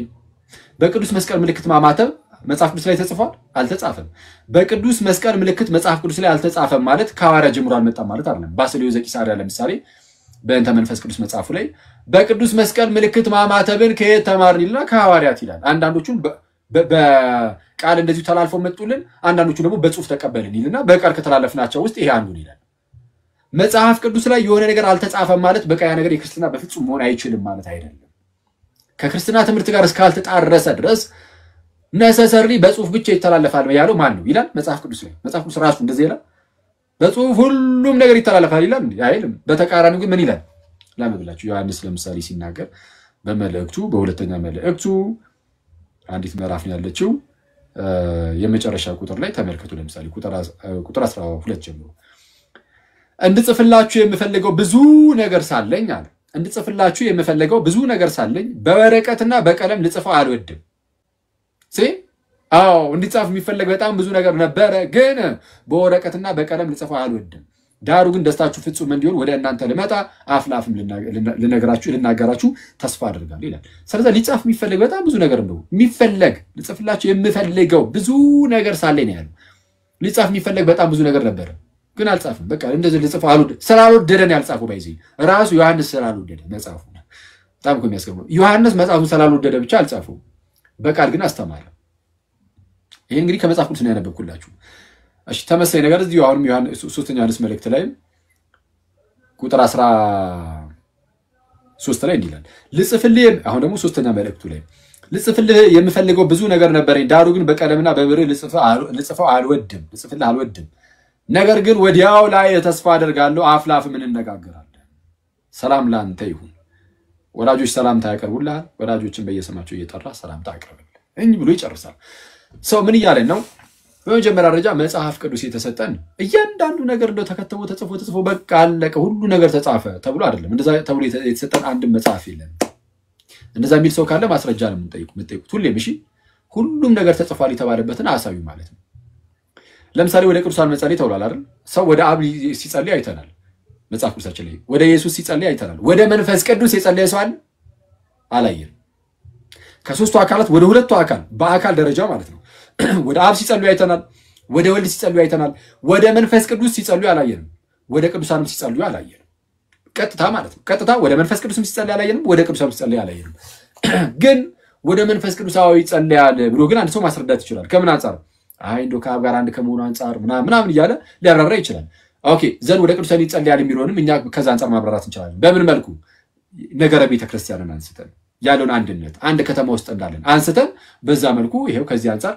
በቅዱስ መስቀል ምልክት ማማተብ መጽሐፍ ቅዱስ ላይ ተጽፏል አልተጻፈም? በቅዱስ መስቀል ምልክት መጽሐፍ ቅዱስ ላይ አልተጻፈም ማለት ከሐዋርያት ጀምሮ አልመጣም ማለት አይደለም። ባስልዮስ ዘቂሳርያ ለምሳሌ በእንተ መንፈስ ቅዱስ መጽሐፉ ላይ በቅዱስ መስቀል ምልክት ማማተብን ከየት ተማርን ይልና ከሐዋርያት ይላል። አንዳንዶቹን በቃል እንደዚሁ ተላልፈው መጡልን፣ አንዳንዶቹ ደግሞ በጽሁፍ ተቀበልን ይልና በቃል ከተላለፍናቸው ውስጥ ይሄ አንዱ ይላል። መጽሐፍ ቅዱስ ላይ የሆነ ነገር አልተጻፈም ማለት በቃ ያ ነገር የክርስትና በፍጹም መሆን አይችልም ማለት አይደለም። ከክርስትና ትምህርት ጋር እስካልተጣረሰ ድረስ ነሰሰሪ በጽሁፍ ብቻ ይተላለፋል ያለው ማን ነው ይላል? መጽሐፍ ቅዱስ ላይ። መጽሐፍ ቅዱስ ራሱ እንደዚህ ይላል? በጽሁፍ ሁሉም ነገር ይተላለፋል ይላል አይልም። በተቃራኒው ግን ምን ይላል? ላምብላችሁ ዮሐንስ ለምሳሌ ሲናገር በመልእክቱ በሁለተኛ መልእክቱ አንዲት ምዕራፍ ነው ያለችው የመጨረሻ ቁጥር ላይ ተመልከቱ። ለምሳሌ ቁጥር 12 ጀምሮ እንድጽፍላችሁ የምፈልገው ብዙ ነገር ሳለኝ አለ። እንድጽፍላችሁ የምፈልገው ብዙ ነገር ሳለኝ በወረቀትና በቀለም ልጽፈው አልወድም። እንዲጻፍ የሚፈልግ በጣም ብዙ ነገር ነበረ፣ ግን በወረቀትና በቀለም ልጽፈው አልወድም። ዳሩ ግን ደስታችሁ ፍጹም እንዲሆን ወደ እናንተ ልመጣ አፍ ለአፍም ልናገራችሁ ተስፋ አድርጋለሁ ይላል። ስለዚህ ሊጻፍ የሚፈልግ በጣም ብዙ ነገር ነው ልጽፍላችሁ የምፈልገው ብዙ ነገር ሳለኝ ነው ያለው። ሊጻፍ የሚፈልግ በጣም ብዙ ነገር ነበረ፣ ግን አልጻፈም። በቃ እንደዚህ ልጽፈው አልወደደ ስላልወደደ ነው ያልጻፈው። ባይዚ ራሱ ዮሐንስ ስላልወደደ መጽሐፉ በጣም እኮ የሚያስገርመው ዮሐንስ መጽሐፉን ስላልወደደ ብቻ አልጻፈው፣ በቃል ግን አስተማረ። ይሄን እንግዲህ ከመጽሐፍ ቅዱስ ነው ያነበብኩላችሁ። እሺ ተመሳሳይ ነገር እዚሁ አሁንም ሶስተኛ ዮሐንስ መልእክት ላይ ቁጥር 13 ላይ እንዲላል ልጽፍልህ አሁን ደግሞ ሶስተኛ መልእክቱ ላይ ልጽፍልህ የምፈልገው ብዙ ነገር ነበረኝ፣ ዳሩ ግን በቀለምና በብር ልጽፈው አልወድም። ነገር ግን ወዲያው ላይ ተስፋ አደርጋለሁ፣ አፍ ለአፍም እንነጋገራለን። ሰላም ላንተ ይሁን። ወላጆች ሰላምታ ያቀርቡልሃል፣ ወላጆችን በየስማቸው እየጠራ ሰላምታ አቅርብልኝ ብሎ ይጨርሳል። ሰው ምን እያለን ነው? በመጀመሪያ ደረጃ መጽሐፍ ቅዱስ የተሰጠን እያንዳንዱ ነገር እንደው ተከተቦ ተጽፎ በቃ አለቀ ሁሉ ነገር ተጻፈ ተብሎ አይደለም። እንደዛ ተብሎ የተሰጠን አንድም መጽሐፍ የለም። እንደዛ የሚል ሰው ካለ ማስረጃ ነው የምንጠይቁት ሁሌም። እሺ ሁሉም ነገር ተጽፏል የተባለበትን አሳዩ ማለት ነው። ለምሳሌ ወደ ቅዱሳን መጸለይ ተብሏል አይደል? ሰው ወደ አብ ሲጸልይ አይተናል መጽሐፍ ቅዱሳችን ላይ። ወደ ኢየሱስ ሲጸልይ አይተናል። ወደ መንፈስ ቅዱስ የጸለየ ሰው አለ? አላየንም። ከሶስቱ አካላት ወደ ሁለቱ አካል በአካል ደረጃ ማለት ነው ወደ አብ ሲጸልዩ አይተናል፣ ወደ ወልድ ሲጸልዩ አይተናል። ወደ መንፈስ ቅዱስ ሲጸልዩ አላየንም፣ ወደ ቅዱሳንም ሲጸልዩ አላየንም። ቀጥታ ማለት ነው ቀጥታ ወደ መንፈስ ቅዱስም ሲጸልይ አላየንም፣ ወደ ቅዱሳንም ሲጸልይ አላየንም። ግን ወደ መንፈስ ቅዱሳዊ ይጸልያል ብሎ ግን አንድ ሰው ማስረዳት ይችላል። ከምን አንፃር? እንደው ከአብ ጋር አንድ ከመሆኑ አንፃር ምናምን እያለ ሊያብራራ ይችላል። ኦኬ ዘን ወደ ቅዱሳን ይጸልያል የሚለውንም እኛ ከዛ አንፃር ማብራራት እንችላለን። በምን መልኩ? ነገረ ቤተክርስቲያንን አንስተን ያለውን አንድነት አንድ ከተማ ውስጥ እንዳለን አንስተን በዛ መልኩ ይሄው ከዚህ አንፃር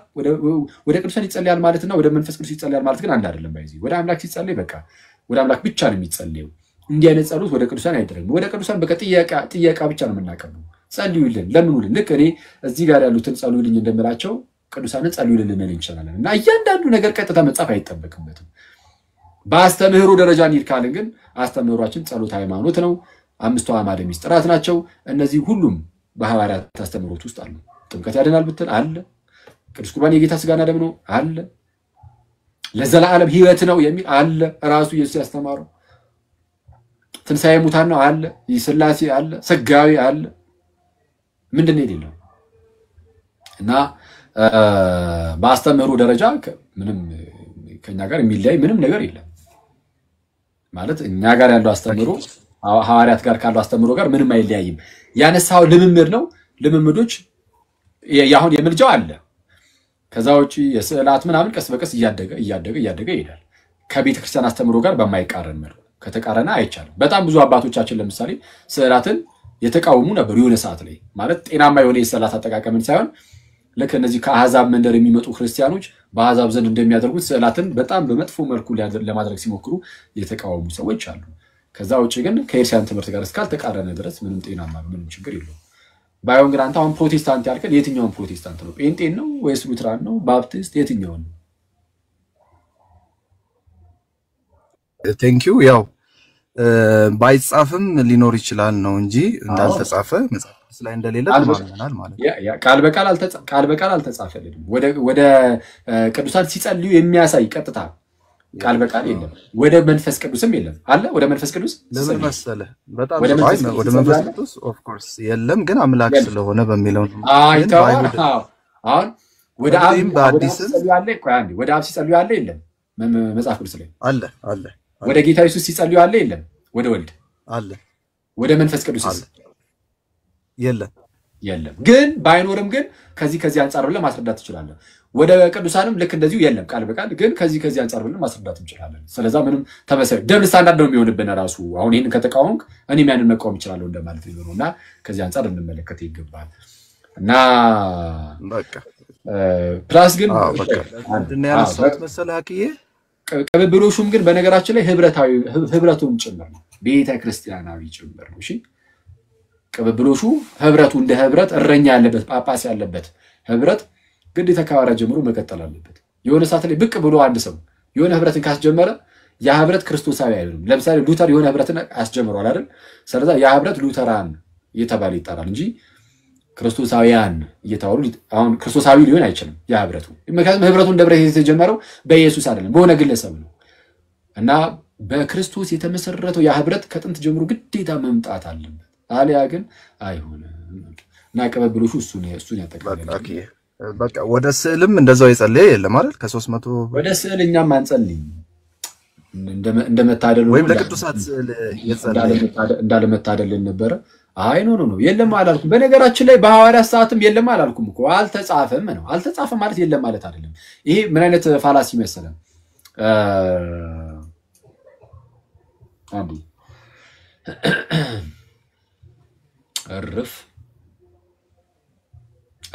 ወደ ቅዱሳን ይጸልያል ማለትና ወደ መንፈስ ቅዱስ ይጸልያል ማለት ግን አንድ አይደለም። ባይዚ ወደ አምላክ ሲጸልይ በቃ ወደ አምላክ ብቻ ነው የሚጸልየው። እንዲህ አይነት ጸሎት ወደ ቅዱሳን አይደረግም። ወደ ቅዱሳን በቃ ጥያቄ ብቻ ነው የምናቀርበው። ጸልዩልን፣ ለምኑልን። ልክ እኔ እዚህ ጋር ያሉትን ጸልዩልኝ እንደምላቸው ቅዱሳንን ጸልዩልን ልንል እንችላለን። እና እያንዳንዱ ነገር ቀጥታ መጻፍ አይጠበቅበትም። በአስተምህሮ ደረጃ እንሂድ ካልን ግን አስተምህሯችን ጸሎት ሃይማኖት ነው። 5 አዕማደ ምስጢራት ናቸው። እነዚህ ሁሉም በሐዋርያት አስተምህሮት ውስጥ አሉ። ጥምቀት ያድናል ብትል አለ። ቅዱስ ቁርባን የጌታ ስጋና ደም ነው አለ። ለዘላለም ሕይወት ነው የሚል አለ። ራሱ ኢየሱስ ያስተማረው ትንሣኤ ሙታን ነው አለ። ሥላሴ አለ። ስጋዊ አለ። ምንድነው የሌለው? እና በአስተምህሮ ደረጃ ምንም ከኛ ጋር የሚለያይ ምንም ነገር የለም ማለት እኛ ጋር ያለው አስተምህሮ ሐዋርያት ጋር ካለው አስተምህሮ ጋር ምንም አይለያይም። ያነሳው ልምምድ ነው። ልምምዶች ያሁን የምልጃው አለ። ከዛ ውጪ የስዕላት ምናምን ቀስ በቀስ እያደገ ይሄዳል። ከቤተ ክርስቲያን አስተምህሮ ጋር በማይቃረን መልኩ ከተቃረነ አይቻልም። በጣም ብዙ አባቶቻችን ለምሳሌ ስዕላትን የተቃወሙ ነበሩ የሆነ ሰዓት ላይ ማለት ጤናማ የሆነ የስዕላት አጠቃቀምን ሳይሆን ልክ እነዚህ ከአሕዛብ መንደር የሚመጡ ክርስቲያኖች በአሕዛብ ዘንድ እንደሚያደርጉት ስዕላትን በጣም በመጥፎ መልኩ ለማድረግ ሲሞክሩ የተቃወሙ ሰዎች አሉ። ከዛ ውጭ ግን ከኤርሲያን ትምህርት ጋር እስካልተቃረነ ድረስ ምንም ጤናማ ምንም ችግር የለውም። ባይሆን ግን አንተ አሁን ፕሮቴስታንት ያልከን የትኛውን ፕሮቴስታንት ነው? ጴንጤን ነው ወይስ ሉትራን ነው? ባፕቲስት የትኛውን ነው? ቴንኪው። ያው ባይጻፍም ሊኖር ይችላል ነው እንጂ እንዳልተጻፈ መጽሐፍ ላይ እንደሌለ ተማምነናል ማለት ነው። ያ ቃል በቃል አልተጻፈልንም። ወደ ቅዱሳን ሲጸልዩ የሚያሳይ ቀጥታ ቃል በቃል የለም። ወደ መንፈስ ቅዱስም የለም አለ። ወደ መንፈስ ቅዱስ ለምን መሰለህ? በጣም ወደ መንፈስ ቅዱስ ኦፍ ኮርስ የለም፣ ግን አምላክ ስለሆነ በሚለው ነው። አሁን ወደ አብ ሲጸልዩ አለ። ቆይ አንዴ፣ ወደ አብ ሲጸልዩ አለ የለም? መጽሐፍ ቅዱስ ላይ አለ። ወደ ጌታ ኢየሱስ ሲጸልዩ አለ የለም? ወደ ወልድ አለ። ወደ መንፈስ ቅዱስ የለም። ግን ባይኖርም ግን ከዚህ አንጻር ብለን ማስረዳት ትችላለህ። ወደ ቅዱሳንም ልክ እንደዚሁ የለም ቃል በቃል ግን ከዚህ አንጻር ብለን ማስረዳት እንችላለን። ስለዛ ምንም ተመሳሳይ ደብል ስታንዳርድ ነው የሚሆንብን ራሱ። አሁን ይሄን ከተቃወምክ እኔም ያንን መቃወም እችላለሁ እንደማለት ነውና ከዚህ አንጻር እንመለከት ይገባል። እና በቃ ፕላስ ግን አንድና ያነሳሁት መሰለህ አክዬ ቅብብሎሹም ግን በነገራችን ላይ ህብረቱም ጭምር ነው፣ ቤተ ክርስቲያናዊ ጭምር ነው። እሺ ቅብብሎሹ ህብረቱ እንደ ህብረት እረኛ ያለበት ጳጳስ ያለበት ህብረት ግዴታ ከሐዋርያት ጀምሮ መቀጠል አለበት። የሆነ ሰዓት ላይ ብቅ ብሎ አንድ ሰው የሆነ ህብረትን ካስጀመረ ያ ህብረት ክርስቶሳዊ አይሆንም። ለምሳሌ ሉተር የሆነ ህብረትን አስጀምሯል አይደል? ስለዚህ ያ ህብረት ሉተራን እየተባለ ይጠራል እንጂ ክርስቶሳውያን እየተባሉ አሁን ክርስቶሳዊ ሊሆን አይችልም ያ ህብረቱ። ምክንያቱም ህብረቱ እንደ ህብረት የተጀመረው በኢየሱስ አይደለም በሆነ ግለሰብ ነው። እና በክርስቶስ የተመሰረተው ያ ህብረት ከጥንት ጀምሮ ግዴታ መምጣት አለበት፣ አልያ ግን አይሆንም። እና ቅብብሎሹ እሱን ያጠቃልላል። በቃ ወደ ስዕልም እንደዛው የጸለየ የለም አይደል? ከ300 ወደ ስዕል እኛም አንጸልይም። እንደመታደል ወይም ለቅዱሳት ስዕል የጸለየ እንዳለመታደል ነበረ። አይ ኖ የለም አላልኩም። በነገራችን ላይ በሐዋርያት ሰዓትም የለም አላልኩም እኮ አልተጻፈም ነው። አልተጻፈም ማለት የለም ማለት አይደለም። ይሄ ምን አይነት ፋላሲ መሰለን? አንዱ እርፍ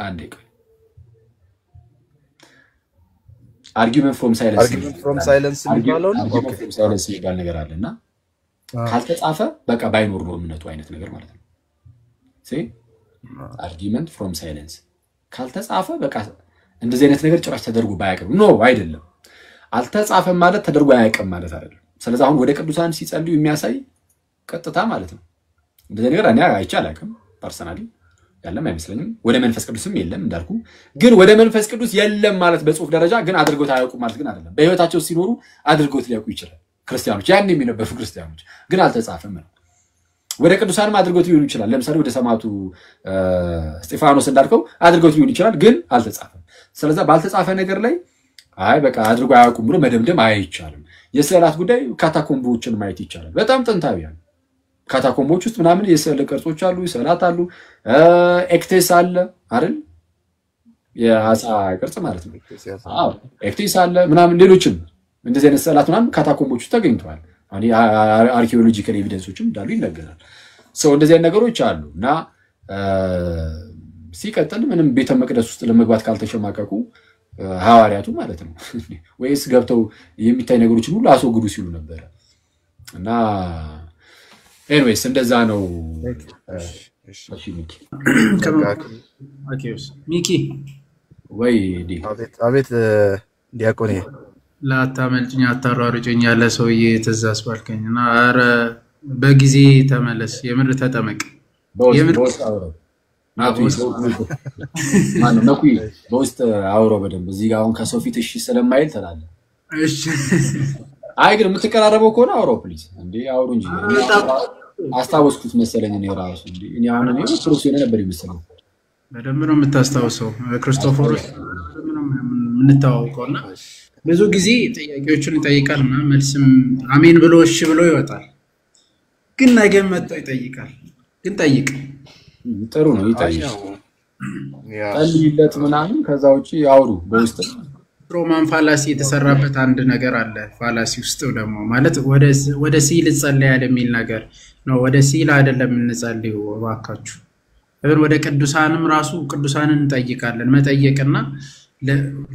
አንዴ ቆይ አርጊውመንት ፍሮም ሳይለንስ የሚባለው የሚባል ነገር አለና ካልተጻፈ በቃ ባይኖር ነው እምነቱ አይነት ነገር ማለት ነው። አርጊውመንት ፍሮም ሳይለንስ ካልተጻፈ በቃ እንደዚህ አይነት ነገር ጭራሽ ተደርጎ ባያቀም ነው አይደለም። አልተጻፈም ማለት ተደርጎ አያቀም ማለት አይደለም። ስለዚህ አሁን ወደ ቅዱሳን ሲጸልዩ የሚያሳይ ቀጥታ ማለት ነው። እንደዚህ ነገር እኔ አይቼ አላውቅም ፐርሰናሊ፣ ያለም አይመስለኝም። ወደ መንፈስ ቅዱስም የለም እንዳልኩ። ግን ወደ መንፈስ ቅዱስ የለም ማለት በጽሁፍ ደረጃ ግን አድርጎት አያውቁም ማለት ግን አይደለም። በህይወታቸው ሲኖሩ አድርጎት ሊያውቁ ይችላል ክርስቲያኖች፣ ያን የሚነበሩ ክርስቲያኖች፣ ግን አልተጻፈም ነው። ወደ ቅዱሳንም አድርጎት ሊሆን ይችላል። ለምሳሌ ወደ ሰማዕቱ እስጢፋኖስ እንዳልከው አድርጎት ሊሆን ይችላል፣ ግን አልተጻፈም። ስለዚህ ባልተጻፈ ነገር ላይ አይ በቃ አድርጎ አያውቁም ብሎ መደምደም አይቻልም። የስዕላት ጉዳይ ካታኮምቦችን ማየት ይቻላል። በጣም ጥንታዊያን ካታኮምቦች ውስጥ ምናምን የስዕል ቅርጾች አሉ፣ ስዕላት አሉ። ኤክቴስ አለ አይደል? የአሳ ቅርጽ ማለት ነው። አዎ ኤክቴስ አለ ምናምን፣ ሌሎችም እንደዚህ አይነት ስዕላት ምናምን ካታኮምቦች ውስጥ ተገኝተዋል። አርኪኦሎጂካል ኤቪደንሶችም እንዳሉ ይነገራል። ሰው እንደዚህ አይነት ነገሮች አሉ። እና ሲቀጥል ምንም ቤተ መቅደስ ውስጥ ለመግባት ካልተሸማቀቁ ሐዋርያቱ ማለት ነው ወይስ ገብተው የሚታይ ነገሮችን ሁሉ አስወግዱ ሲሉ ነበር። እና ኤኒዌይስ እንደዛ ነው። ሚኪ ወይ አቤት ዲያቆኔ ላታመልጭኝ አታሯሩጭኝ ያለ ሰውዬ ትእዛዝ ባልከኝ እና ኧረ በጊዜ ተመለስ፣ የምር ተጠመቅ። በውስጥ አውሮ በደንብ እዚህ ጋር አሁን ከሰው ፊት እሺ ስለማይል ትላለህ። እሺ አይ ግን የምትቀራረበው ከሆነ አውሮ ፕሊዝ። እንዴ አውሩ እንጂ አስታወስኩት መሰለኝ እኔ ራሱ እንዴ እኔ አሁን እኔ ክርስቶስ ነበር ይመስለው። በደንብ ነው የምታስታውሰው ክርስቶፎሮስ ምንም የምንተዋወቀውና ብዙ ጊዜ ጥያቄዎችን ይጠይቃል እና መልስም አሜን ብሎ እሺ ብሎ ይወጣል። ግን ነገ መጥቶ ይጠይቃል። ግን ጠይቅ ጥሩ ነው ይጠይቅ ጠልይለት ምናምን ከዛ ውጪ ያውሩ በውስጥ ሮማን ፋላሲ የተሰራበት አንድ ነገር አለ። ፋላሲ ውስጥ ደግሞ ማለት ወደ ሲል ጸልያል የሚል ነገር ነው። ወደ ሲል አይደለም እንጸልዩ እባካችሁ ወደ ቅዱሳንም ራሱ ቅዱሳንን እንጠይቃለን። መጠየቅና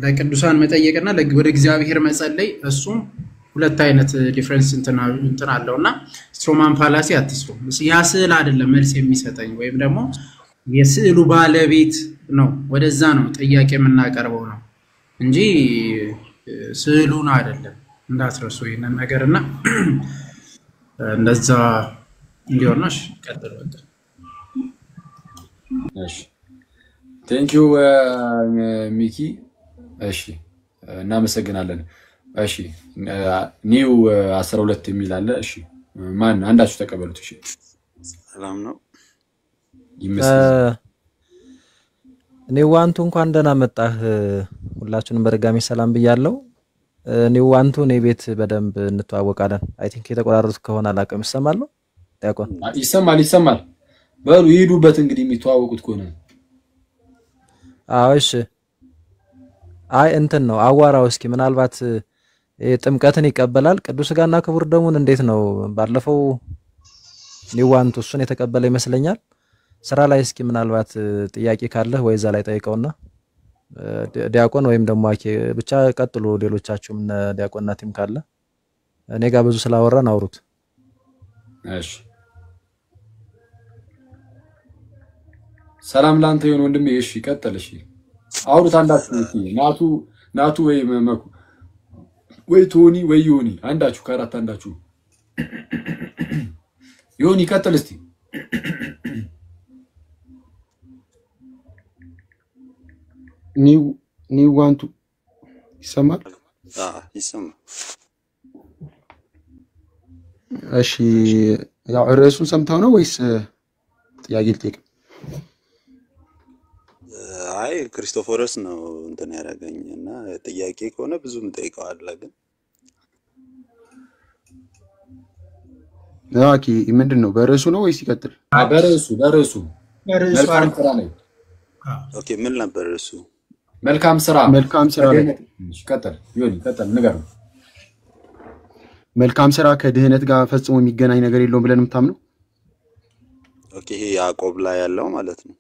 ለቅዱሳን መጠየቅና ወደ እግዚአብሔር መጸለይ እሱም ሁለት አይነት ዲፈረንስ እንትን አለውና ስትሮማን ፋላሲ አትስሩ። ያ ስዕል አይደለም መልስ የሚሰጠኝ ወይም ደግሞ የስዕሉ ባለቤት ነው። ወደዛ ነው ጥያቄ የምናቀርበው ነው እንጂ ስዕሉን አይደለም። እንዳትረሱ ይሄንን ነገርና እንደዛ እንዲሆንሽ ቀጥል በቃ። እሺ ቴንክ ዩ ሚኪ። እሺ እናመሰግናለን። እሺ ኒው 12 የሚል አለ። እሺ ማን አንዳችሁ ተቀበሉት። እሺ ሰላም ነው ይመስል ኒው ዋንቱ እንኳን ደህና መጣህ። ሁላችሁንም በድጋሚ ሰላም ብያለሁ። ኒው ዋንቱ እኔ ቤት በደንብ እንተዋወቃለን። አይ ቲንክ የተቆራረጡት ከሆነ አላውቅም። ይሰማል ነው ዲያቆን? ይሰማል። በሉ ይሄዱበት እንግዲህ የሚተዋወቁት ከሆነ። አዎ እሺ። አይ እንትን ነው አዋራው እስኪ ምናልባት ጥምቀትን ይቀበላል ቅዱስ ሥጋና ክቡር ደሙን እንዴት ነው? ባለፈው ኒው ዋንቱ እሱን የተቀበለ ይመስለኛል። ስራ ላይ እስኪ ምናልባት ጥያቄ ካለ ወይ እዛ ላይ ጠይቀውና ዲያቆን ወይም ደግሞ አኬ ብቻ ቀጥሉ። ሌሎቻችሁም ዲያቆንና ቲም ካለ እኔ ጋር ብዙ ስላወራን አውሩት። እሺ ሰላም ላንተ ይሁን ወንድሜ። እሺ ቀጥል። እሺ አውሩት አንዳችሁ ናቱ ወይ መኩ ወይ ቶኒ ወይ ዮኒ አንዳችሁ ከአራት አንዳችሁ ዮኒ ቀጥል እስቲ። ኒው ዋንቱ ይሰማል? ይሰማል። እሺ ያው ርዕሱን ሰምተው ነው ወይስ ጥያቄ ልጠይቅ? አይ ክርስቶፎረስ ነው እንትን ያደረገኝና ጥያቄ ከሆነ ብዙም ጠይቀዋለሁ ግን ኦኬ ምንድነው በርዕሱ ነው ወይስ ይቀጥል? በርዕሱ መልካም ስራ ነው። ኦኬ ምን ነበር እሱ? መልካም ስራ ላይ ቀጥል ዮኒ ቀጥል ነገር ነው። መልካም ስራ ከድህነት ጋር ፈጽሞ የሚገናኝ ነገር የለውም ብለን የምታምነው? ኦኬ ይሄ ያዕቆብ ላይ ያለው ማለት ነው።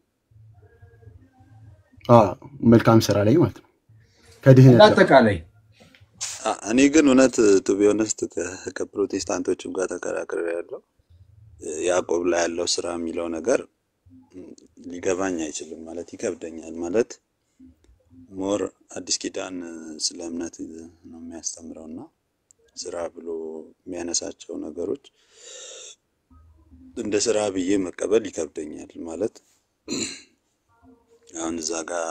መልካም ስራ ላይ ማለት ነው ከድህነት አጠቃላይ። እኔ ግን እውነት ቱ ቢ ኦነስት ከፕሮቴስታንቶችም ጋር ተከራክሬያለሁ። ያዕቆብ ላይ ያለው ስራ የሚለው ነገር ሊገባኝ አይችልም ማለት ይከብደኛል። ማለት ሞር አዲስ ኪዳን ስለ እምነት ነው የሚያስተምረውና ስራ ብሎ የሚያነሳቸው ነገሮች እንደ ስራ ብዬ መቀበል ይከብደኛል። ማለት አሁን እዛ ጋር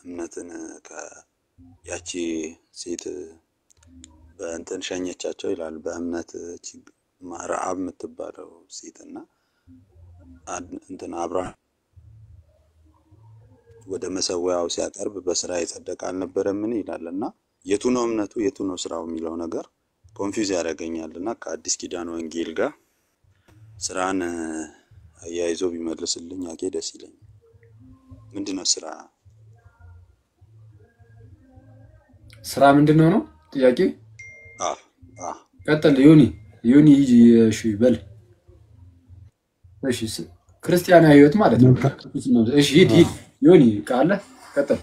እምነትን ያቺ ሴት በእንትን ሸኘቻቸው ይላል። በእምነት ረዓብ የምትባለው ሴትና እንትን አብርሃም ወደ መሰዊያው ሲያቀርብ በስራ የጸደቀ አልነበረምን ይላልና የቱ ነው እምነቱ የቱ ነው ስራው የሚለው ነገር ኮንፊውዝ ያደርገኛልና ከአዲስ ኪዳን ወንጌል ጋር ስራን አያይዞ ቢመልስልኝ አቄ ደስ ይለኛል። ምንድነው ስራ? ስራ ምንድነው ነው ጥያቄ? ቀጥል ዮኒ እሺ በል። እሺ ክርስቲያናዊ ህይወት ማለት ነው። እሺ ሂድ ዮኒ ቃለ ቀጥል።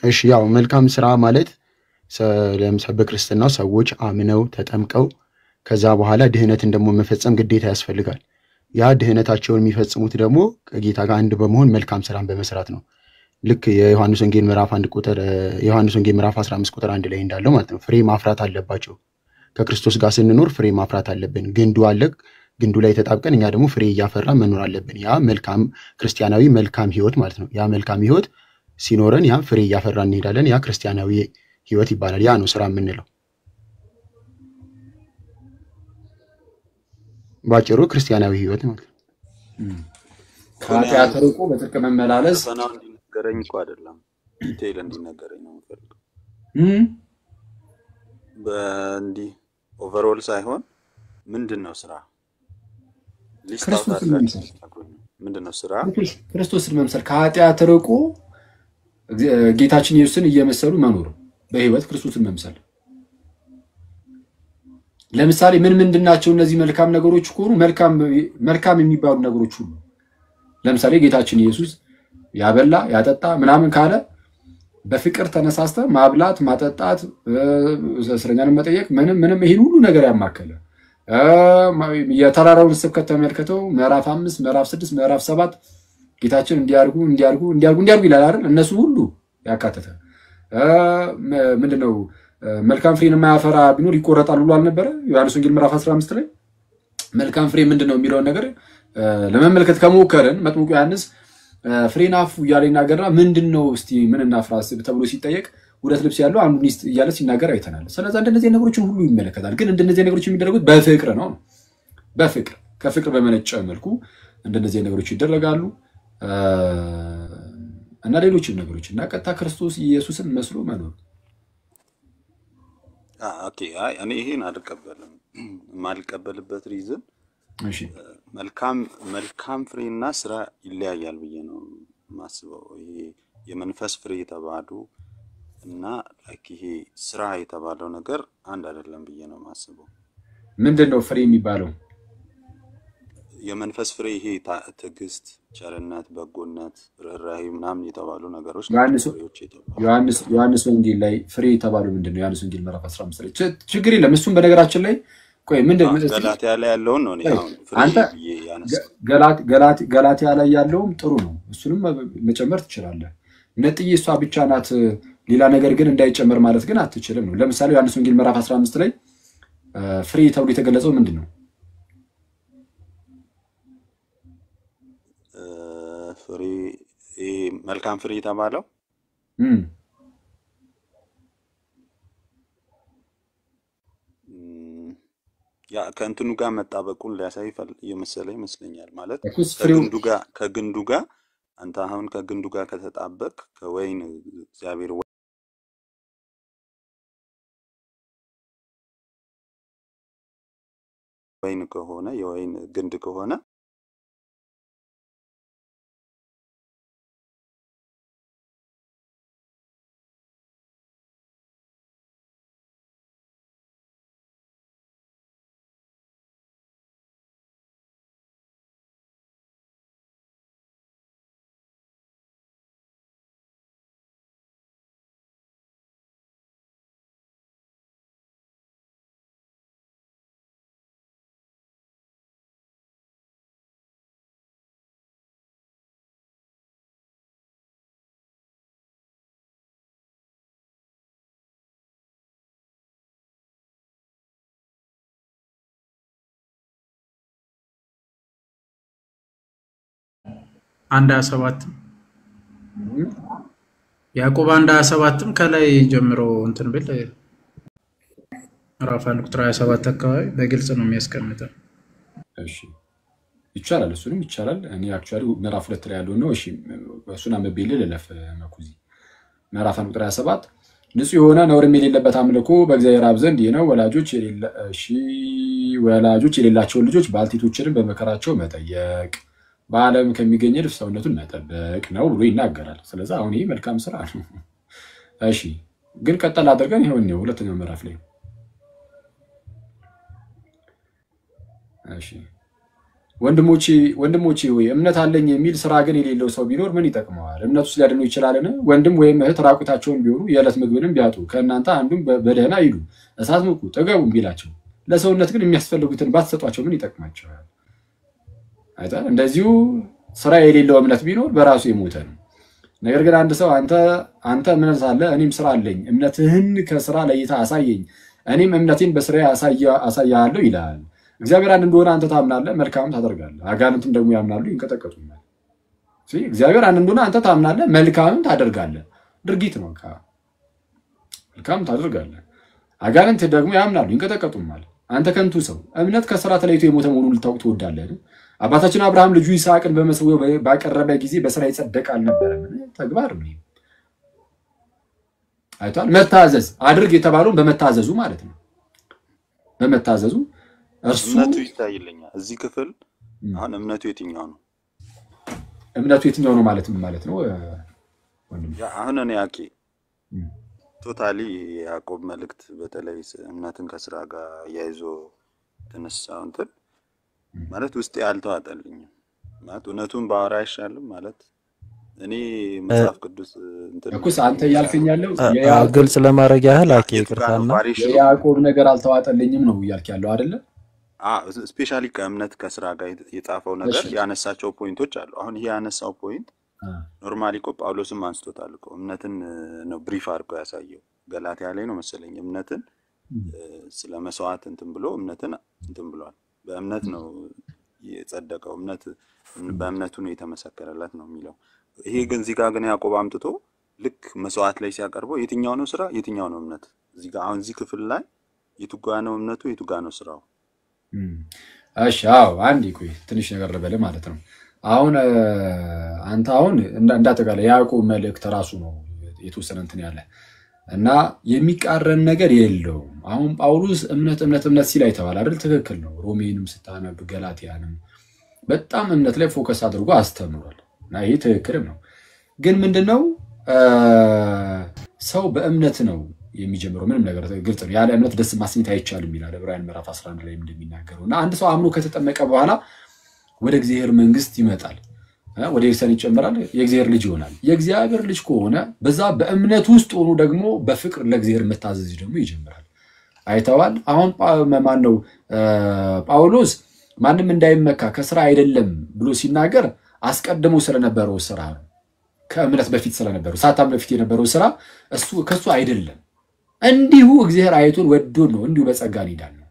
እሺ ያው መልካም ስራ ማለት ለምሳሌ በክርስትናው ሰዎች አምነው ተጠምቀው ከዛ በኋላ ድህነትን ደግሞ መፈጸም ግዴታ ያስፈልጋል። ያ ድህነታቸውን የሚፈጽሙት ደግሞ ከጌታ ጋር አንድ በመሆን መልካም ስራን በመስራት ነው። ልክ የዮሐንስ ወንጌል ምዕራፍ 15 ቁጥር 1 ላይ እንዳለው ማለት ነው። ፍሬ ማፍራት አለባቸው። ከክርስቶስ ጋር ስንኖር ፍሬ ማፍራት አለብን። ግንዱ አለ፣ ግንዱ ላይ ተጣብቀን እኛ ደግሞ ፍሬ እያፈራ መኖር አለብን። ያ መልካም ክርስቲያናዊ መልካም ህይወት ማለት ነው። ያ መልካም ህይወት ሲኖረን ያ ፍሬ እያፈራ እንሄዳለን። ያ ክርስቲያናዊ ህይወት ይባላል። ያ ነው ስራ የምንለው። ባጭሩ ክርስቲያናዊ ህይወት ማለት ነው። ከኃጢአት ርቆ በጽድቅ መመላለስ ፈናው እንዲነገረኝ እኮ አይደለም ዲቴይል እንዲነገረኝ ነው የምፈልገው። በእንዲህ ኦቨርኦል ሳይሆን ምንድነው ስራ? ምንድነው ስራ? ክርስቶስን መምሰል፣ ከኃጢአት ርቆ ጌታችን ኢየሱስን እየመሰሉ መኖር፣ በህይወት ክርስቶስን መምሰል። ለምሳሌ ምንድናቸው እነዚህ መልካም ነገሮች ከሆኑ መልካም የሚባሉ ነገሮች ሁሉ ለምሳሌ ጌታችን ኢየሱስ ያበላ ያጠጣ ምናምን ካለ በፍቅር ተነሳስተ ማብላት ማጠጣት እስረኛን መጠየቅ ምንም ይሄን ሁሉ ነገር ያማከለ የተራራውን ስብከት ተመልከተው ምዕራፍ 5 ምዕራፍ 6 ምዕራፍ 7 ጌታችን እንዲያርጉ ይላል አይደል? እነሱ ሁሉ ያካተተ ምንድነው መልካም ፍሬን የማያፈራ ቢኖር ይቆረጣል ብሎ አልነበረ? ዮሐንስ ወንጌል ምዕራፍ 15 ላይ መልካም ፍሬ ምንድነው የሚለውን ነገር ለመመልከት ከሞከረን መጥምቁ ዮሐንስ ፍሬን አፉ እያለ ይናገርና ምንድነው እስቲ ምን እናፍራስ ተብሎ ሲጠየቅ ሁለት ልብስ ያለው አንዱ ኒስት እያለ ሲናገር አይተናል። ስለዚህ እንደነዚህ ነገሮችን ሁሉ ይመለከታል። ግን እንደነዚህ ነገሮች የሚደረጉት በፍቅር ነው። በፍቅር ከፍቅር በመነጨ መልኩ እንደነዚህ ነገሮች ይደረጋሉ እና ሌሎችም ነገሮች እና ቀጥታ ክርስቶስ ኢየሱስን መስሎ መኖር ኦኬ። አይ እኔ ይሄን አልቀበልም። የማልቀበልበት ሪዝን እሺ መልካም ፍሬና ስራ ይለያያል ብዬ ነው ማስበው። ይሄ የመንፈስ ፍሬ የተባሉ እና ይሄ ስራ የተባለው ነገር አንድ አይደለም ብዬ ነው ማስበው። ምንድነው ፍሬ የሚባለው? የመንፈስ ፍሬ ይሄ ትዕግስት፣ ቸርነት፣ በጎነት፣ ርህራሄ ምናምን የተባሉ ነገሮች ዮሐንስ ወንጌል ላይ ፍሬ የተባለው ምንድነው? ዮሐንስ ወንጌል ምዕራፍ 15 ላይ ችግር የለም። እሱም በነገራችን ላይ ቆይ ምንድነው ገላትያ ላይ ያለውን ነው አሁን ፍሬ ያነሳው። ገላትያ ላይ ያለውም ጥሩ ነው። እሱንም መጨመር ትችላለህ። ነጥዬ እሷ ብቻ ናት ሌላ ነገር ግን እንዳይጨመር ማለት ግን አትችልም ነው። ለምሳሌ ዮሐንስ ወንጌል ምዕራፍ 15 ላይ ፍሬ ተብሎ የተገለጸው ምንድነው? ፍሬ መልካም ፍሬ የተባለው ያ ከእንትኑ ጋር መጣበቁን ሊያሳይ ይመስለኛል። ማለት ከግንዱ ጋር አንተ አሁን ከግንዱ ጋር ከተጣበቅ ከወይን እግዚአብሔር ወይን ከሆነ የወይን ግንድ ከሆነ አንድ 27 ያዕቆብ 1:27 ከላይ ጀምሮ እንትን ብል ምዕራፍ 1 ቁጥር 27 አካባቢ በግልጽ ነው የሚያስቀምጠው። እሺ ይቻላል፣ እሱንም ይቻላል። እኔ አክቹአሊ ምዕራፍ 2 ላይ ያለው ነው። እሺ እሱና መቤል ለለፍ መኩዚ ምዕራፍ 1 ቁጥር 27 ንጹህ የሆነ ነውርም የሌለበት አምልኮ በእግዚአብሔር አብ ዘንድ ነው። ወላጆች የሌላቸውን ልጆች ባልቴቶችንም በመከራቸው መጠየቅ በዓለም ከሚገኝ እድፍ ሰውነቱን መጠበቅ ነው ብሎ ይናገራል። ስለዚህ አሁን ይሄ መልካም ስራ ነው። እሺ ግን ቀጠል አድርገን ይሄው ነው ሁለተኛው ምዕራፍ ላይ እሺ ወንድሞቼ ሆይ እምነት አለኝ የሚል ስራ ግን የሌለው ሰው ቢኖር ምን ይጠቅመዋል? እምነቱስ ሊያድነው ይችላልን? ወንድም ወይም እህት ራቁታቸውን ቢሆኑ የዕለት ምግብንም ቢያጡ ከእናንተ አንዱም በደህና ሂዱ እሳት ሙቁ ጥገቡም ቢላቸው ለሰውነት ግን የሚያስፈልጉትን ባትሰጧቸው ምን ይጠቅማቸዋል? አይታል እንደዚሁ ስራ የሌለው እምነት ቢኖር በራሱ የሞተ ነው። ነገር ግን አንድ ሰው አንተ እምነት አለ እኔም ስራ አለኝ፣ እምነትህን ከስራ ለይተህ አሳየኝ፣ እኔም እምነቴን በስራ አሳያለሁ ይላል። እግዚአብሔር አንድ እንደሆነ አንተ ታምናለህ፣ መልካም ታደርጋለህ። አጋንንትም ደግሞ ያምናሉ ይንቀጠቀጡኛል። እግዚአብሔር አንድ እንደሆነ አንተ ታምናለህ፣ መልካም ታደርጋለህ። ድርጊት ነው። መልካም ታደርጋለህ። አጋንንት ደግሞ ያምናሉ ይንቀጠቀጡማል። አንተ ከንቱ ሰው እምነት ከስራ ተለይቶ የሞተ መሆኑን ልታውቅ ትወዳለህ? አባታችን አብርሃም ልጁ ይስሐቅን በመሰዊያው ባቀረበ ጊዜ በስራ ይጸደቅ አልነበረም? ተግባር ነው። አይቷል። መታዘዝ አድርግ የተባለውን በመታዘዙ ማለት ነው። በመታዘዙ እምነቱ ይታይልኛል። እዚህ ክፍል አሁን እምነቱ የትኛው ነው? እምነቱ የትኛው ነው ማለት ምን ማለት ነው? አሁን እኔ ያቄ ቶታሊ ያዕቆብ መልእክት በተለይ እምነትን ከስራ ጋር ያይዞ ተነሳው እንትን ማለት ውስጥ ያልተዋጠልኝ ማለት እውነቱን ባወራ አይሻልም ማለት እኔ መጽሐፍ ቅዱስ እንትን እኮ አንተ እያልከኝ ያለው ግልጽ ለማድረግ ያህል አኬ ይቅርታና የያዕቆብ ነገር አልተዋጠልኝም ነው እያልክ ያለው አይደለ? ስፔሻሊ ከእምነት ከስራ ጋር የጻፈው ነገር ያነሳቸው ፖይንቶች አሉ። አሁን ይሄ ያነሳው ፖይንት ኖርማሊ እኮ ጳውሎስም አንስቶታል እኮ እምነትን ነው ብሪፍ አድርጎ ያሳየው ገላትያ ላይ ነው መሰለኝ። እምነትን ስለ መስዋዕት እንትን ብሎ እምነትን እንትን ብሏል። በእምነት ነው የጸደቀው እምነት በእምነቱ ነው የተመሰከረለት ነው የሚለው። ይሄ ግን እዚህ ጋር ግን ያዕቆብ አምጥቶ ልክ መስዋዕት ላይ ሲያቀርበው የትኛው ነው ስራ የትኛው ነው እምነት? እዚህ ጋር አሁን እዚህ ክፍል ላይ የቱጋ ነው እምነቱ የቱጋ ነው ስራው? እሺ አዎ አንዴ ቆይ ትንሽ ነገር ልበል ማለት ነው። አሁን አንተ አሁን እንዳጠቃላይ ያዕቆብ መልእክት ራሱ ነው የተወሰነ እንትን ያለ እና የሚቃረን ነገር የለውም። አሁን ጳውሎስ እምነት እምነት እምነት ሲል አይተዋል አይደል? ትክክል ነው። ሮሜንም ስታነብ ገላትያንም በጣም እምነት ላይ ፎከስ አድርጎ አስተምሯል እና ይሄ ትክክልም ነው። ግን ምንድነው ሰው በእምነት ነው የሚጀምረው። ምንም ነገር ግልጽ ነው። ያለ እምነት ደስ ማሰኘት አይቻልም ይላል ዕብራውያን ምዕራፍ 11 ላይ እንደሚናገረው እና አንድ ሰው አምኖ ከተጠመቀ በኋላ ወደ እግዚአብሔር መንግስት ይመጣል፣ ወደ ኢየሱስ ይጨመራል፣ የእግዚአብሔር ልጅ ይሆናል። የእግዚአብሔር ልጅ ከሆነ በዛ በእምነት ውስጥ ሆኖ ደግሞ በፍቅር ለእግዚአብሔር መታዘዝ ደግሞ ይጀምራል። አይተዋል። አሁን ማን ነው ጳውሎስ ማንም እንዳይመካ ከስራ አይደለም ብሎ ሲናገር አስቀድሞ ስለነበረው ስራ ነው። ከእምነት በፊት ስለነበረው ሳታም በፊት የነበረው ስራ እሱ ከሱ አይደለም። እንዲሁ እግዚአብሔር አይቶን ወዶን ነው እንዲሁ በጸጋን ይዳን ነው።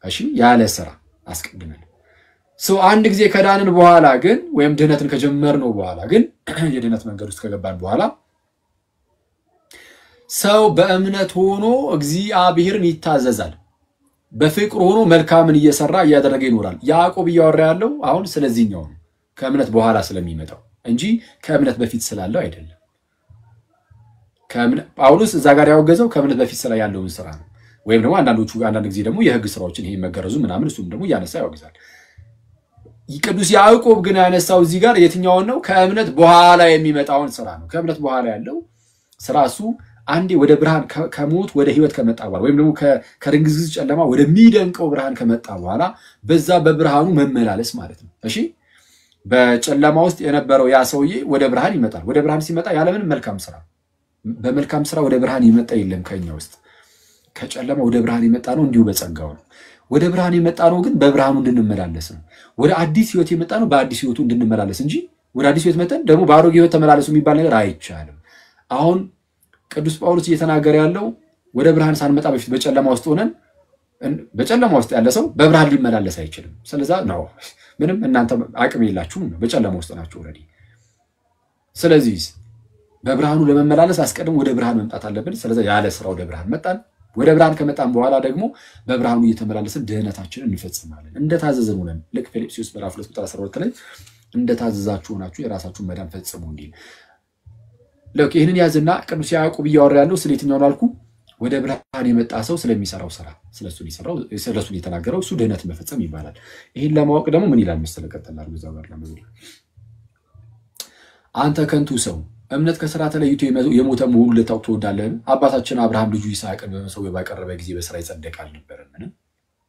እሺ ያለ ስራ አስቀድመን ሰው አንድ ጊዜ ከዳንን በኋላ ግን ወይም ድህነትን ከጀመርነው በኋላ ግን የድህነት መንገድ ውስጥ ከገባን በኋላ ሰው በእምነት ሆኖ እግዚአብሔርን ይታዘዛል። በፍቅር ሆኖ መልካምን እየሰራ እያደረገ ይኖራል። ያዕቆብ እያወራ ያለው አሁን ስለዚህኛው ነው፣ ከእምነት በኋላ ስለሚመጣው እንጂ ከእምነት በፊት ስላለው አይደለም። ጳውሎስ እዛ ጋር ያወገዘው ከእምነት በፊት ስላ ያለውን ስራ ነው። ወይም ደግሞ አንዳንድ ጊዜ ደግሞ የህግ ስራዎችን ይሄ መገረዙ ምናምን እሱም ደግሞ ያነሳ ያወግዛል። ቅዱስ ያዕቆብ ግን ያነሳው እዚህ ጋር የትኛውን ነው? ከእምነት በኋላ የሚመጣውን ስራ ነው። ከእምነት በኋላ ያለው ስራ እሱ አንዴ ወደ ብርሃን ከሞት ወደ ህይወት ከመጣ በኋላ ወይም ደግሞ ከድንግዝግዝ ጨለማ ወደሚደንቀው ብርሃን ከመጣ በኋላ በዛ በብርሃኑ መመላለስ ማለት ነው። እሺ በጨለማ ውስጥ የነበረው ያ ሰውዬ ወደ ብርሃን ይመጣል። ወደ ብርሃን ሲመጣ ያለምንም መልካም ስራ በመልካም ስራ ወደ ብርሃን ይመጣ የለም ከኛ ውስጥ። ከጨለማ ወደ ብርሃን ይመጣ ነው እንዲሁ በጸጋው ነው። ወደ ብርሃን የመጣ ነው ግን በብርሃኑ እንድንመላለስ ነው። ወደ አዲስ ህይወት የመጣ ነው በአዲስ ህይወቱ እንድንመላለስ እንጂ ወደ አዲስ ህይወት መተን ደግሞ በአሮጌ ህይወት ተመላለሱ የሚባል ነገር አይቻልም። አሁን ቅዱስ ጳውሎስ እየተናገረ ያለው ወደ ብርሃን ሳንመጣ በፊት በጨለማ ውስጥ ሆነን በጨለማ ውስጥ ያለ ሰው በብርሃን ሊመላለስ አይችልም። ስለዛ ነው ምንም እናንተ አቅም የላችሁም ነው፣ በጨለማ ውስጥ ናችሁ ኦሬዲ። ስለዚህ በብርሃኑ ለመመላለስ አስቀድሞ ወደ ብርሃን መምጣት አለብን። ስለዛ ያለ ስራ ወደ ብርሃን መጣን። ወደ ብርሃን ከመጣን በኋላ ደግሞ በብርሃኑ እየተመላለስን ድህነታችንን እንፈጽማለን። እንደታዘዝን ሆነን ልክ ፊልጵስዩስ ምዕራፍ 2 ቁጥር 12 ላይ እንደታዘዛችሁ ሆናችሁ የራሳችሁን መዳን ፈጽሙ እንዲል ለክ ይሄንን ያዝና ቅዱስ ያዕቆብ እያወራ ያለው ስለየትኛው ነው አልኩ? ወደ ብርሃን የመጣ ሰው ስለሚሰራው ስራ ስለሱ የተናገረው እሱ ድህነት መፈጸም ይባላል። ይሄን ለማወቅ ደግሞ ምን ይላል መሰለህ? ቀጥላል በዛው ጋር ለምን አንተ ከንቱ ሰው እምነት ከስራ ተለይቶ የሞተ መሆኑን ልታውቅ ትወዳለህ? አባታችን አብርሃም ልጁ ይስሐቅን በመሰዊያ ባቀረበ ጊዜ በስራ ይጸደቅ አልነበረምን?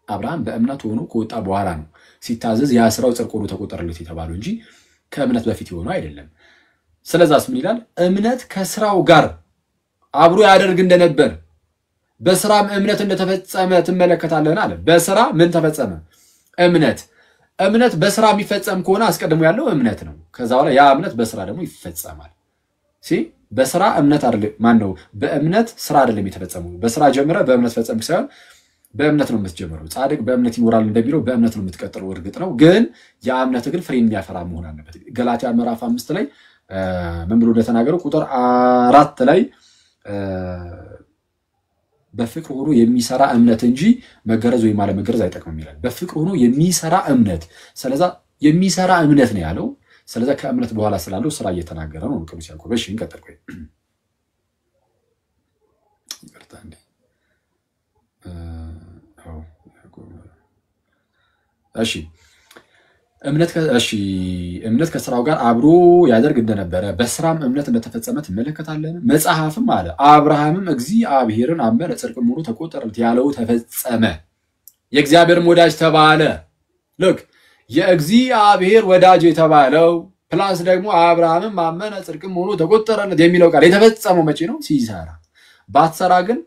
አብርሃም በእምነት ሆኖ ከወጣ በኋላ ነው ሲታዘዝ ያ ስራው ጽድቅ ሆኖ ተቆጠረለት የተባለው እንጂ ከእምነት በፊት የሆነው አይደለም። ስለዛስ ምን ይላል? እምነት ከስራው ጋር አብሮ ያደርግ እንደነበር በስራም እምነት እንደተፈጸመ ትመለከታለህ አለ። በስራ ምን ተፈጸመ? እምነት በስራ የሚፈጸም ከሆነ አስቀድሞ ያለው እምነት ነው። ከዛ በኋላ ያ እምነት በስራ ደግሞ ይፈጸማል። በስራ እምነት አይደለም ማነው? በእምነት ስራ አይደለም የተፈጸመው። በስራ ጀምረ በእምነት ፈጸምክ ሳይሆን በእምነት ነው የምትጀምረው። ጻድቅ በእምነት ይኖራል እንደሚለው በእምነት ነው የምትቀጥለው። እርግጥ ነው ግን ያ እምነት ግን ፍሬ የሚያፈራ መሆን አለበት። ገላትያ ምዕራፍ 5 ላይ ምን ብሎ እንደተናገረው ቁጥር 4 ላይ በፍቅር ሆኖ የሚሰራ እምነት እንጂ መገረዝ ወይ አለመገረዝ አይጠቅምም ይላል። በፍቅር ሆኖ የሚሰራ እምነት። ስለዛ የሚሰራ እምነት ነው ያለው። ስለዛ ከእምነት በኋላ ስላለው ስራ እየተናገረ ነው ቅዱስ ያዕቆብ። እሺ እንቀጥል። ቆይ ይቅርታ እንዴ እሺ እምነት ከስራው ጋር አብሮ ያደርግ እንደነበረ በስራም እምነት እንደተፈጸመ ትመለከታለህ። መጽሐፍም አለ አብርሃምም እግዚአብሔርን አመነ ጽድቅም ሆኖ ተቆጠረለት ያለው ተፈጸመ፣ የእግዚአብሔርም ወዳጅ ተባለ። ልክ የእግዚአብሔር ወዳጅ የተባለው ፕላስ ደግሞ አብርሃምም ማመነ ጽድቅም ሆኖ ተቆጠረለት የሚለው ቃል የተፈጸመው መቼ ነው? ሲሰራ። ባትሰራ ግን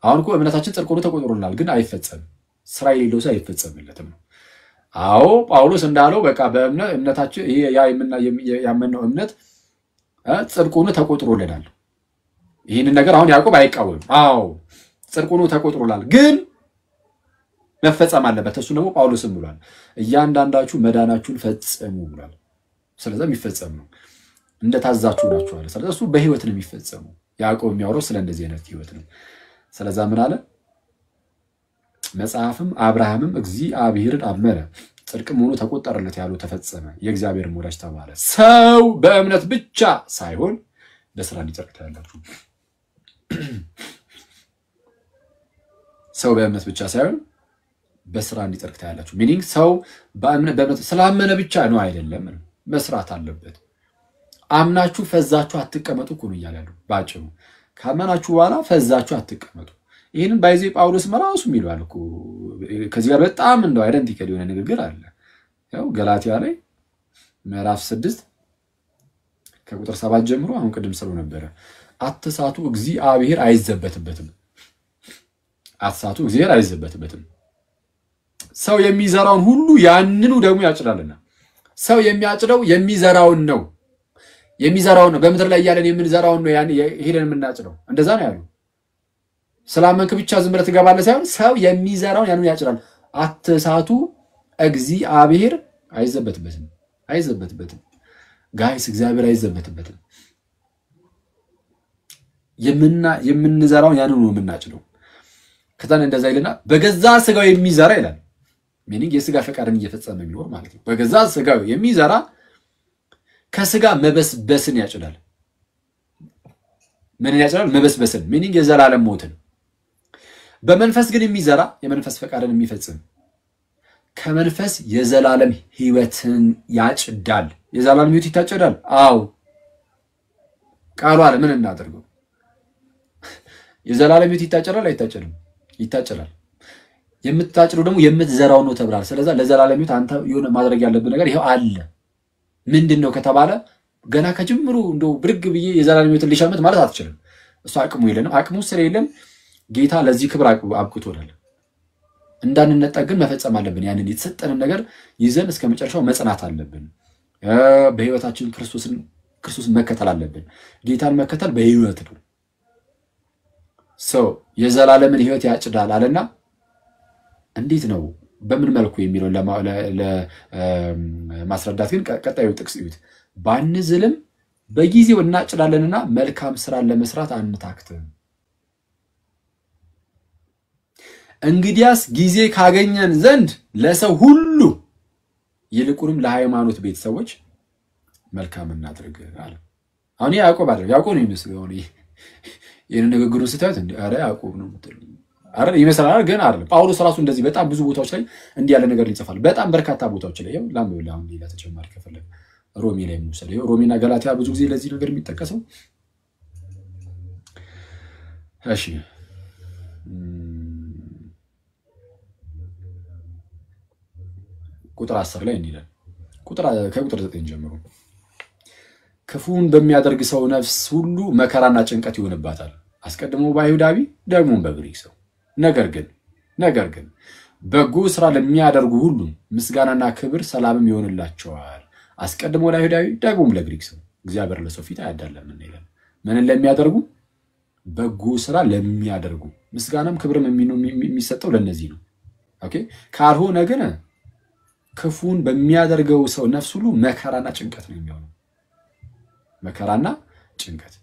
አሁን እኮ እምነታችን ጽድቅ ሆኖ ተቆጥሮልናል፣ ግን አይፈጸምም። ስራ የሌለው ሰው አይፈጸምለትም ነው። አዎ ጳውሎስ እንዳለው በቃ በእምነታችን ያመነው እምነት ጽድቅ ሆኖ ተቆጥሮልናል። ይህንን ነገር አሁን ያዕቆብ አይቃወምም። አዎ ጽድቅ ሆኖ ተቆጥሮላል፣ ግን መፈጸም አለበት። እሱ ደግሞ ጳውሎስም ብሏል፣ እያንዳንዳችሁ መዳናችሁን ፈጽሙ ብሏል። ስለዚህ የሚፈጸም ነው፣ እንደታዛችሁ ናችሁ አለ። ስለዚህ እሱ በህይወት ነው የሚፈጸመው። ያዕቆብ የሚያወራው ስለ እንደዚህ አይነት ህይወት ነው። ስለዚህ ምን አለ? መጽሐፍም አብርሃምም እግዚአብሔርን አመነ ጽድቅም ሆኖ ተቆጠረለት ያለው ተፈጸመ፣ የእግዚአብሔር ወዳጅ ተባለ። ሰው በእምነት ብቻ ሳይሆን በስራ እንዲጸድቅ ታያላችሁ። ሰው በእምነት ብቻ ሳይሆን በስራ እንዲጸድቅ ታያላችሁ። ሚኒንግ ሰው በእምነት ስላመነ ብቻ ነው አይደለም፣ መስራት አለበት። አምናችሁ ፈዛችሁ አትቀመጡ እኮ ነው እያለ ያለው ባጭሩ። ካመናችሁ በኋላ ፈዛችሁ አትቀመጡ። ይህንን ባይዜ ጳውሎስ ራሱ የሚለዋል እኮ። ከዚህ ጋር በጣም እንደው አይደንቲካል የሆነ ንግግር አለ። ያው ገላትያ ላይ ምዕራፍ 6 ከቁጥር 7 ጀምሮ አሁን ቅድም ስለው ነበረ። አትሳቱ፣ እግዚአብሔር አይዘበትበትም። አትሳቱ፣ እግዚአብሔር አይዘበትበትም። ሰው የሚዘራውን ሁሉ ያንኑ ደግሞ ያጭዳልና። ሰው የሚያጭደው የሚዘራውን ነው። የሚዘራውን ነው። በምድር ላይ ያለን የምንዘራውን ነው ሄደን የምናጭደው። እንደዛ ነው ያለው። ስላመንክ ብቻ ዝም ብለህ ትገባለህ ሳይሆን ሰው የሚዘራውን ያንኑ ያጭዳል። አትሳቱ፣ እግዚአብሔር አይዘበትበትም። አይዘበትበትም ጋይስ፣ እግዚአብሔር አይዘበትበትም። የምንዘራውን ያንኑ ነው የምናጭደው። ከዛን እንደዛ ይልና በገዛ ስጋው የሚዘራ ይላል። ሚኒንግ የስጋ ፈቃድን እየፈጸመ የሚኖር ማለት ነው። በገዛ ስጋው የሚዘራ ከስጋ መበስበስን ያጭዳል። ምንን ያጭዳል? መበስበስን። ሚኒንግ የዘላለም ሞትን። በመንፈስ ግን የሚዘራ የመንፈስ ፈቃድን የሚፈጽም ከመንፈስ የዘላለም ህይወትን ያጭዳል። የዘላለም ህይወት ይታጨዳል። አዎ ቃሉ አለ። ምን እናደርገው? የዘላለም ህይወት ይታጨዳል አይታጨድም? ይታጨዳል። የምታጭደው ደግሞ የምትዘራው ነው ተብሏል። ስለዚህ ለዘላለም ህይወት አንተ የሆነ ማድረግ ያለብን ነገር ይሄው አለ። ምንድነው ከተባለ ገና ከጅምሩ እንደው ብርግ ብዬ የዘላለም ህይወትን ሊሸምት ማለት አትችልም። እሱ አቅሙ የለንም። አቅሙ ስለሌለን ጌታ ለዚህ ክብር አብቅቶናል። እንዳንነጠቅ ግን መፈጸም አለብን። ያንን የተሰጠንን ነገር ይዘን እስከ መጨረሻው መጽናት አለብን። በህይወታችን ክርስቶስን መከተል አለብን። ጌታን መከተል በህይወት ነው። ሰው የዘላለምን ህይወት ያጭዳል አለና እንዴት ነው በምን መልኩ የሚለው ለማስረዳት ግን ቀጣዩ ጥቅስ እዩት። ባንዝልም በጊዜው እናጭዳለንና መልካም ስራን ለመስራት አንታክትም። እንግዲያስ ጊዜ ካገኘን ዘንድ ለሰው ሁሉ ይልቁንም ለሃይማኖት ቤተሰቦች መልካም እናድርግ አለ። አሁን ያዕቆብ አይደለም፣ ያዕቆብ ነው የሚመስለው። አሁን ይሄን ንግግሩን ስታዩት እንዴ አረ ያዕቆብ ነው የምትለው አረ ይመስላል፣ ግን አይደለም። ጳውሎስ ራሱ እንደዚህ በጣም ብዙ ቦታዎች ላይ እንዲህ ያለ ነገር ይጽፋል። በጣም በርካታ ቦታዎች ላይ ያው ላምበል አሁን ሌላ ተጨማሪ ከፈለገ ሮሜ ላይ ሙሰለ ይሄ ሮሜና ገላትያ ብዙ ጊዜ ለዚህ ነገር የሚጠቀሰው። እሺ ቁጥር 10 ላይ እንዲህ ይላል። ከቁጥር 9 ጀምሮ ክፉን በሚያደርግ ሰው ነፍስ ሁሉ መከራና ጭንቀት ይሆንባታል፣ አስቀድሞ በአይሁዳዊ ደግሞም በግሪክ ሰው። ነገር ግን በጎ ስራ ለሚያደርጉ ሁሉ ምስጋናና ክብር ሰላምም ይሆንላቸዋል፣ አስቀድሞ ለአይሁዳዊ ደግሞም ለግሪክ ሰው። እግዚአብሔር ለሰው ፊት አያዳላም ይላል። ምንን ለሚያደርጉ? በጎ ስራ ለሚያደርጉ ምስጋናም ክብርም የሚሰጠው ለነዚህ ነው። ኦኬ። ካልሆነ ግን ክፉን በሚያደርገው ሰው ነፍስ ሁሉ መከራና ጭንቀት ነው የሚሆነው። መከራና ጭንቀት።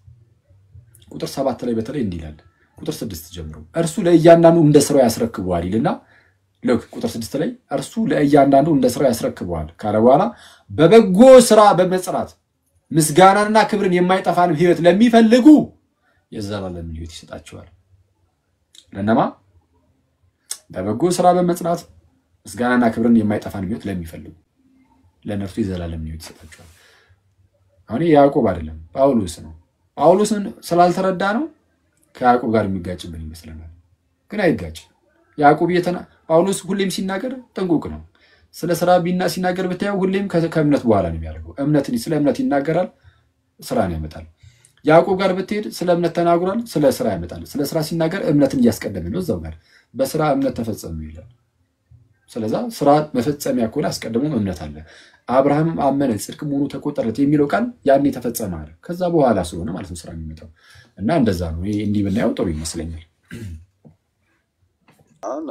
ቁጥር 7 ላይ በተለይ እንዲህ ይላል። ቁጥር 6 ጀምሮ እርሱ ለእያንዳንዱ እንደ ስራው ያስረክበዋል ይልና ልክ ቁጥር 6 ላይ እርሱ ለእያንዳንዱ እንደ ስራው ያስረክበዋል ካለ በኋላ በበጎ ስራ በመጽናት ምስጋናንና ክብርን የማይጠፋንም ህይወት ለሚፈልጉ የዘላለም ህይወት ይሰጣቸዋል። ለነማ? በበጎ ስራ በመጽናት ምስጋናና ክብርን የማይጠፋን ህይወት ለሚፈልጉ ለነርሱ የዘላለም ህይወት ይሰጣቸዋል። አሁን ያዕቆብ አይደለም ጳውሎስ ነው። ጳውሎስን ስላልተረዳ ነው ከያዕቆብ ጋር የሚጋጭብን ይመስለናል፣ ግን አይጋጭም። ያዕቆብ ጳውሎስ ሁሌም ሲናገር ጥንቁቅ ነው። ስለ ስራ ሲናገር ብታየው ሁሌም ከእምነት በኋላ ነው የሚያደርገው። ስለ እምነት ይናገራል፣ ስራን ያመጣል። ያዕቆብ ጋር ብትሄድ ስለ እምነት ተናግሯል፣ ስለ ስራ ያመጣል። ስለ ስራ ሲናገር እምነትን እያስቀደመ ነው። እዛው ጋር በስራ እምነት ተፈጸመ ይላል። ስለዛ ስራ መፈጸሚያ ከሆነ አስቀድሞም እምነት አለ። አብርሃምም አመነ ጽድቅ መሆኑ ተቆጠረለት የሚለው ቃል ያኔ ተፈጸመ አለ። ከዛ በኋላ ስለሆነ ማለት ነው ስራ የሚመጣው እና እንደዛ ነው። ይሄ እንዲህ ብናየው ጥሩ ይመስለኛል። አሁን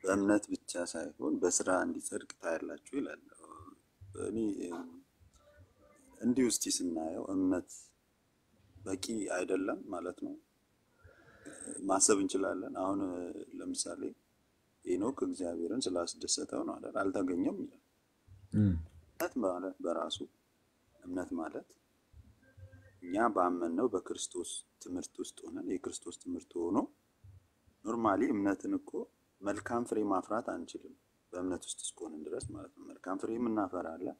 በእምነት ብቻ ሳይሆን በስራ እንዲጸድቅ ታያላችሁ ይላል። እኔ እንዲህ ውስጥ ስናየው እምነት በቂ አይደለም ማለት ነው ማሰብ እንችላለን። አሁን ለምሳሌ ሄኖክ እግዚአብሔርን ስላስደሰተው ነው አይደል አልተገኘም ይላል። እምነት ማለት በራሱ እምነት ማለት እኛ ባመንነው በክርስቶስ ትምህርት ውስጥ ሆነን የክርስቶስ ትምህርት ሆኖ ኖርማሊ እምነትን እኮ መልካም ፍሬ ማፍራት አንችልም በእምነት ውስጥ እስከሆነን ድረስ ማለት ነው። መልካም ፍሬ እናፈራለን፣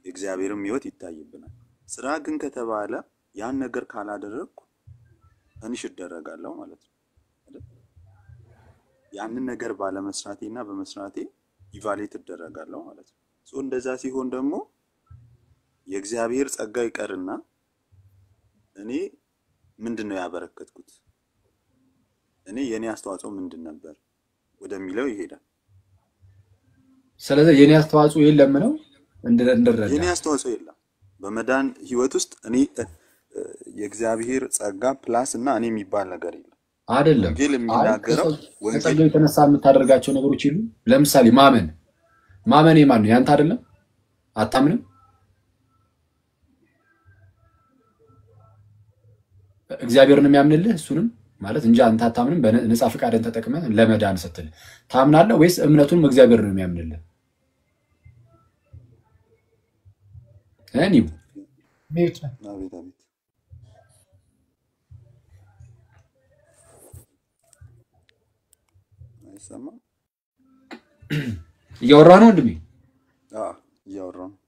የእግዚአብሔርም ሕይወት ይታይብናል። ስራ ግን ከተባለ ያን ነገር ካላደረግኩ ትንሽ እደረጋለሁ ማለት ነው አይደል? ያንን ነገር ባለመስራቴና በመስራቴ ኢቫሉዌት እደረጋለሁ ማለት ነው። እንደዛ ሲሆን ደግሞ የእግዚአብሔር ጸጋ ይቀርና እኔ ምንድነው ያበረከትኩት? እኔ የኔ አስተዋጽኦ ምንድን ነበር ወደሚለው ይሄዳል። ስለዚህ የኔ አስተዋጽኦ የለም ነው እንደረዳ። የኔ አስተዋጽኦ የለም በመዳን ህይወት ውስጥ እኔ የእግዚአብሔር ጸጋ ፕላስ እና እኔ የሚባል ነገር የለም አይደለም። ወንጌል የሚናገረው ወንጌል የተነሳ የምታደርጋቸው ነገሮች ይሉ ለምሳሌ ማመን የማን ነው? ያንተ አይደለም? አታምንም? እግዚአብሔርን የሚያምንልህ እሱንም ማለት እንጂ አንተ አታምንም። በነፃ ፈቃድን ተጠቅመህ ለመዳን ስትል ታምናለህ ወይስ እምነቱን እግዚአብሔር ነው የሚያምንልህ? እኔው ቤት አይሰማ እያወራህ ነው ወንድሜ? እያወራሁ ነው።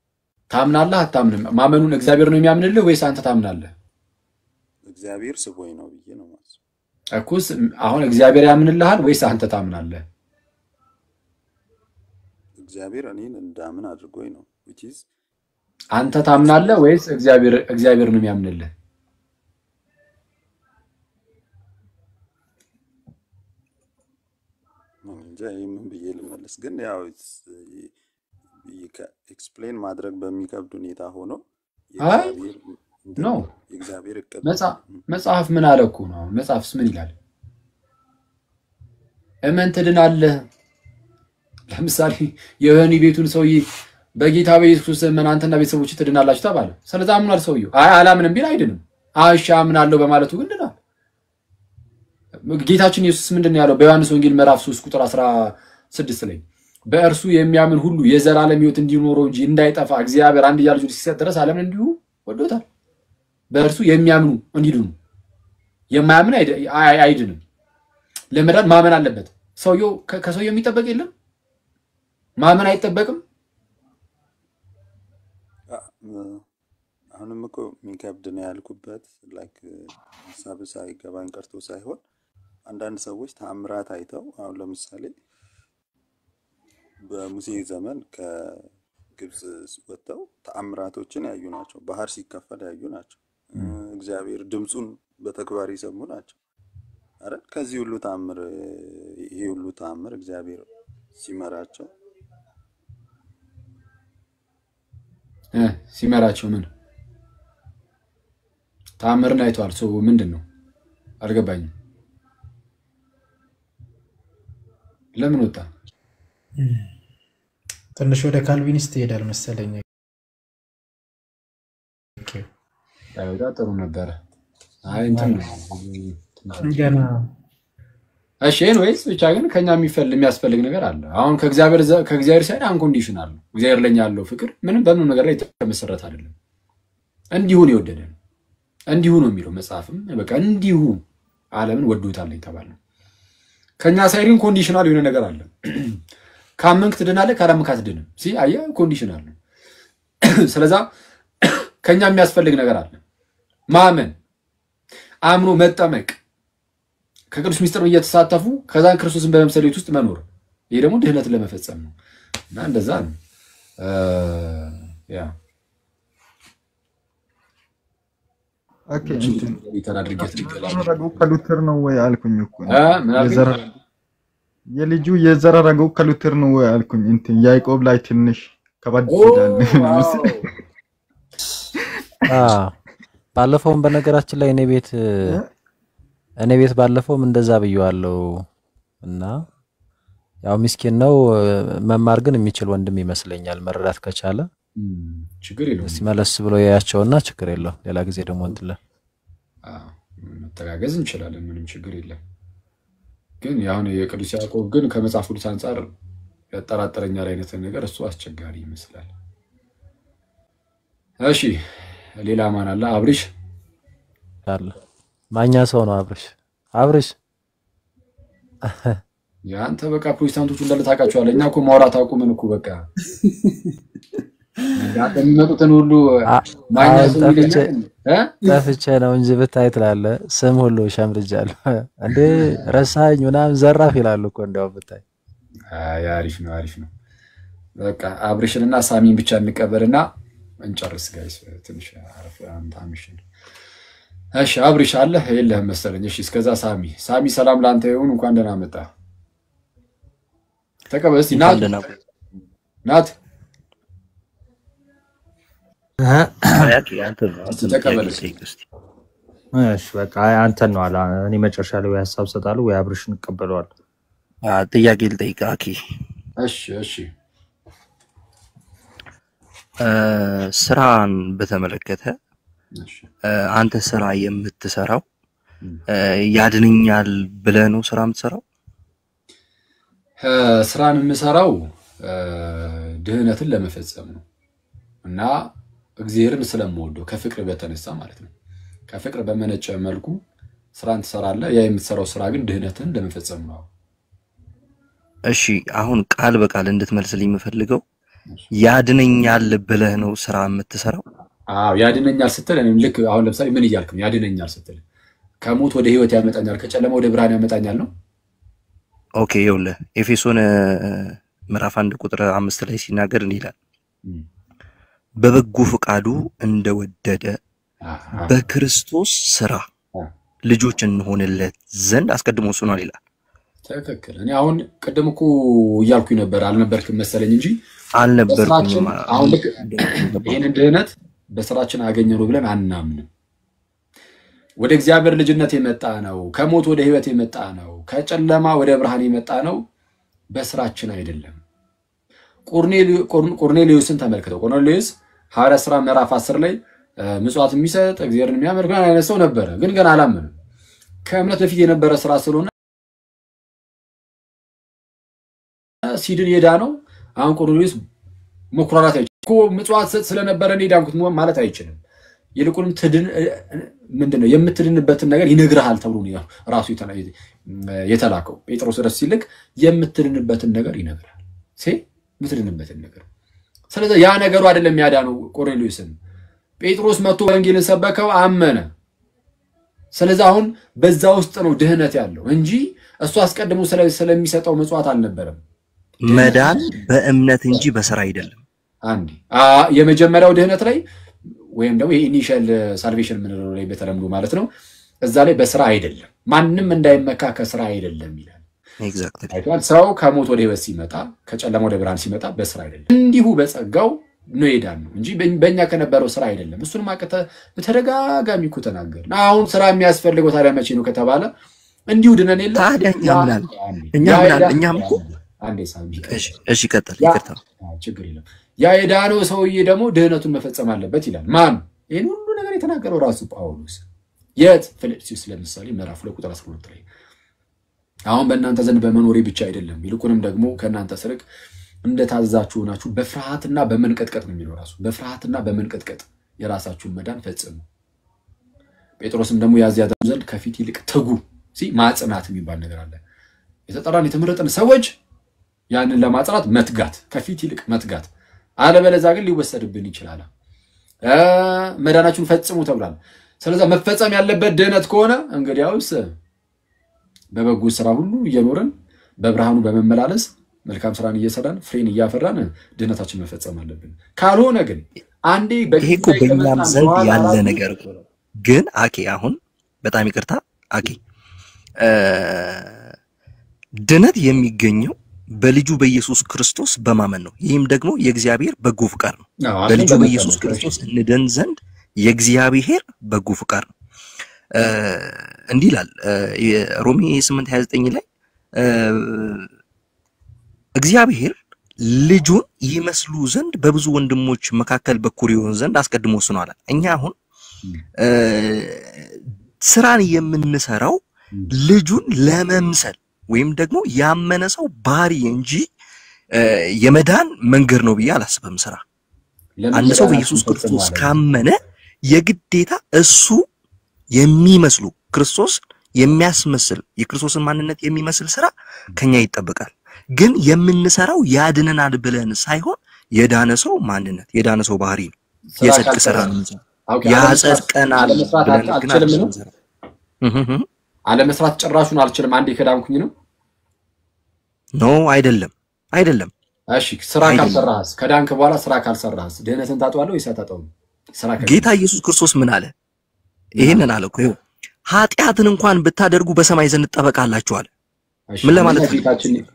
ታምናለህ አታምንም? ማመኑን እግዚአብሔር ነው የሚያምንልህ ወይስ አንተ ታምናለህ? እግዚአብሔር ስቦኝ ነው ብዬ ነው ማለት እኩስ። አሁን እግዚአብሔር ያምንልሃል ወይስ አንተ ታምናለህ? እግዚአብሔር እኔን እንዳምን አድርጎኝ ነው which is አንተ ታምናለህ ወይስ እግዚአብሔር ነው የሚያምንልህ? እንጃ ምን ብዬ ልመልስ፣ ግን ያው ኤክስፕሌን ማድረግ በሚከብድ ሁኔታ ሆኖ ነው የእግዚአብሔር እቅድ መጽሐፍ ምን አለ እኮ ነው። መጽሐፍስ ምን ይላል? እመን ትድናለህ። ለምሳሌ የወህኒ ቤቱን ሰውዬ በጌታ በኢየሱስ እመን አንተና ቤተሰቦች ትድናላችሁ ተባለ። ስለዚህ አምኗል ሰውዬው። አላምንም ቢል አይድንም። እሺ አምናለሁ በማለቱ ግን ድናል። ጌታችን ኢየሱስ ምንድነው ያለው? በዮሐንስ ወንጌል ምዕራፍ 3 ቁጥር 16 ላይ በእርሱ የሚያምን ሁሉ የዘላለም ሕይወት እንዲኖረው እንጂ እንዳይጠፋ እግዚአብሔር አንድያ ልጁን ሲሰጥ ድረስ ዓለምን እንዲሁ ወዶታል። በእርሱ የሚያምኑ እንዲድኑ፣ የማያምን አይድንም። ለመዳን ማመን አለበት ሰውየው። ከሰውየው የሚጠበቅ የለም፣ ማመን አይጠበቅም። አሁንም እኮ የሚከብድ ነው ያልኩበት ላይክ ሀሳብ ሳይገባኝ ቀርቶ ሳይሆን አንዳንድ ሰዎች ተአምራት አይተው አሁን ለምሳሌ በሙሴ ዘመን ከግብጽ ወጥተው ተአምራቶችን ያዩ ናቸው። ባህር ሲከፈል ያዩ ናቸው። እግዚአብሔር ድምጹን በተግባር ይሰሙ ናቸው አይደል? ከዚህ ሁሉ ተአምር ይሄ ሁሉ ተአምር እግዚአብሔር ሲመራቸው ምን ተአምርን አይተዋል? ሰው ምንድነው አልገባኝም። ለምን ወጣ? ትንሽ ወደ ካልቪኒስት ይሄዳል መሰለኝ። አይወጣ ጥሩ ነበር። አይ እንትን ገና እሺ ወይስ ብቻ ግን ከኛ የሚያስፈልግ ነገር አለ። አሁን ከእግዚአብሔር ሳይድ አንኮንዲሽን አለ። እግዚአብሔር ለኛ ያለው ፍቅር ምንም በምንም ነገር ላይ የተመሰረተ አይደለም። እንዲሁ ነው የወደደን፣ እንዲሁ ነው የሚለው መጽሐፍም በቃ እንዲሁ ዓለምን ወዶታል የተባለው። ከኛ ሳይድ ግን ኮንዲሽናል የሆነ ነገር አለ። ካመንክ ትድናለህ፣ ካላመንክ አትድንም። አየህ ኮንዲሽናል ነው። ስለዚህ ከኛ የሚያስፈልግ ነገር አለ። ማመን፣ አምኖ መጠመቅ፣ ከቅዱስ ሚስጥር እየተሳተፉ ከዛን ክርስቶስን በመምሰል ውስጥ መኖር። ይሄ ደግሞ ድህነትን ለመፈጸም ነው እና እንደዛ ነው ያ ኦኬ ተናድርገት የዘረረገው ከሉተር ነው ወይ አልኩኝ እኮ የልጁ የዘረረገው ከሉተር ነው ወይ አልኩኝ እንትን ያዕቆብ ላይ ትንሽ ከበድ ይላል ባለፈውም በነገራችን ላይ እኔ ቤት ባለፈውም እንደዛ ብየዋለሁ እና ያው ምስኪን ነው መማር ግን የሚችል ወንድም ይመስለኛል መረዳት ከቻለ ችግር የለውም ሲመለስ ብሎ ያያቸውና ችግር የለውም ሌላ ጊዜ ደግሞ እንትለ መተጋገዝ እንችላለን ምንም ችግር የለም ግን ያሁን የቅዱስ ያዕቆብ ግን ከመጽሐፍ ቅዱስ አንፃር ያጠራጠረኛል አይነት ነገር እሱ አስቸጋሪ ይመስላል እሺ ሌላ ማን አለ አብርሽ አለ ማኛ ሰው ነው አብርሽ ያንተ በቃ ፕሮቴስታንቶቹ እንዳለ ታውቃቸዋለህ እኛ እኮ ማውራት አቁመን እኮ በቃ የሚመጡትን ሁሉ ማኛ ሰው ይለኛል ታፍቼ ነው እንጂ ብታይ ትላለህ ስም ሁሉ ሸምርጃለሁ እንዴ ረሳኝ ምናምን ዘራፍ ይላሉ እኮ እንደው ብታይ አሪፍ ነው በቃ አብርሽንና ሳሚን ብቻ እንቀበልና እንጨርስ ጋይስ ትንሽ አረፍ አንታምሽን እሺ አብርሽ አለ የለህም መሰለኝ እሺ እስከዛ ሳሚ ሰላም ላንተ ይሁን እንኳን ደህና መጣ ተቀበል እስቲ ናት ተቀበል እሺ በቃ አንተ ነው አላ እኔ መጨረሻ ላይ ሐሳብ ሰጣለሁ ወይ አብርሽን እንቀበለዋል ጥያቄ ልጠይቅ አኪ እሺ ስራን በተመለከተ አንተ ስራ የምትሰራው ያድነኛል ብለህ ነው ስራ የምትሰራው ስራን የምሰራው ድህነትን ለመፈጸም ነው እና እግዚአብሔርን ስለምወደው ከፍቅር በተነሳ ማለት ነው ከፍቅር በመነጨ መልኩ ስራን ትሰራለህ ያ የምትሰራው ስራ ግን ድህነትን ለመፈጸም ነው እሺ አሁን ቃል በቃል እንድትመልስልኝ የምፈልገው ያድነኛል ብለህ ነው ስራ የምትሰራው ያድነኛል ስትል እኔም ልክ አሁን ለምሳሌ ምን ይያልክ ነው ያድነኛል ስትል ከሞት ወደ ህይወት ያመጣኛል ከጨለማ ወደ ብርሃን ያመጣኛል ነው ኦኬ ይኸውልህ ኤፌሶን ምዕራፍ 1 ቁጥር 5 ላይ ሲናገር ይላል በበጎ ፈቃዱ እንደወደደ በክርስቶስ ስራ ልጆች እንሆንለት ዘንድ አስቀድሞ ሆኗል ይላል ተከክል እኔ አሁን ቀደም እኮ ይያልኩኝ ነበር አልነበርክም መሰለኝ እንጂ አልነበርኩም አሁን ይሄን ድህነት በስራችን አገኘነው ብለን አናምንም ወደ እግዚአብሔር ልጅነት የመጣ ነው ከሞት ወደ ህይወት የመጣ ነው ከጨለማ ወደ ብርሃን የመጣ ነው በስራችን አይደለም ቆርኔሊዮስን ተመልከተው ቆርኔሊዮስ ሐዋርያ ሥራ ምዕራፍ 10 ላይ ምጽዋት የሚሰጥ እግዚአብሔርን የሚያመልክ አይነት ሰው ነበር ግን ገና አላመነም ከእምነት በፊት የነበረ ስራ ስለሆነ ሲድን የዳ ነው አሁን ቆርኔሊዮስ መኩራራት አይችልም ምጽዋት ስለነበረ ነው ዳንኩት ማለት አይችልም ይልቁንም ምንድነው የምትድንበትን ነገር ይነግራል ተብሎ ነው ራሱ የተላከው ጴጥሮስ ድረስ ሲልክ የምትድንበትን ነገር ይነግራል የምትድንበትን ነገር ስለዚህ ያ ነገሩ አይደለም ያዳነው ቆርኔሊዮስን ጴጥሮስ መጥቶ ወንጌልን ሰበከው አመነ ስለዚህ አሁን በዛ ውስጥ ነው ድህነት ያለው እንጂ እሱ አስቀድሞ ስለሚሰጠው መጽዋት አልነበረም መዳን በእምነት እንጂ በስራ አይደለም አንዲ የመጀመሪያው ድህነት ላይ ወይም ደግሞ የኢኒሻል ሳልቬሽን ምንለው ላይ በተለምዶ ማለት ነው እዛ ላይ በስራ አይደለም ማንንም እንዳይመካ ከስራ አይደለም ይላል ኤግዛክትሊ አይቷል ሰው ከሞት ወደ ህይወት ሲመጣ ከጨለማ ወደ ብርሃን ሲመጣ በስራ አይደለም እንዲሁ በጸጋው ነው ይዳን ነው እንጂ በእኛ ከነበረው ስራ አይደለም እሱንም አቀተ በተደጋጋሚ እኮ ተናገር አሁን ስራ የሚያስፈልገው ታዲያ መቼ ነው ከተባለ እንዲሁ ድነን የለ ታዲያ እኛም እኮ አንዴ ሳሚ እሺ ቀጥል ይቅርታ ችግር የለም ያ የዳነው ሰውዬ ደግሞ ድህነቱን መፈጸም አለበት ይላል ማን ይሄን ሁሉ ነገር የተናገረው ራሱ ጳውሎስ የት ፊልጵስዩስ ለምሳሌ ምዕራፍ 2 ቁጥር 12 ላይ አሁን በእናንተ ዘንድ በመኖሬ ብቻ አይደለም ይልቁንም ደግሞ ከእናንተ ስርቅ እንደታዛችሁ ሆናችሁ በፍርሃትና በመንቀጥቀጥ ነው የሚለው ራሱ በፍርሃትና በመንቀጥቀጥ የራሳችሁን መዳን ፈጽሙ ጴጥሮስም ደግሞ ያዚያ ዘንድ ከፊት ይልቅ ትጉ ማጽናት የሚባል ነገር አለ የተጠራን የተመረጠን ሰዎች ያንን ለማጽናት መትጋት ከፊት ይልቅ መትጋት አለበለዚያ ግን ሊወሰድብን ይችላል መዳናችሁን ፈጽሙ ተብሏል ስለዚህ መፈጸም ያለበት ድህነት ከሆነ እንግዲያውስ በበጎ ስራ ሁሉ እየኖርን በብርሃኑ በመመላለስ መልካም ስራን እየሰራን ፍሬን እያፈራን ድህነታችን መፈጸም አለብን። ካልሆነ ግን አንዴ ይሄ እኮ በእኛም ዘንድ ያለ ነገር እኮ ነው። ግን አኬ አሁን በጣም ይቅርታ አኬ ድነት የሚገኘው በልጁ በኢየሱስ ክርስቶስ በማመን ነው። ይህም ደግሞ የእግዚአብሔር በጎ ፍቃድ ነው። በልጁ በኢየሱስ ክርስቶስ እንደን ዘንድ የእግዚአብሔር በጎ ፍቃድ ነው። እንዲህ ይላል ሮሜ 8:29 ላይ እግዚአብሔር ልጁን ይመስሉ ዘንድ በብዙ ወንድሞች መካከል በኩር ይሆን ዘንድ አስቀድሞ ወስኗል። እኛ አሁን ስራን የምንሰራው ልጁን ለመምሰል ወይም ደግሞ ያመነ ሰው ባህሪ እንጂ የመዳን መንገድ ነው ብዬ አላስብም። ስራ አንድ ሰው በኢየሱስ ክርስቶስ ካመነ የግዴታ እሱ የሚመስሉ ክርስቶስ የሚያስመስል የክርስቶስን ማንነት የሚመስል ስራ ከኛ ይጠበቃል። ግን የምንሰራው ያድነናል ብለን ሳይሆን የዳነ ሰው ማንነት የዳነ ሰው ባህሪ ነው። የጽድቅ ስራ ነው። ያጸድቀናል ብለን ግን አለመስራት ጭራሹን አልችልም አንዴ ከዳንኩኝ ነው። ኖ አይደለም አይደለም። እሺ ስራ ካልሰራህስ ከዳንክ በኋላ ስራ ካልሰራህስ ድህነትን ታጣዋለህ ወይስ አታጣውም? ስራ ጌታ ኢየሱስ ክርስቶስ ምን አለ? ይሄንን አለ እኮ ኃጢአትን እንኳን ብታደርጉ በሰማይ ዘንድ ጠበቃላችኋል። ምን ለማለት ነው?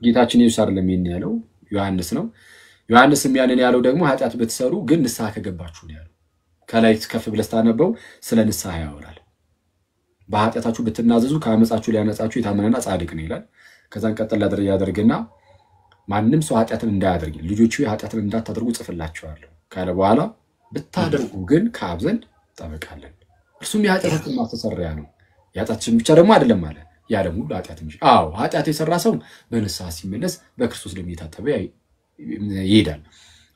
ጌታችን ኢየሱስ አይደለም ይሄን ያለው ዮሐንስ ነው። ዮሐንስም ያንን ያለው ደግሞ ኃጢአት ብትሰሩ ግን ንስሐ ከገባችሁ ነው ያለው። ከላይ ከፍ ብለህ ስታነበው ስለ ንስሐ ያወራል። በኃጢአታችሁ ብትናዘዙ ከአመጻችሁ ሊያነጻችሁ የታመነና ጻድቅ ነው ይላል። ከዛን ቀጥል ያደርግና ማንንም ሰው ኃጢአትን እንዳያደርግ ልጆቹ ኃጢአትን እንዳታደርጉ ጽፍላችኋለሁ ካለ በኋላ ብታደርጉ ግን ከአብ ዘንድ ጠበቃለን። እርሱም የኃጢአታችን ማስተሰሪያ ነው። የኃጢአታችን ብቻ ደግሞ አይደለም አለ ያ ደግሞ ኃጢአት እንጂ። አዎ ኃጢአት የሰራ ሰው በንስሐ ሲመለስ በክርስቶስ ደም የታጠበ ይሄዳል።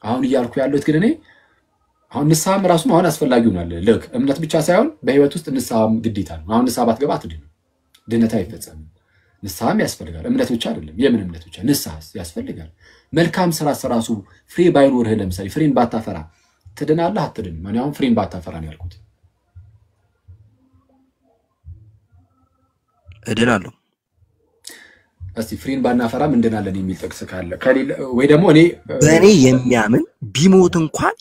አሁን እያልኩ ያለሁት ግን እኔ አሁን ንስሐም ራሱ አሁን አስፈላጊ ሆናል። ልክ እምነት ብቻ ሳይሆን በህይወት ውስጥ ንስሐም ግዴታ ነው። አሁን ንስሐ ባትገባ አትድንም። ድነት አይፈጸምም። ንስሐም ያስፈልጋል። እምነት ብቻ አይደለም። የምን እምነት ብቻ ንስሐስ ያስፈልጋል። መልካም ስራ ራሱ ፍሬ ባይኖርህ ለምሳሌ ፍሬን ባታፈራ ትድናለህ አትድንም? ማን አሁን ፍሬን ባታፈራ ነው ያልኩት። እድናለሁ። እስቲ ፍሬን ባናፈራም እንድናለን የሚል ጥቅስ ካለ ከሌለ ወይ ደግሞ እኔ በእኔ የሚያምን ቢሞት እንኳን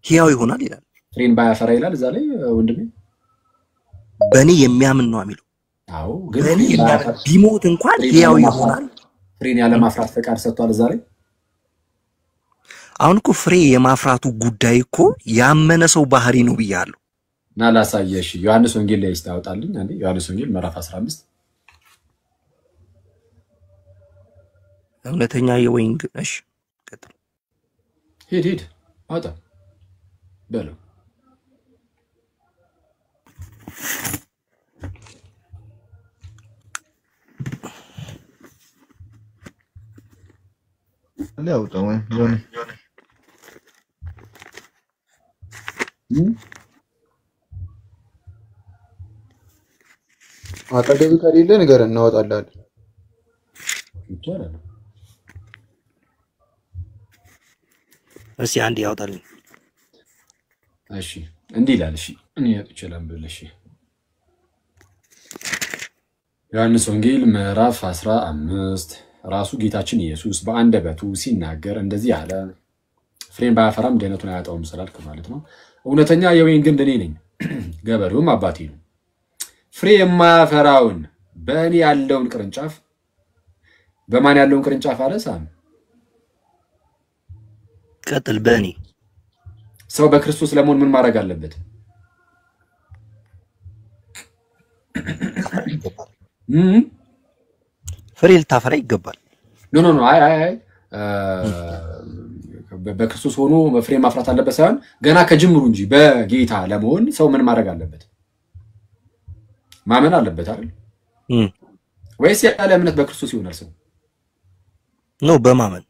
ሕያው ይሆናል ይላል። ፍሬን ባያፈራ ይላል እዛ ላይ ወንድሜ። በእኔ የሚያምን ነው የሚለው። አዎ ግን ቢሞት እንኳን ሕያው ይሆናል። ፍሬን ያለ ማፍራት ፈቃድ ሰጥቷል እዛ ላይ። አሁን እኮ ፍሬ የማፍራቱ ጉዳይ እኮ ያመነ ሰው ባህሪ ነው ብያለሁ። እና ላሳየሽ ዮሐንስ ወንጌል ላይ ይስታውጣልኝ አንዴ ዮሐንስ ወንጌል ምዕራፍ 15 እውነተኛ የወይን እሺ ቀጥል። ሂድ አውጣ በለው። ሊያውጣው ወይ ዮኒ አጠገብ ከሌለ ነገር እናወጣለን ይቻላል። እሺ አንዴ ያውጣልኝ። እሺ እንዲህ ይላል። እሺ እኔ ያጥቻለም ብለሽ ዮሐንስ ወንጌል ምዕራፍ 15 ራሱ ጌታችን ኢየሱስ በአንደበቱ ሲናገር እንደዚህ አለ። ፍሬን ባያፈራም ድህነቱን አያጣውም ስላልክ ማለት ነው። እውነተኛ የወይን ግንድ እኔ ነኝ፣ ገበሬውም አባቴ ነው። ፍሬ የማያፈራውን በእኔ ያለውን ቅርንጫፍ በማን ያለውን ቅርንጫፍ አለ ሳም ቀጥል። በእኔ ሰው በክርስቶስ ለመሆን ምን ማድረግ አለበት? ፍሬ ልታፈራ ይገባል። ኖ አይ በክርስቶስ ሆኖ ፍሬ ማፍራት አለበት ሳይሆን ገና ከጅምሩ እንጂ በጌታ ለመሆን ሰው ምን ማድረግ አለበት? ማመን አለበት አይደል? ወይስ ያለ እምነት በክርስቶስ ይሆናል ሰው? ነው በማመን።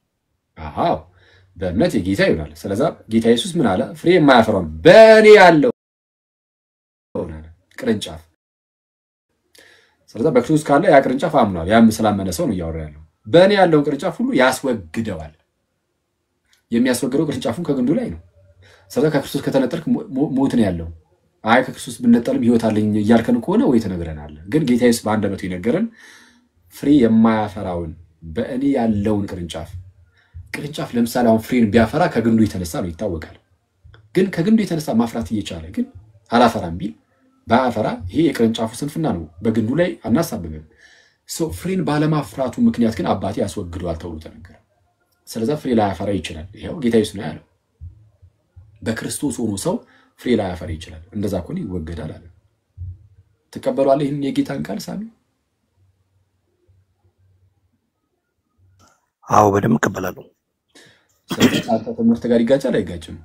አዎ በእምነት የጌታ ይሆናል። ስለዚህ ጌታ ኢየሱስ ምን አለ? ፍሬ የማያፈራውን በእኔ ያለው ቅርንጫፍ። ስለዚህ በክርስቶስ ካለ ያ ቅርንጫፍ አምኗል። ያም ስላመነ ሰው ነው እያወራ ያለው። በእኔ ያለው ቅርንጫፍ ሁሉ ያስወግደዋል። የሚያስወግደው ቅርንጫፉን ከግንዱ ላይ ነው። ስለዚህ ከክርስቶስ ከተነጠልክ ሞት ነው ያለው። አይ ከክርስቶስ ብንነጠልም ህይወት አለኝ እያልከን ከሆነ ወይ ተነግረናል። ግን ጌታ ኢየሱስ በአንደበቱ ይነገረን ፍሬ የማያፈራውን በእኔ ያለውን ቅርንጫፍ ለምሳሌ አሁን ፍሬን ቢያፈራ ከግንዱ የተነሳ ነው ይታወቃል። ግን ከግንዱ የተነሳ ማፍራት እየቻለ ግን አላፈራም ቢል ባያፈራ ይሄ የቅርንጫፉ ስንፍና ነው። በግንዱ ላይ አናሳብብም። ፍሬን ባለማፍራቱ ምክንያት ግን አባቴ ያስወግደዋል ተብሎ ተነገረ። ስለዚህ ፍሬ ላያፈራ ይችላል። ይሄው ጌታ ኢየሱስ ነው ያለው። በክርስቶስ ሆኖ ሰው ፍሬ ላያፈራ ይችላል። እንደዛ ከሆነ ይወገዳል አለ። ተቀበሏል ይሄን የጌታን ቃል ሳሚ? አዎ በደንብ እቀበላለሁ። ስለዚህ አንተ ትምህርት ጋር ይጋጫል አይጋጭም?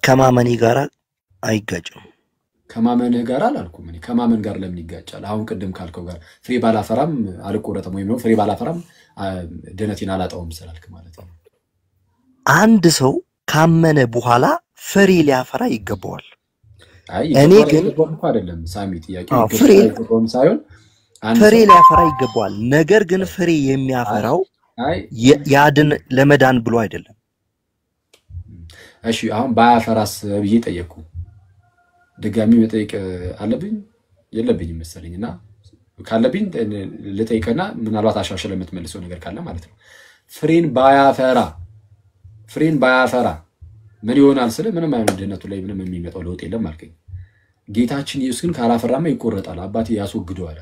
ከማመኔ ጋር አይጋጭም። ከማመንህ ጋር አላልኩም እኔ። ከማመን ጋር ለምን ይጋጫል? አሁን ቅድም ካልከው ጋር ፍሬ ባላፈራም አልቆረጠም ወይም ነው ፍሬ ባላፈራም ድነቴን አላጣውም ስላልክ ማለት ነው። አንድ ሰው ካመነ በኋላ ፍሬ ሊያፈራ ይገባዋል። እኔ ግን አይደለም ሳሚ ጥያቄው ይገባው ሳይሆን ፍሬ ሊያፈራ ይገባዋል። ነገር ግን ፍሬ የሚያፈራው ያድን ለመዳን ብሎ አይደለም። እሺ አሁን ባያፈራስ ብዬ ጠየቅኩ። ድጋሚ መጠየቅ አለብኝ የለብኝም መሰለኝና ካለብኝ ልጠይቅና ምናልባት አሻሽለ የምትመልሰው ነገር ካለ ማለት ነው። ፍሬን ባያፈራ ምን ይሆናል ስለ ምንም አይነት ድነቱ ላይ ምንም የሚመጣው ለውጥ የለም አልከኝ። ጌታችን ኢየሱስ ግን ካላፈራማ ይቆረጣል፣ አባቴ ያስወግደዋል።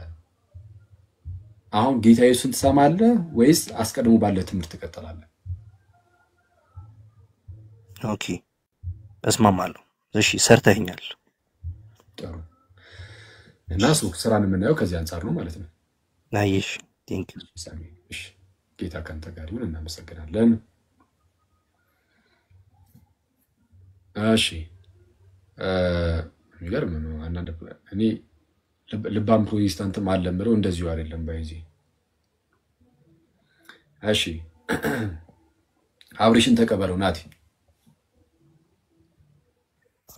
አሁን ጌታ ኢየሱስን ትሰማለህ ወይስ አስቀድሞ ባለ ትምህርት ትቀጥላለህ? ኦኬ እስማማለሁ። እሺ ሰርተኛል። ጥሩ እና ስራን የምናየው ከዚህ አንፃር ነው ማለት ነው። ናይሽ ቴንክ ዩ ሳሚ። እሺ ጌታ ካንተ ጋር ይሁን። እናመሰግናለን። እሺ የሚገርም ነው። አንዳንድ እኔ ልባም ፕሮቴስታንትም አለምረው እንደዚሁ አይደለም ባይዚ። እሺ አብርሽን ተቀበለው ናቲ።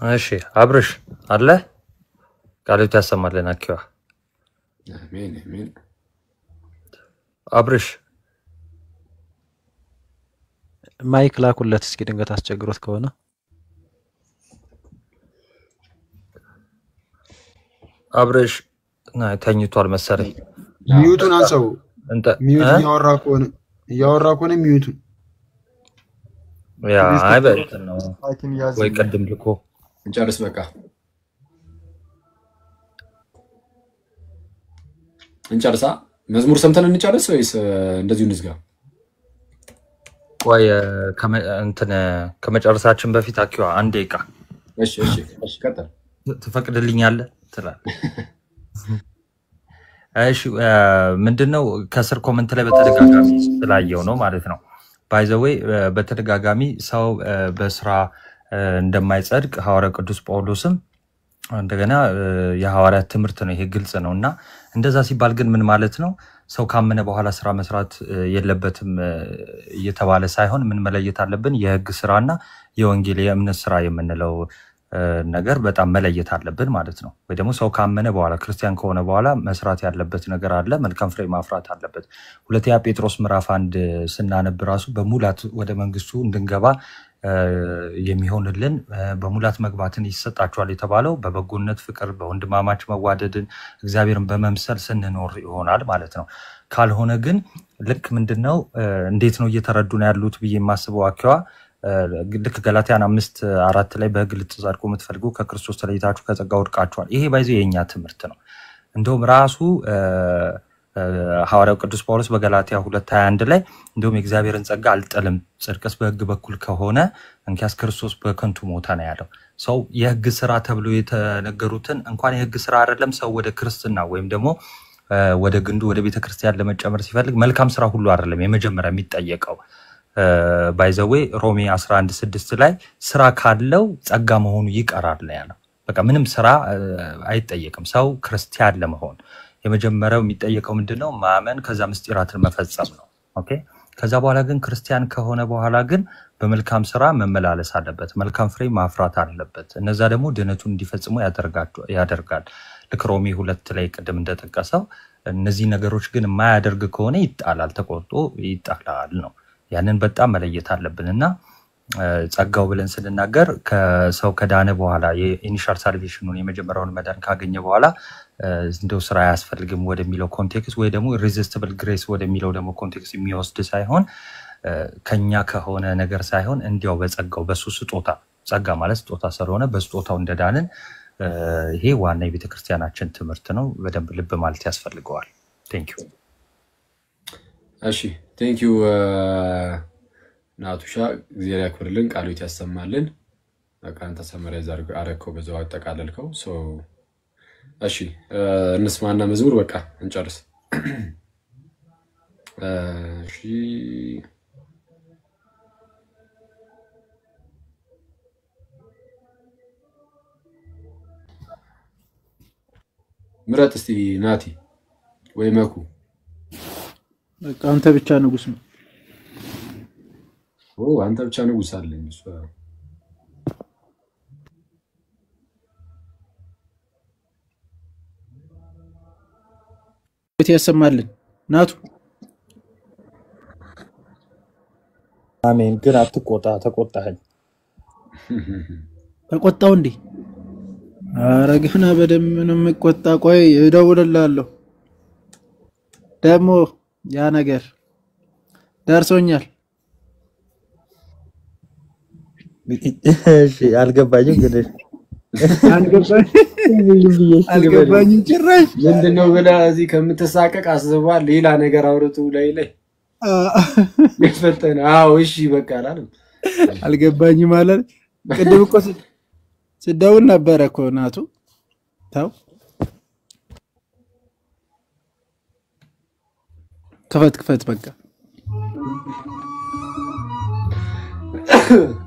እሺ አብርሽ አለ ቃልቱ ያሰማልን። አኪዋ አሜን አሜን። አብርሽ ማይክ ላኩለት እስኪ ድንገት አስቸግሮት ከሆነ። አብርሽ ተኝቷል መሰለኝ። ሚዩቱን አንሰው። ሚዩት እያወራ ከሆነ ሚዩቱን ያ አይበት ነው ወይ ቀድም ልኮ እንጨርስ በቃ እንጨርሳ። መዝሙር ሰምተን እንጨርስ ወይስ እንደዚሁ እንዝጋ? ወይ ከመጨረሳችን በፊት አኪዋ አንድ ደቂቃ እሺ ቀጥል። ትፈቅድልኛለህ ትላለህ? እሺ ምንድነው ከስር ኮሜንት ላይ በተደጋጋሚ ስላየው ነው ማለት ነው። ባይ ዘ ዌይ በተደጋጋሚ ሰው በስራ እንደማይጸድቅ ሐዋርያው ቅዱስ ጳውሎስም እንደገና የሐዋርያት ትምህርት ነው፣ ይሄ ግልጽ ነው። እና እንደዛ ሲባል ግን ምን ማለት ነው? ሰው ካመነ በኋላ ስራ መስራት የለበትም እየተባለ ሳይሆን ምን መለየት አለብን? የህግ ስራና የወንጌል የእምነት ስራ የምንለው ነገር በጣም መለየት አለብን ማለት ነው። ወይ ደግሞ ሰው ካመነ በኋላ ክርስቲያን ከሆነ በኋላ መስራት ያለበት ነገር አለ፣ መልካም ፍሬ ማፍራት አለበት። ሁለተኛ ጴጥሮስ ምዕራፍ 1 ስናነብ ራሱ በሙላት ወደ መንግስቱ እንድንገባ የሚሆንልን በሙላት መግባትን ይሰጣቸዋል የተባለው በበጎነት ፍቅር፣ በወንድማማች መዋደድን እግዚአብሔርን በመምሰል ስንኖር ይሆናል ማለት ነው። ካልሆነ ግን ልክ ምንድነው እንዴት ነው እየተረዱ ነው ያሉት ብዬ የማስበው አኪዋ ልክ ገላትያን 5:4 ላይ በህግ ልትጸድቁ የምትፈልጉ ከክርስቶስ ተለይታችሁ ከጸጋ ወድቃችኋል። ይሄ ባይዘው የኛ ትምህርት ነው። እንደውም ራሱ ሐዋርያው ቅዱስ ጳውሎስ በገላትያ 2:21 ላይ እንደውም የእግዚአብሔርን ጸጋ አልጠልም ጽድቅስ በህግ በኩል ከሆነ እንኪያስ ክርስቶስ በከንቱ ሞተ ነው ያለው። ሰው የህግ ስራ ተብሎ የተነገሩትን እንኳን የህግ ስራ አይደለም ሰው ወደ ክርስትና ወይም ደግሞ ወደ ግንዱ ወደ ቤተክርስቲያን ለመጨመር ሲፈልግ መልካም ስራ ሁሉ አይደለም የመጀመሪያ የሚጠየቀው። ባይ ዘ ዌይ ሮሜ 11:6 ላይ ስራ ካለው ጸጋ መሆኑ ይቀራል ነው ያለው። በቃ ምንም ስራ አይጠየቅም ሰው ክርስቲያን ለመሆን። የመጀመሪያው የሚጠየቀው ምንድነው? ማመን፣ ከዛ ምስጢራትን መፈጸም ነው። ኦኬ ከዛ በኋላ ግን ክርስቲያን ከሆነ በኋላ ግን በመልካም ስራ መመላለስ አለበት፣ መልካም ፍሬ ማፍራት አለበት። እነዛ ደግሞ ድነቱን እንዲፈጽሙ ያደርጋል። ልክ ሮሜ 2 ላይ ቅድም እንደጠቀሰው እነዚህ ነገሮች ግን የማያደርግ ከሆነ ይጣላል፣ ተቆርጦ ይጣላል ነው። ያንን በጣም መለየት አለብንና ጸጋው ብለን ስንናገር ከሰው ከዳነ በኋላ የኢኒሻል ሳልቬሽኑን የመጀመሪያውን መዳን ካገኘ በኋላ እንደው ስራ ያስፈልግም ወደሚለው ኮንቴክስት ወይ ደግሞ ኢሬዚስቲብል ግሬስ ወደሚለው ደግሞ ኮንቴክስት የሚወስድ ሳይሆን ከኛ ከሆነ ነገር ሳይሆን እንዲያው በጸጋው በሱ ስጦታ ጸጋ ማለት ስጦታ ስለሆነ በስጦታው እንደዳንን ይሄ ዋና የቤተክርስቲያናችን ትምህርት ነው። በደንብ ልብ ማለት ያስፈልገዋል። ቴንክ ዩ። እሺ ቴንክ ዩ ናቱሻ እግዚአብሔር ያክብርልን፣ ቃሉት ያሰማልን። በቃ አንተ ሰመራይዝ አረከው በዛው አጠቃለልከው። ሶ እሺ እንስማና መዝሙር በቃ እንጨርስ። እሺ ምረጥ እስቲ ናቲ ወይ መኩ። በቃ አንተ ብቻ ንጉስ ነው። አንተ ብቻ ንጉስ አለኝ እሱ ያሰማልን ናቱ። አሜን። ግን አትቆጣ። ተቆጣኸኝ። ተቆጣው እንዴ? ኧረ ገና በደምብ ነው የምቆጣ። ቆይ እደውልልሃለሁ። ደግሞ ያ ነገር ደርሶኛል። እሺ አልገባኝም ግን አልገባኝም ጭራሽ። ምንድነው ብለህ እዚህ ከምትሳቀቅ አስበዋል ሌላ ነገር አውርቱ ላይ ይፈተና። አዎ እሺ በቃ አላለም። አልገባኝም ማለት ቅድም እኮ ስደውል ነበር እኮ ናቱ። ታው ክፈት በቃ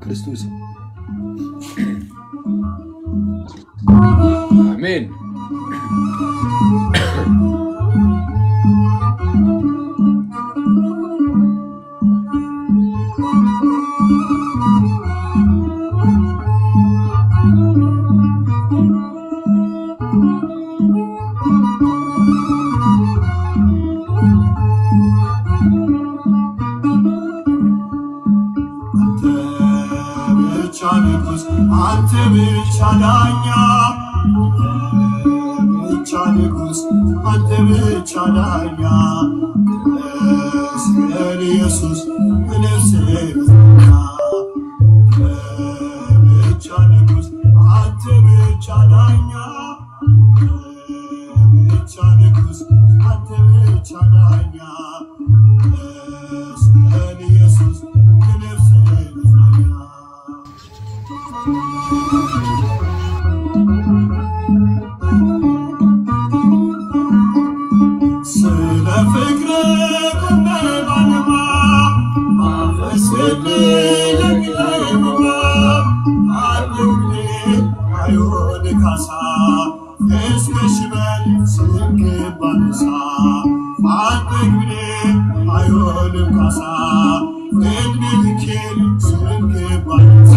ክርስቶስ አሜን። አንተ ብቻ ዳኛ፣ ብቻ ንጉስ፣ አንተ ብቻ ዳኛ፣ መስቀል ኢየሱስ ነፍሴ ብቻ ንጉስ፣ አንተ ብቻ ዳኛ፣ ብቻ ንጉስ፣ አንተ ብቻ ዳኛ፣ መስቀል ኢየሱስ ነፍሴ ስለ ፍቅር በባንማ ማፈስል ለሚለይማ አድውኔ አይሆን ካሳ እስከ ሽበል ስንክ ባነሳ አድውኔ አይሆን ካሳ እድሜ ልኬን ስንክ ባነሳ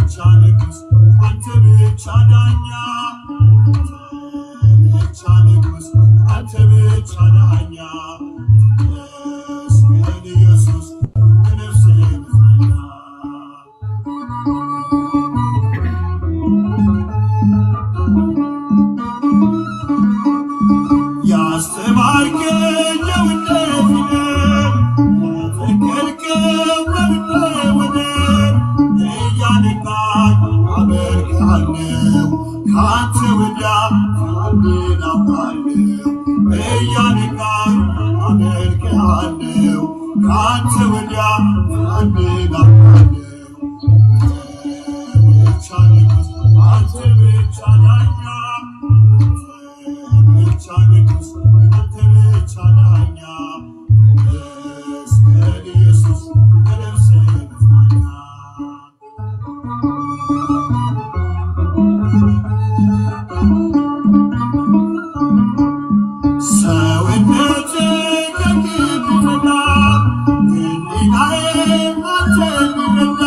ብቻ ንጉስ አንተ ብቻ ዳኛ፣ ብቻ ንጉስ አንተ ብቻ ዳኛ፣ መስቀል ኢየሱስ ነፍሴ ብቻ ያስተማርከኝ የውነት ተከልከው በምነወደር እያነቃኝ አመልክሃለሁ ካንተ ወዲያ ማንን አውቃለሁ። እያነቃኝ አመልክሃለሁ ካንተ ወዲያ ማንን አውቃለሁ። ብቻ ንጉስ አንተ ብቻ ዳኛ፣ ብቻ ንጉስ አንተ ብቻ ዳኛ፣ መስቀል ኢየሱስ ነፍሴ ብቻ ሰውነቴ ከግብትና ሕሊናዬ አንተን ቢረዳ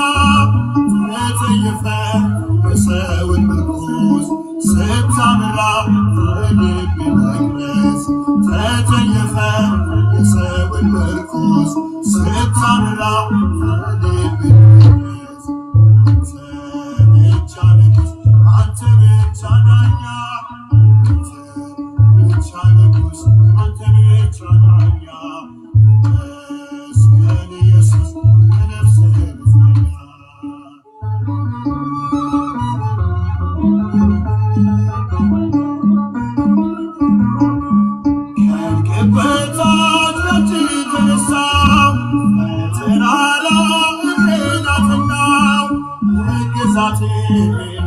ተጸየፈ የሰውን ምርኩዝ Amen.